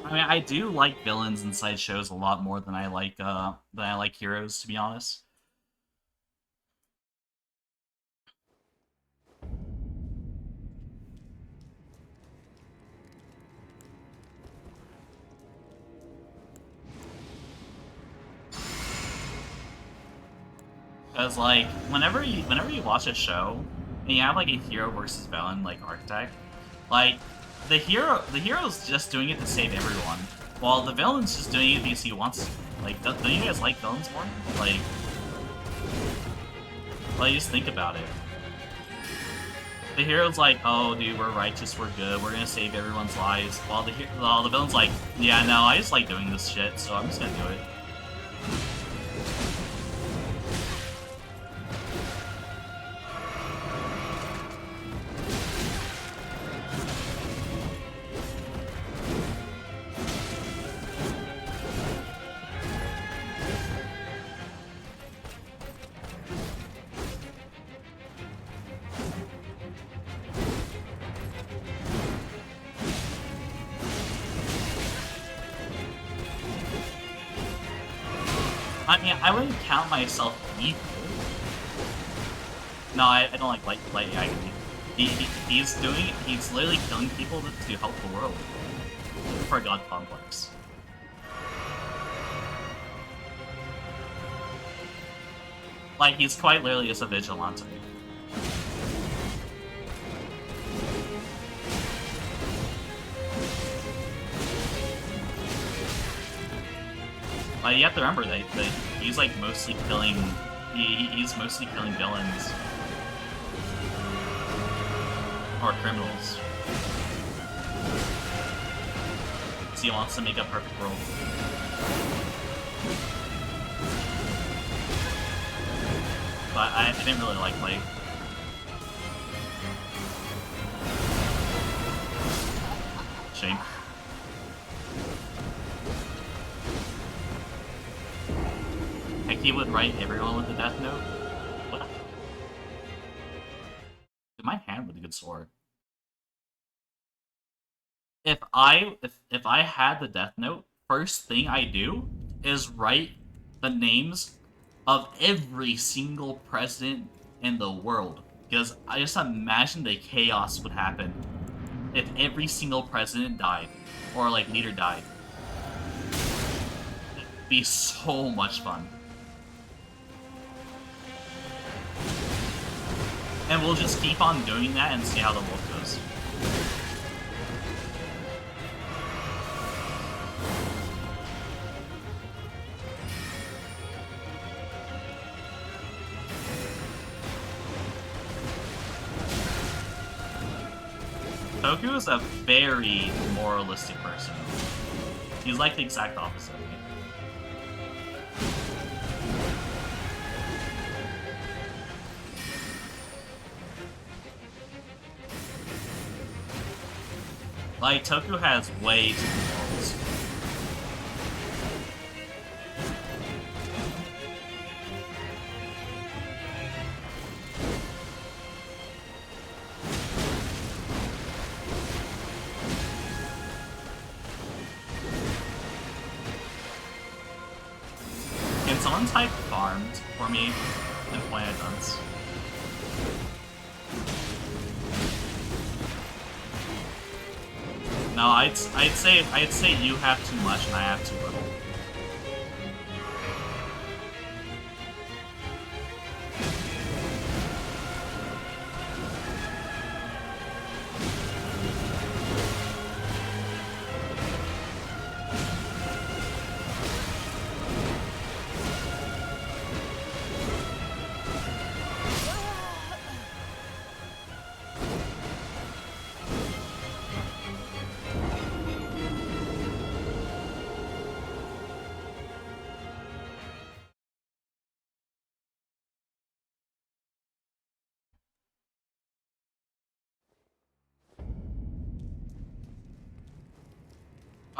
I mean, I do like villains inside shows a lot more than I like heroes, to be honest. Because like whenever you watch a show and you have like a hero versus villain like archetype, like the hero's just doing it to save everyone, while the villain's just doing it because he wants to. Like, don't you guys like villains more? Like, just think about it. The hero's like, oh, dude, we're righteous, we're good, we're gonna save everyone's lives. While the villain's like, yeah, no, I just like doing this shit, so I'm just gonna do it. I mean, I wouldn't count myself evil. No, I don't like light agony. He's literally killing people to help the world. For God complex. Like, he's quite literally just a vigilante. You have to remember that he's like mostly killing. He's mostly killing villains or criminals. So he wants to make a perfect world. But I didn't really like Light. Shame. Keki would write everyone with a death note? What? Dude, my hand with a good sword. If I had the death note, first thing I do is write the names of every single president in the world. Because I just imagine the chaos would happen if every single president died. Or, like, leader died. It'd be so much fun. And we'll just keep on doing that and see how the world goes. Toku is a very moralistic person. He's like the exact opposite of me. Like, Toku has way too many morals. Can someone type farmed for me and point at guns? No, I'd say you have too much and I have too little.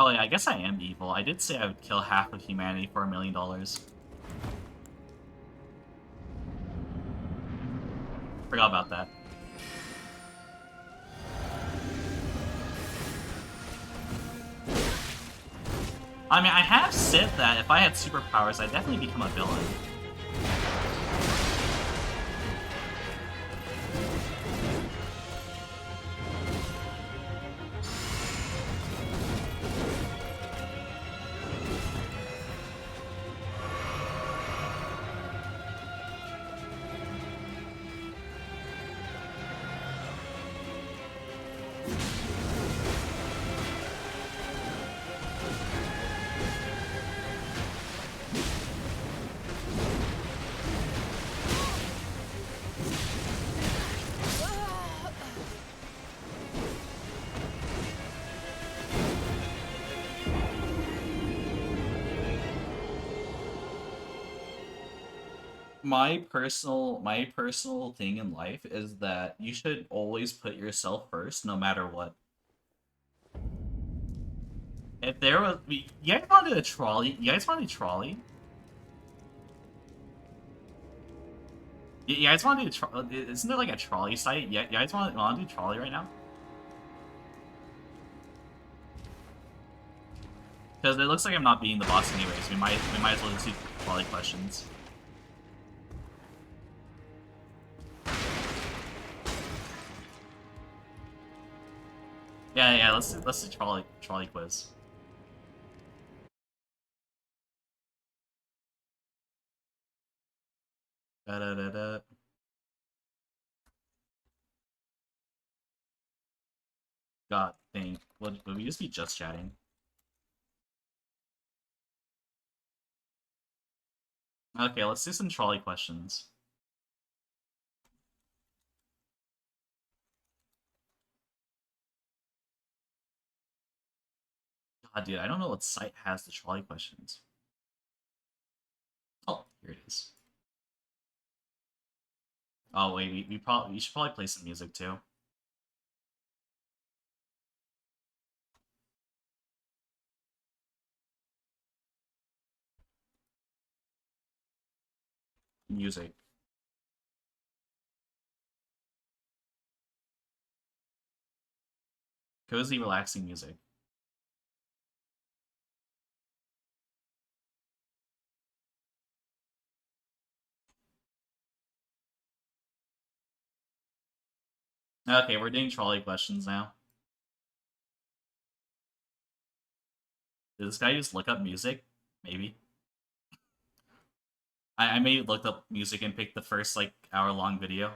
Oh yeah, I guess I am evil. I did say I would kill half of humanity for $1 million. Forgot about that. I mean, I have said that if I had superpowers, I'd definitely become a villain. My personal thing in life is that you should always put yourself first, no matter what. If there was, you guys wanted a trolley? You guys wanted a trolley? You guys want to do isn't there like a trolley site? Yeah, you guys want to do trolley right now? Because it looks like I'm not beating the boss anyways. We might as well just do trolley questions. Yeah. Let's do trolley quiz. Da da da da. God dang. Would we just be just chatting? Okay, let's do some trolley questions. God, dude, I don't know what site has the trolley questions. Oh, here it is. Oh wait, we should probably play some music too. Music. Cozy, relaxing music. Okay, we're doing trolley questions now. Did this guy just look up music? Maybe. I may look up music and pick the first like hour-long video.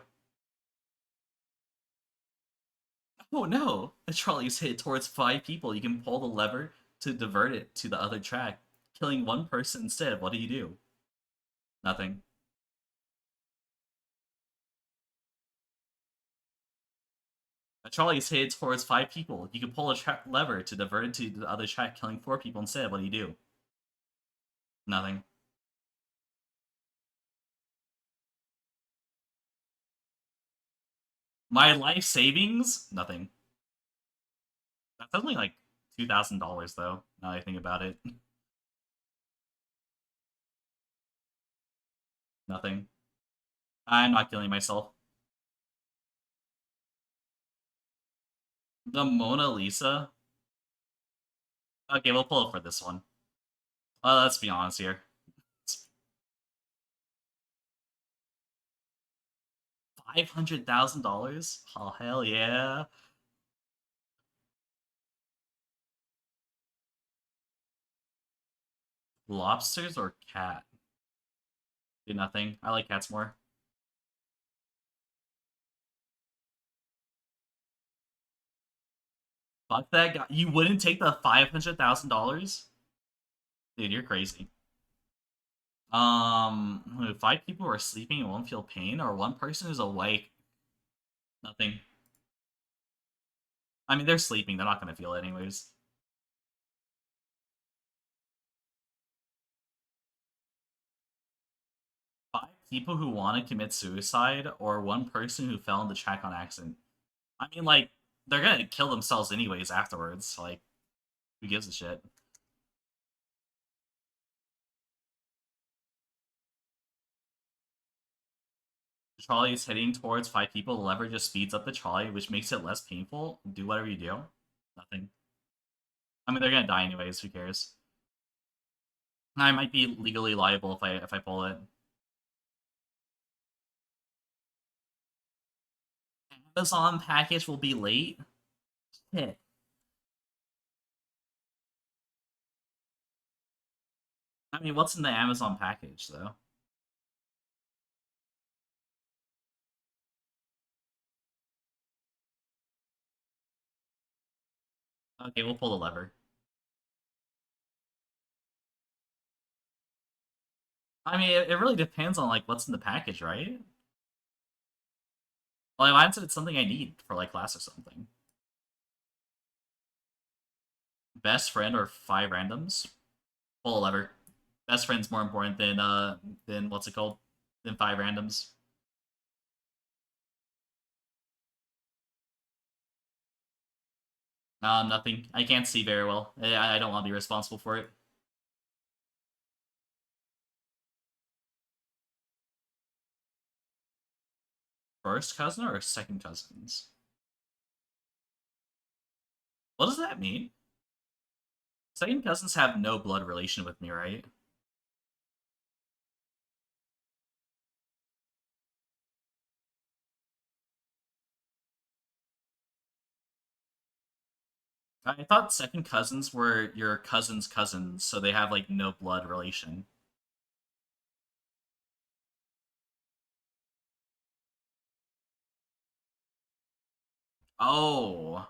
Oh no! The trolley is headed towards 5 people. You can pull the lever to divert it to the other track, killing one person instead. What do you do? Nothing. A trolley is headed towards 5 people. You can pull a lever to divert it to the other track, killing 4 people instead. What do you do? Nothing. My life savings? Nothing. That's only like $2,000 though. Now that I think about it. Nothing. I'm not killing myself. The Mona Lisa? Okay, we'll pull it for this one. Let's be honest here. $500,000? Oh, hell yeah. Lobsters or cat? Do nothing. I like cats more. Fuck that guy. You wouldn't take the $500,000? Dude, you're crazy. 5 people are sleeping and won't feel pain, or one person is awake. Nothing. I mean, they're sleeping. They're not gonna feel it anyways. 5 people who want to commit suicide, or one person who fell in the track on accident. I mean, like, they're gonna kill themselves anyways afterwards. Like, who gives a shit? The trolley is heading towards 5 people. The lever just speeds up the trolley, which makes it less painful. Do whatever you do. Nothing. I mean, they're gonna die anyways. Who cares? I might be legally liable if I pull it. Amazon package will be late. Shit. I mean, what's in the Amazon package though? Okay, we'll pull the lever. I mean, it really depends on like what's in the package, right? Well, I said it's something I need for like class or something. Best friend or 5 randoms? Pull a lever. Best friend's more important than what's it called? Than 5 randoms. Nothing. I can't see very well. I don't want to be responsible for it. First cousin or second cousins? What does that mean? Second cousins have no blood relation with me, right? I thought second cousins were your cousin's cousins, so they have like no blood relation. Oh.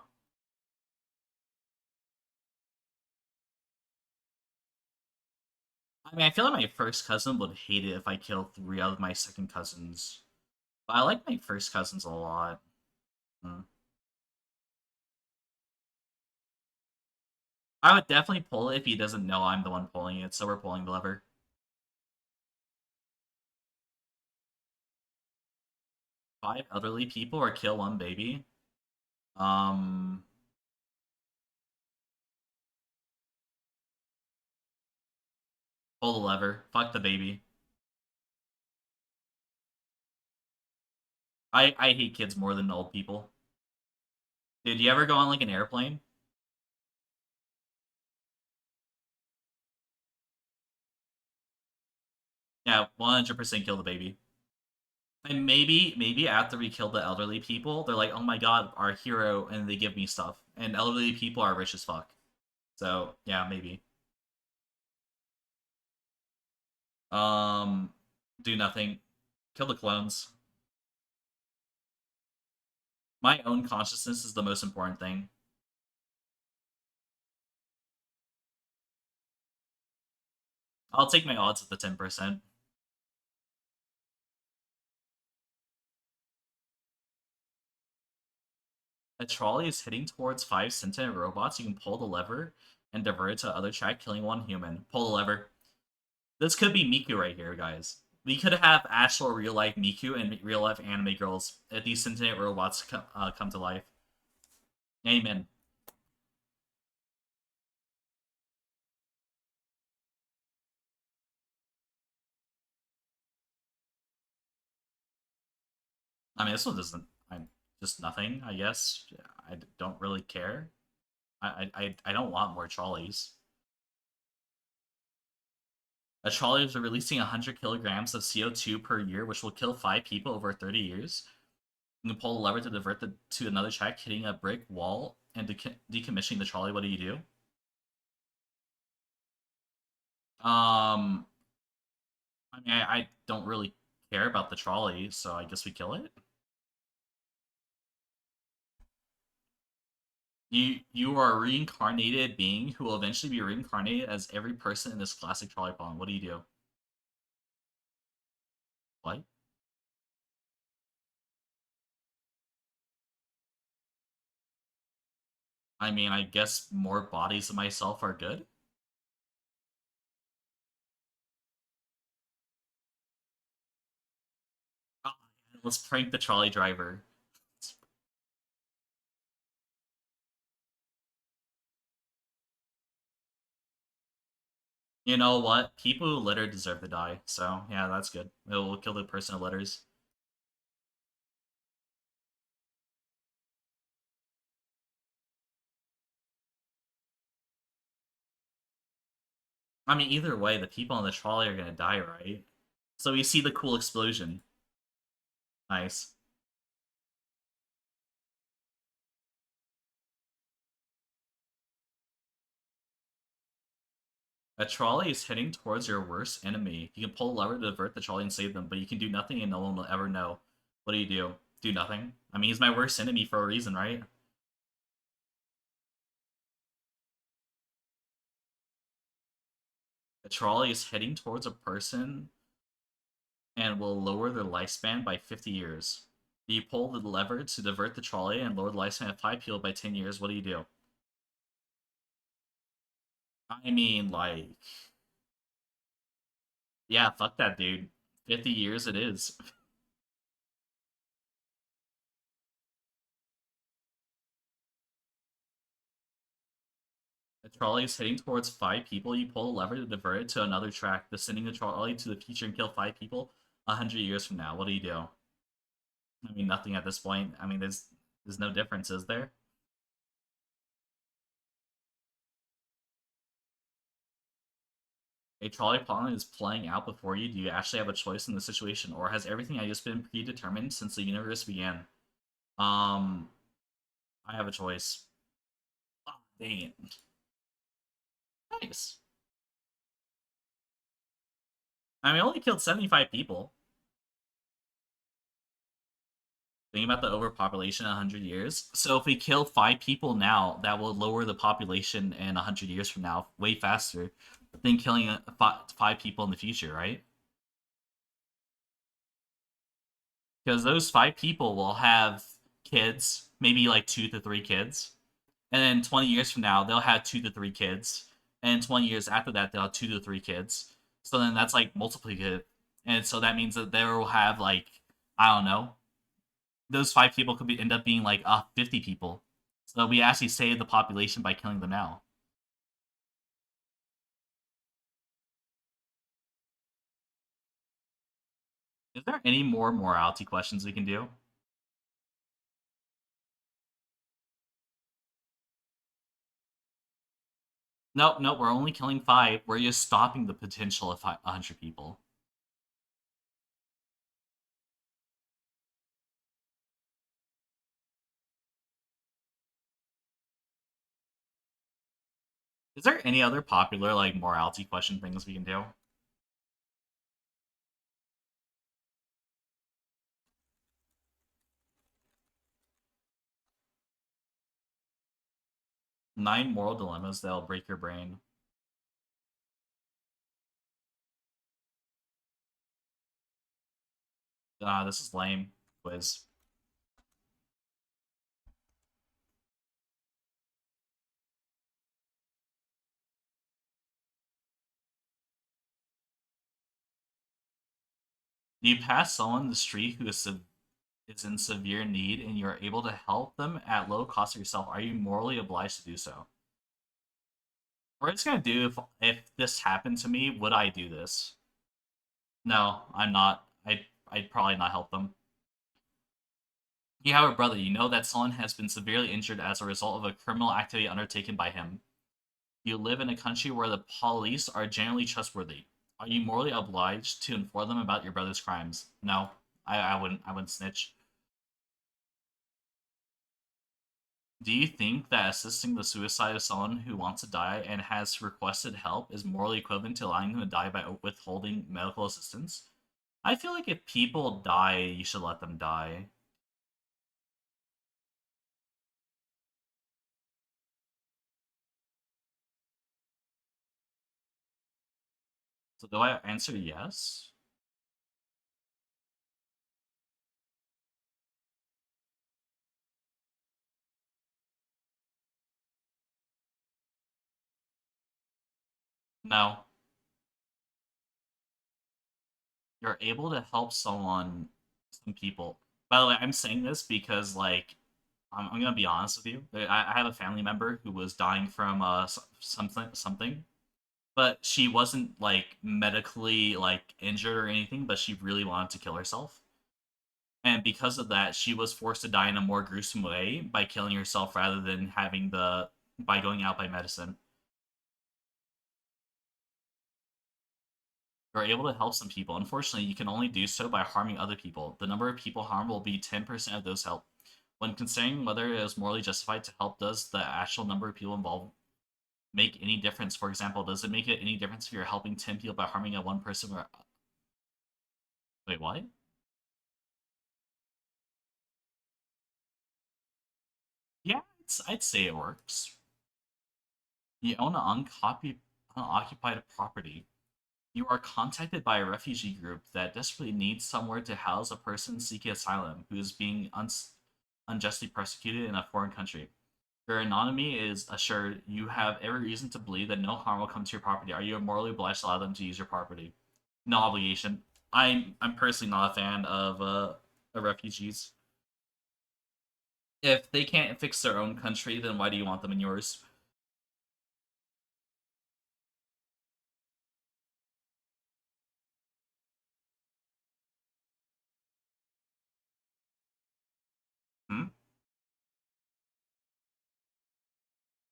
I mean, I feel like my first cousin would hate it if I killed 3 of my second cousins. But I like my first cousins a lot. Hmm. I would definitely pull it if he doesn't know I'm the one pulling it, so we're pulling the lever. 5 elderly people or kill 1 baby? Um, pull the lever. Fuck the baby. I hate kids more than old people. Did you ever go on like an airplane? Yeah, 100% kill the baby. And maybe after we kill the elderly people, they're like, "Oh my god, our hero," and they give me stuff. And elderly people are rich as fuck. So yeah, maybe. Um, do nothing. Kill the clones. My own consciousness is the most important thing. I'll take my odds at the 10%. A trolley is heading towards 5 sentient robots. You can pull the lever and divert it to other track, killing 1 human. Pull the lever. This could be Miku right here, guys. We could have actual real life Miku and real life anime girls if these sentient robots come to life. Amen. I mean, this one doesn't. I'm just nothing. I guess I don't really care. I don't want more trolleys. A trolley is releasing 100 kilograms of CO2 per year, which will kill 5 people over 30 years. You can pull a lever to divert to another track, hitting a brick wall and decommissioning the trolley. What do you do? Um, I mean, I don't really care about the trolley, so I guess we kill it. You are a reincarnated being who will eventually be reincarnated as every person in this classic trolley poem. What do you do? What? I mean, I guess more bodies of myself are good. Oh, let's prank the trolley driver. You know what? People who litter deserve to die. So yeah, that's good. We'll kill the person who litters. I mean, either way, the people on the trolley are gonna die, right? So we see the cool explosion. Nice. A trolley is heading towards your worst enemy. You can pull a lever to divert the trolley and save them, but you can do nothing and no one will ever know. What do you do? Do nothing. I mean, he's my worst enemy for a reason, right? A trolley is heading towards a person and will lower their lifespan by 50 years. You pull the lever to divert the trolley and lower the lifespan of 5 people by 10 years. What do you do? I mean, like, yeah, fuck that, dude. 50 years it is. A trolley is heading towards 5 people. You pull the lever to divert it to another track, sending the trolley to the future and kill 5 people 100 years from now. What do you do? I mean, nothing at this point. I mean, there's no difference, is there? A trolley problem is playing out before you. Do you actually have a choice in the situation, or has everything I just been predetermined since the universe began? Um, I have a choice. Oh, dang it. Nice. I mean, I only killed 75 people. Think about the overpopulation in 100 years. So if we kill 5 people now, that will lower the population in 100 years from now way faster than killing 5 people in the future, right? Because those 5 people will have kids, maybe like 2 to 3 kids, and then 20 years from now they'll have 2 to 3 kids, and 20 years after that they'll have 2 to 3 kids. So then that's like multiplicative, and so that means that they will have like, I don't know, those 5 people could end up being like 50 people. So we actually save the population by killing them now. Is there any more morality questions we can do? Nope, nope. We're only killing 5. We're just stopping the potential of 100 people. Is there any other popular like morality question things we can do? 9 moral dilemmas that'll break your brain. This is lame. Quiz. Do you pass someone the street who is in severe need and you're able to help them at low cost of yourself? Are you morally obliged to do so? What it's gonna do if this happened to me, would I do this? No, I'm not. I'd probably not help them. You have a brother. You know that someone has been severely injured as a result of a criminal activity undertaken by him. You live in a country where the police are generally trustworthy. Are you morally obliged to inform them about your brother's crimes? No, I wouldn't. I wouldn't snitch. Do you think that assisting the suicide of someone who wants to die and has requested help is morally equivalent to allowing them to die by withholding medical assistance? I feel like if people die, you should let them die. So do I answer yes? No. You're able to help some people. By the way, I'm saying this because, like, I'm gonna be honest with you. I have a family member who was dying from something, but she wasn't like medically like injured or anything, but she really wanted to kill herself. And because of that, she was forced to die in a more gruesome way by killing herself rather than having the by going out by medicine. You're able to help some people. Unfortunately, you can only do so by harming other people. The number of people harmed will be 10% of those helped. When considering whether it is morally justified to help, does the actual number of people involved make any difference? For example, does it make it any difference if you're helping 10 people by harming a one person? Or wait, what? Yeah, I'd say it works. You own an unoccupied property. You are contacted by a refugee group that desperately needs somewhere to house a person seeking asylum who is being unjustly persecuted in a foreign country. Your anonymity is assured. You have every reason to believe that no harm will come to your property. Are you morally obliged to allow them to use your property? No obligation. I'm personally not a fan of refugees. If they can't fix their own country, then why do you want them in yours? Hmm?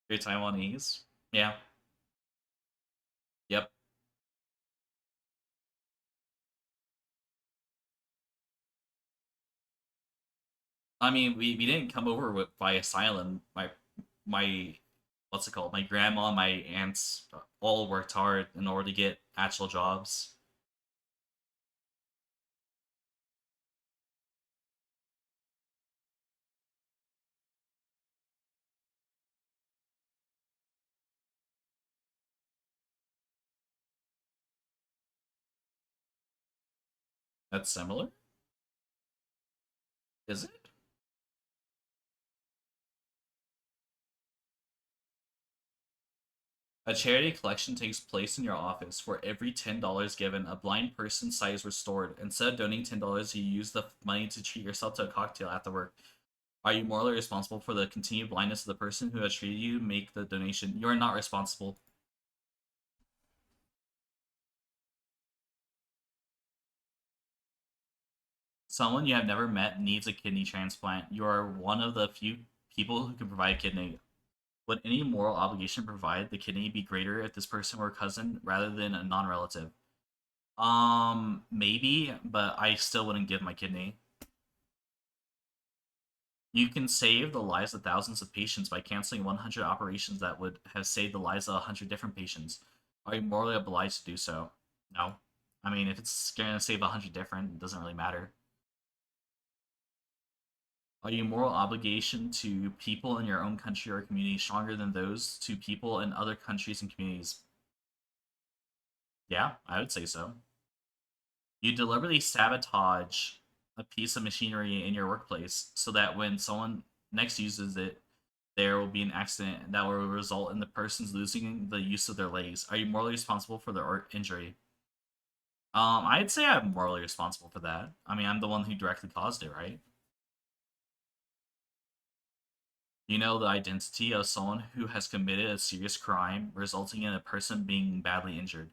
You're Taiwanese? Yeah. Yep. I mean, we didn't come over by asylum. My what's it called? My grandma, my aunts all worked hard in order to get actual jobs. That's similar, is it? A charity collection takes place in your office. For every $10 given, a blind person's sight is restored. Instead of donating $10, you use the money to treat yourself to a cocktail after work. Are you morally responsible for the continued blindness of the person who has treated you? Make the donation. You are not responsible. Someone you have never met needs a kidney transplant. You are one of the few people who can provide a kidney. Would any moral obligation to provide the kidney be greater if this person were a cousin rather than a non-relative? Maybe, but I still wouldn't give my kidney. You can save the lives of thousands of patients by canceling 100 operations that would have saved the lives of 100 different patients. Are you morally obliged to do so? No. I mean, if it's going to save 100 different, it doesn't really matter. Are you moral obligation to people in your own country or community stronger than those to people in other countries and communities? Yeah, I would say so. You deliberately sabotage a piece of machinery in your workplace so that when someone next uses it, there will be an accident that will result in the person's losing the use of their legs. Are you morally responsible for their injury? I'd say I'm morally responsible for that. I mean, I'm the one who directly caused it, right? You know the identity of someone who has committed a serious crime, resulting in a person being badly injured.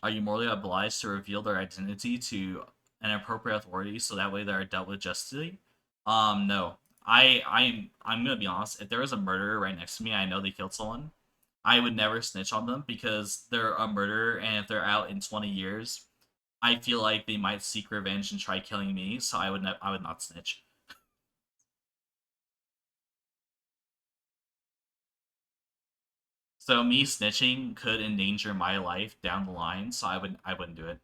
Are you morally obliged to reveal their identity to an appropriate authority so that way they are dealt with justly? No. I'm gonna be honest. If there was a murderer right next to me, I know they killed someone. I would never snitch on them because they're a murderer, and if they're out in 20 years, I feel like they might seek revenge and try killing me. So I would not snitch. So me snitching could endanger my life down the line. So I wouldn't do it.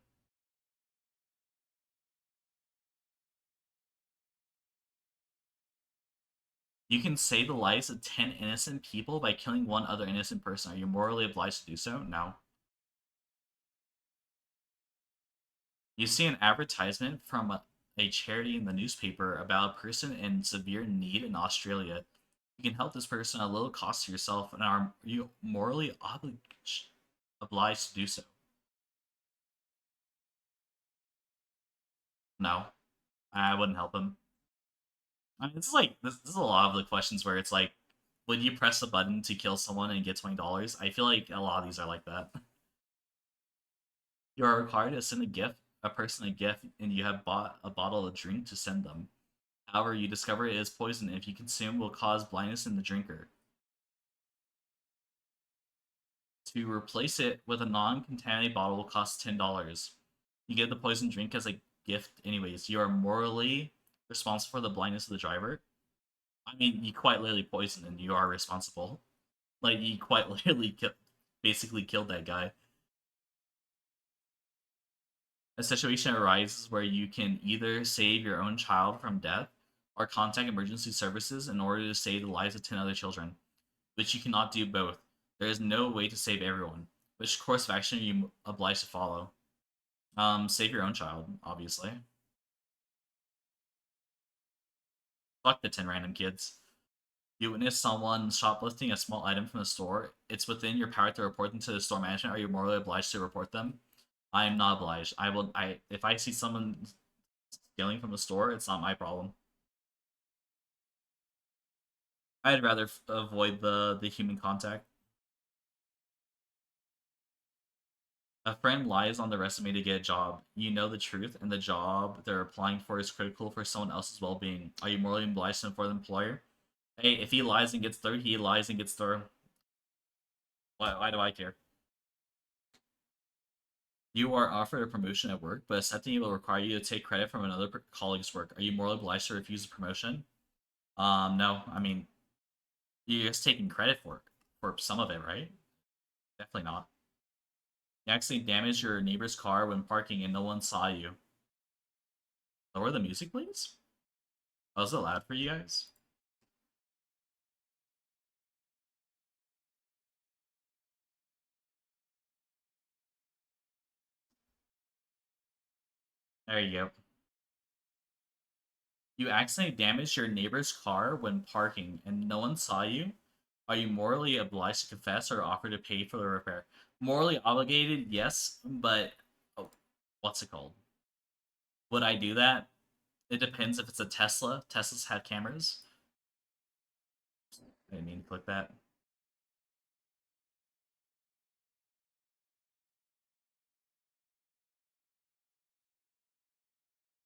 You can save the lives of 10 innocent people by killing one other innocent person. Are you morally obliged to do so? No. You see an advertisement from a charity in the newspaper about a person in severe need in Australia. You can help this person at a little cost to yourself, and are you morally obliged to do so? No, I wouldn't help him. I mean, this is a lot of the questions where it's like, would you press a button to kill someone and get $20? I feel like a lot of these are like that. You are required to send a person a gift, and you have bought a bottle of drink to send them. However, you discover it is poison, and if you consume, will cause blindness in the drinker. To replace it with a non-contaminated bottle will cost $10. You get the poison drink as a gift anyways. You are morally responsible for the blindness of the driver. I mean, you quite literally poisoned and you are responsible. Like, you quite literally basically killed that guy. A situation arises where you can either save your own child from death or contact emergency services in order to save the lives of 10 other children, but you cannot do both. There is no way to save everyone. Which course of action are you obliged to follow? Save your own child, obviously. Fuck the 10 random kids. You witness someone shoplifting a small item from the store. It's within your power to report them to the store management. Are you morally obliged to report them? I am not obliged. I will. If I see someone stealing from the store, it's not my problem. I'd rather avoid the human contact. A friend lies on the resume to get a job. You know the truth, and the job they're applying for is critical for someone else's well-being. Are you morally obliged to inform the employer? Hey, if he lies and gets through, he lies and gets through. Why do I care? You are offered a promotion at work, but accepting it will require you to take credit from another colleague's work. Are you morally obliged to refuse the promotion? No. I mean, you're just taking credit for some of it, right? Definitely not. You accidentally damaged your neighbor's car when parking and no one saw you. Lower the music, please? Oh, is it loud for you guys? There you go. You accidentally damaged your neighbor's car when parking and no one saw you. Are you morally obliged to confess or offer to pay for the repair? Morally obligated, yes, but oh, what's it called? Would I do that? It depends if it's a Tesla. Teslas have cameras. I didn't mean to click that.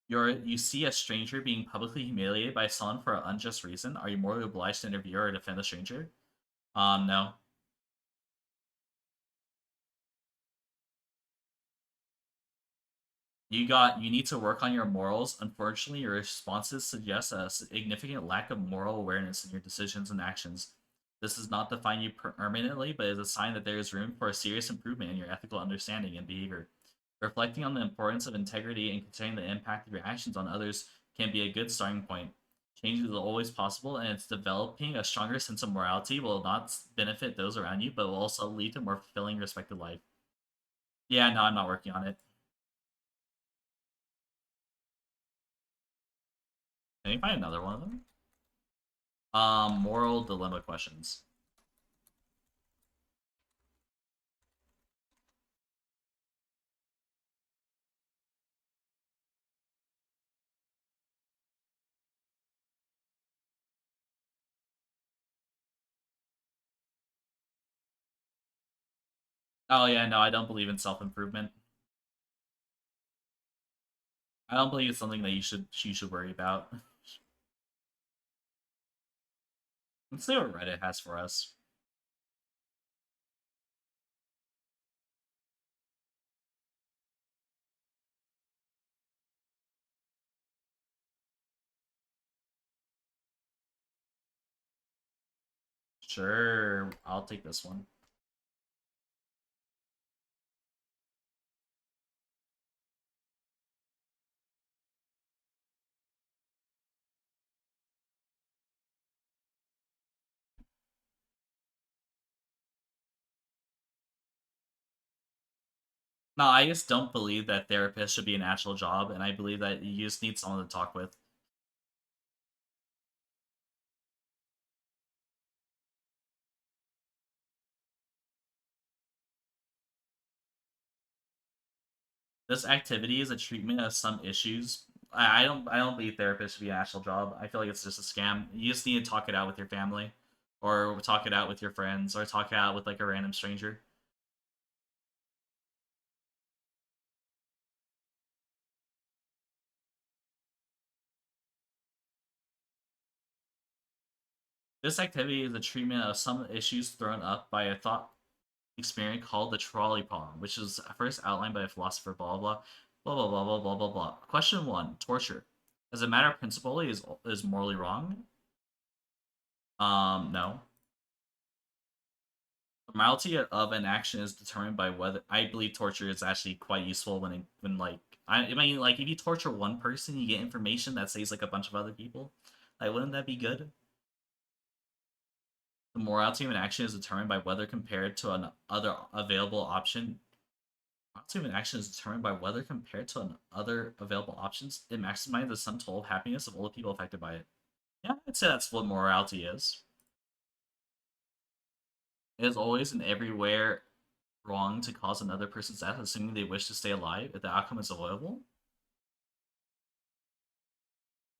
You see a stranger being publicly humiliated by someone for an unjust reason. Are you morally obliged to interview or defend the stranger? No. You need to work on your morals. Unfortunately, your responses suggest a significant lack of moral awareness in your decisions and actions. This does not define you permanently, but is a sign that there is room for a serious improvement in your ethical understanding and behavior. Reflecting on the importance of integrity and considering the impact of your actions on others can be a good starting point. Change is always possible, and it's developing a stronger sense of morality will not benefit those around you, but will also lead to more fulfilling, respected life. Yeah, no, I'm not working on it. Can you find another one of them? Moral dilemma questions. Oh yeah, no, I don't believe in self improvement. I don't believe it's something that you should worry about. Let's see what Reddit has for us. Sure, I'll take this one. No, I just don't believe that therapist should be an actual job, and I believe that you just need someone to talk with. This activity is a treatment of some issues. I don't believe therapists should be an actual job. I feel like it's just a scam. You just need to talk it out with your family, or talk it out with your friends, or talk it out with like a random stranger. This activity is a treatment of some issues thrown up by a thought. experiment called the trolley problem, which is first outlined by a philosopher, blah, blah, blah, blah, blah, blah, blah, blah, blah. Question one, torture. As a matter of principle, is morally wrong? No. The morality of an action is determined by whether I believe torture is actually quite useful when like I mean like if you torture one person, you get information that saves like a bunch of other people. Like, wouldn't that be good? The morality of an action is determined by whether compared to an other available option. Morality of an action is determined by whether compared to an other available options, it maximizes the sum total happiness of all the people affected by it. Yeah, I'd say that's what morality is. It is always and everywhere wrong to cause another person's death, assuming they wish to stay alive if the outcome is avoidable.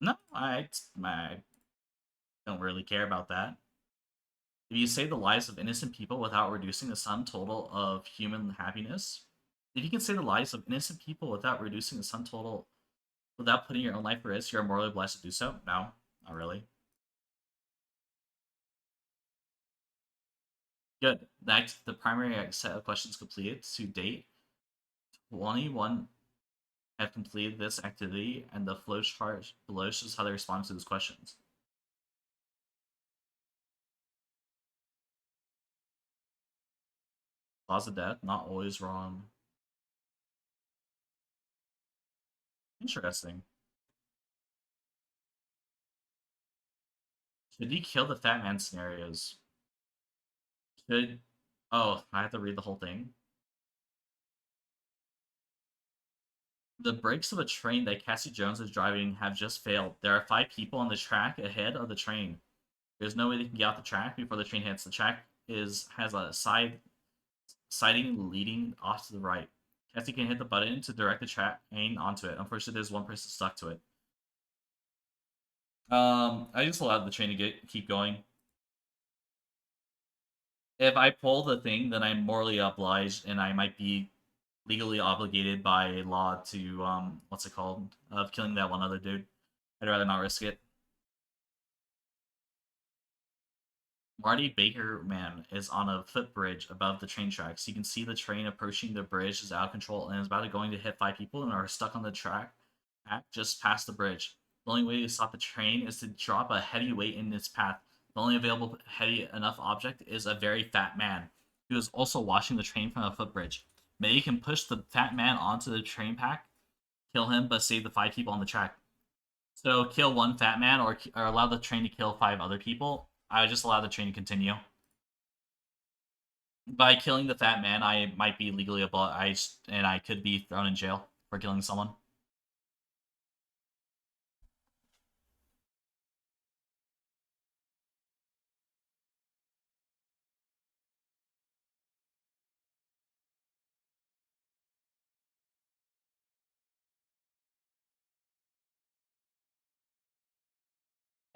No, I don't really care about that. If you save the lives of innocent people without reducing the sum total of human happiness, if you can save the lives of innocent people without reducing the sum total, without putting your own life at risk, you're morally obliged to do so. No, not really. Good. Next, the primary set of questions completed to date. 21 have completed this activity, and the flowchart below shows how they respond to those questions. Cause of death, not always wrong. Interesting. Should he kill the fat man scenarios? Should. Oh, I have to read the whole thing. The brakes of a train that Cassie Jones is driving have just failed. There are 5 people on the track ahead of the train. There's no way they can get off the track before the train hits. The track has a siding leading off to the right. Cassie can hit the button to direct the train onto it. Unfortunately, there's one person stuck to it. I just allowed the train to keep going. If I pull the thing, then I'm morally obliged, and I might be legally obligated by law to what's it called, of killing that one other dude. I'd rather not risk it. Marty Baker Man is on a footbridge above the train tracks. You can see the train approaching the bridge is out of control and is about going to hit 5 people and are stuck on the track just past the bridge. The only way to stop the train is to drop a heavy weight in its path. The only available heavy enough object is a very fat man who is also watching the train from a footbridge. May can push the fat man onto the train pack, kill him, but save the 5 people on the track. So kill one fat man or allow the train to kill 5 other people. I would just allow the train to continue. By killing the fat man, I might be legally obliged and I could be thrown in jail for killing someone.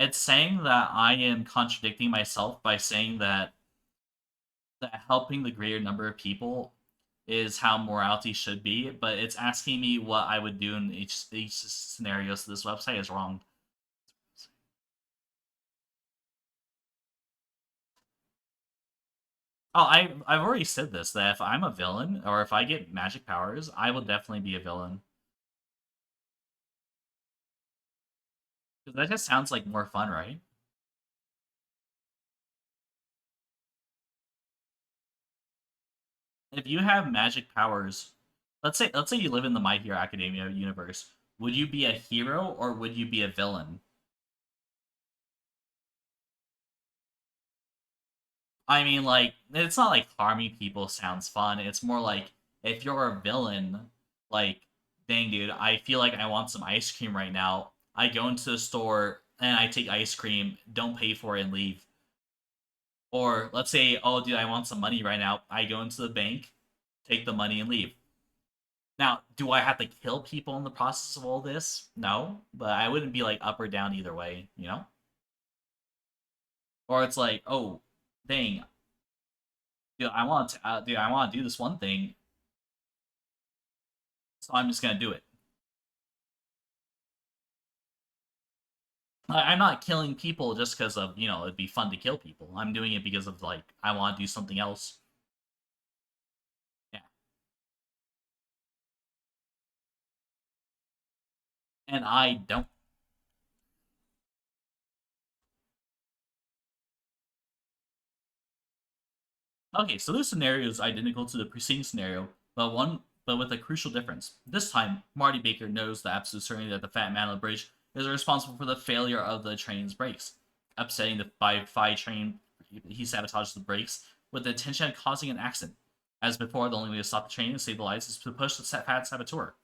It's saying that I am contradicting myself by saying that helping the greater number of people is how morality should be, but it's asking me what I would do in each scenario, so this website is wrong. Oh, I've already said this, that if I'm a villain or if I get magic powers, I will definitely be a villain. Because that just sounds like more fun, right? If you have magic powers, let's say you live in the My Hero Academia universe, would you be a hero or would you be a villain? I mean, like, it's not like harming people sounds fun. It's more like if you're a villain, like, dang, dude, I feel like I want some ice cream right now. I go into the store and I take ice cream, don't pay for it, and leave. Or let's say, oh, dude, I want some money right now. I go into the bank, take the money, and leave. Now, do I have to kill people in the process of all this? No, but I wouldn't be like up or down either way, you know? Or it's like, oh, dang, dude, I want to do this one thing, so I'm just gonna do it. I'm not killing people just because of it'd be fun to kill people. I'm doing it because of like I want to do something else. and I don't. Okay, so this scenario is identical to the preceding scenario, but with a crucial difference. This time, Marty Baker knows the absolute certainty that the fat man on the bridge is responsible for the failure of the train's brakes. Upsetting the Phi train, he sabotages the brakes with the intention of causing an accident. As before, the only way to stop the train and save the lives is to push the fat saboteur.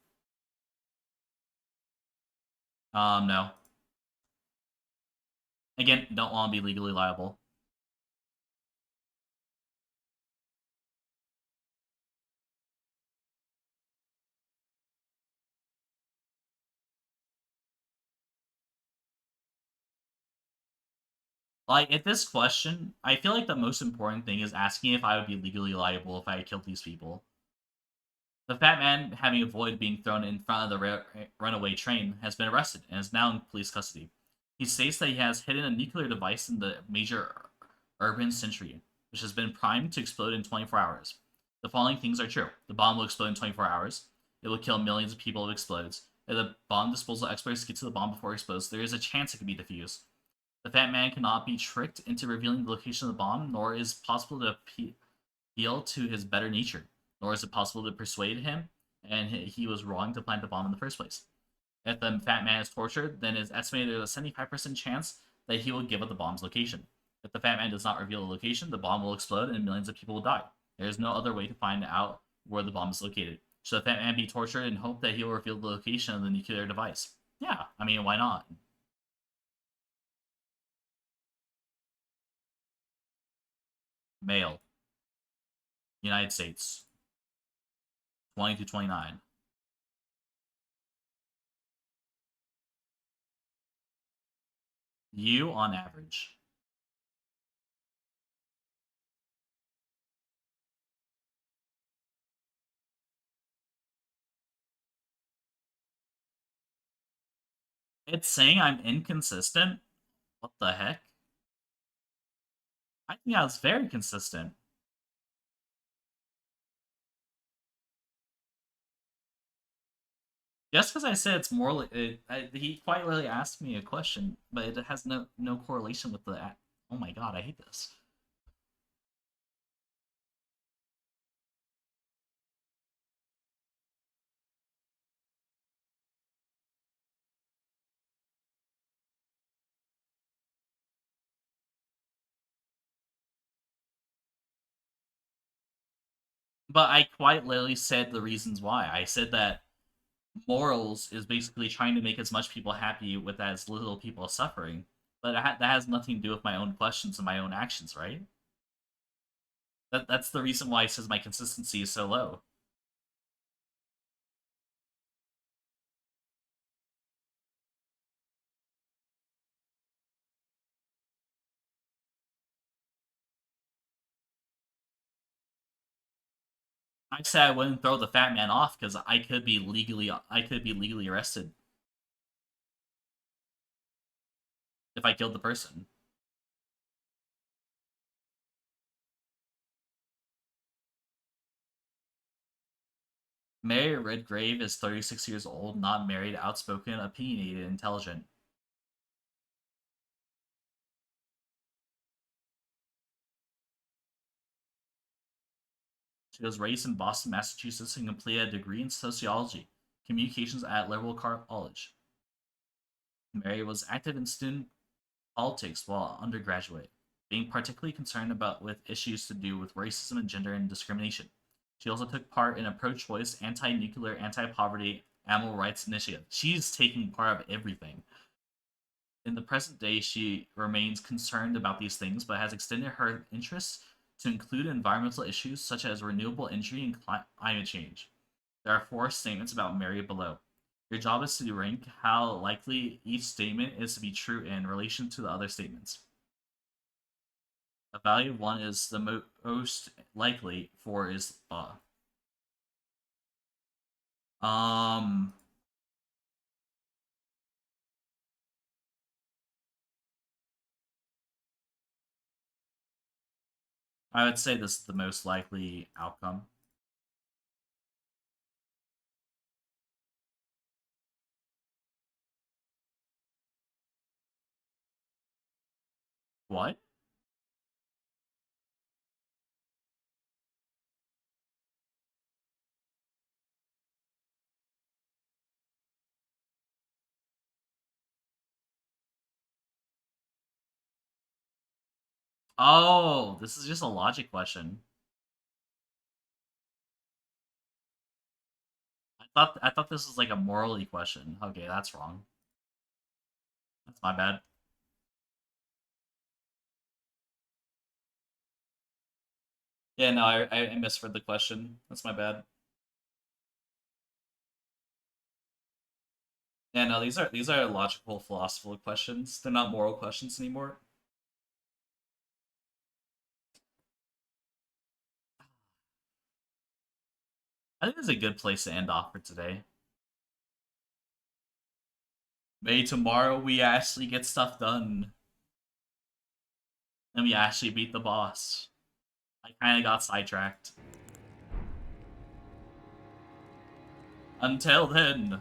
No. Again, don't want to be legally liable. Like, at this question, I feel like the most important thing is asking if I would be legally liable if I had killed these people. The fat man, having avoided being thrown in front of the runaway train, has been arrested and is now in police custody. He states that he has hidden a nuclear device in the major urban century, which has been primed to explode in 24 hours. The following things are true. The bomb will explode in 24 hours. It will kill millions of people if it explodes. If the bomb disposal experts get to the bomb before it explodes, there is a chance it could be defused. The fat man cannot be tricked into revealing the location of the bomb, nor is it possible to appeal to his better nature, nor is it possible to persuade him and he was wrong to plant the bomb in the first place. If the fat man is tortured, then it is estimated there's a 75% chance that he will give up the bomb's location. If the fat man does not reveal the location, the bomb will explode and millions of people will die. There is no other way to find out where the bomb is located. Should the fat man be tortured and hope that he will reveal the location of the nuclear device? Yeah, I mean, why not? Male, United States, 20 to 29. You on average. It's saying I'm inconsistent? What the heck? I think I was very consistent. Just because I said it's more like he quite literally asked me a question, but it has no correlation with the. Oh my god, I hate this. But I quite literally said the reasons why. I said that morals is basically trying to make as much people happy with as little people suffering. But that has nothing to do with my own questions and my own actions, right? That's the reason why it says my consistency is so low. I said I wouldn't throw the fat man off because I could be legally arrested if I killed the person. Mary Redgrave is 36 years old, not married, outspoken, opinionated, intelligent. She was raised in Boston, Massachusetts, and completed a degree in sociology, communications at Liberal College. Mary was active in student politics while undergraduate, being particularly concerned about with issues to do with racism and gender and discrimination. She also took part in a pro-choice, anti-nuclear, anti-poverty, animal rights initiative. She's taking part of everything. In the present day, she remains concerned about these things, but has extended her interests to include environmental issues such as renewable energy and climate change. There are four statements about Mary below. Your job is to rank how likely each statement is to be true in relation to the other statements. A value of one is the most likely, four is um I would say this is the most likely outcome. What? Oh, this is just a logic question. I thought this was like a morally question. Okay, that's wrong. That's my bad. Yeah, no, I misread the question. That's my bad. Yeah, no, these are logical, philosophical questions. They're not moral questions anymore. I think it's a good place to end off for today. Maybe tomorrow we actually get stuff done and we actually beat the boss. I kind of got sidetracked. Until then.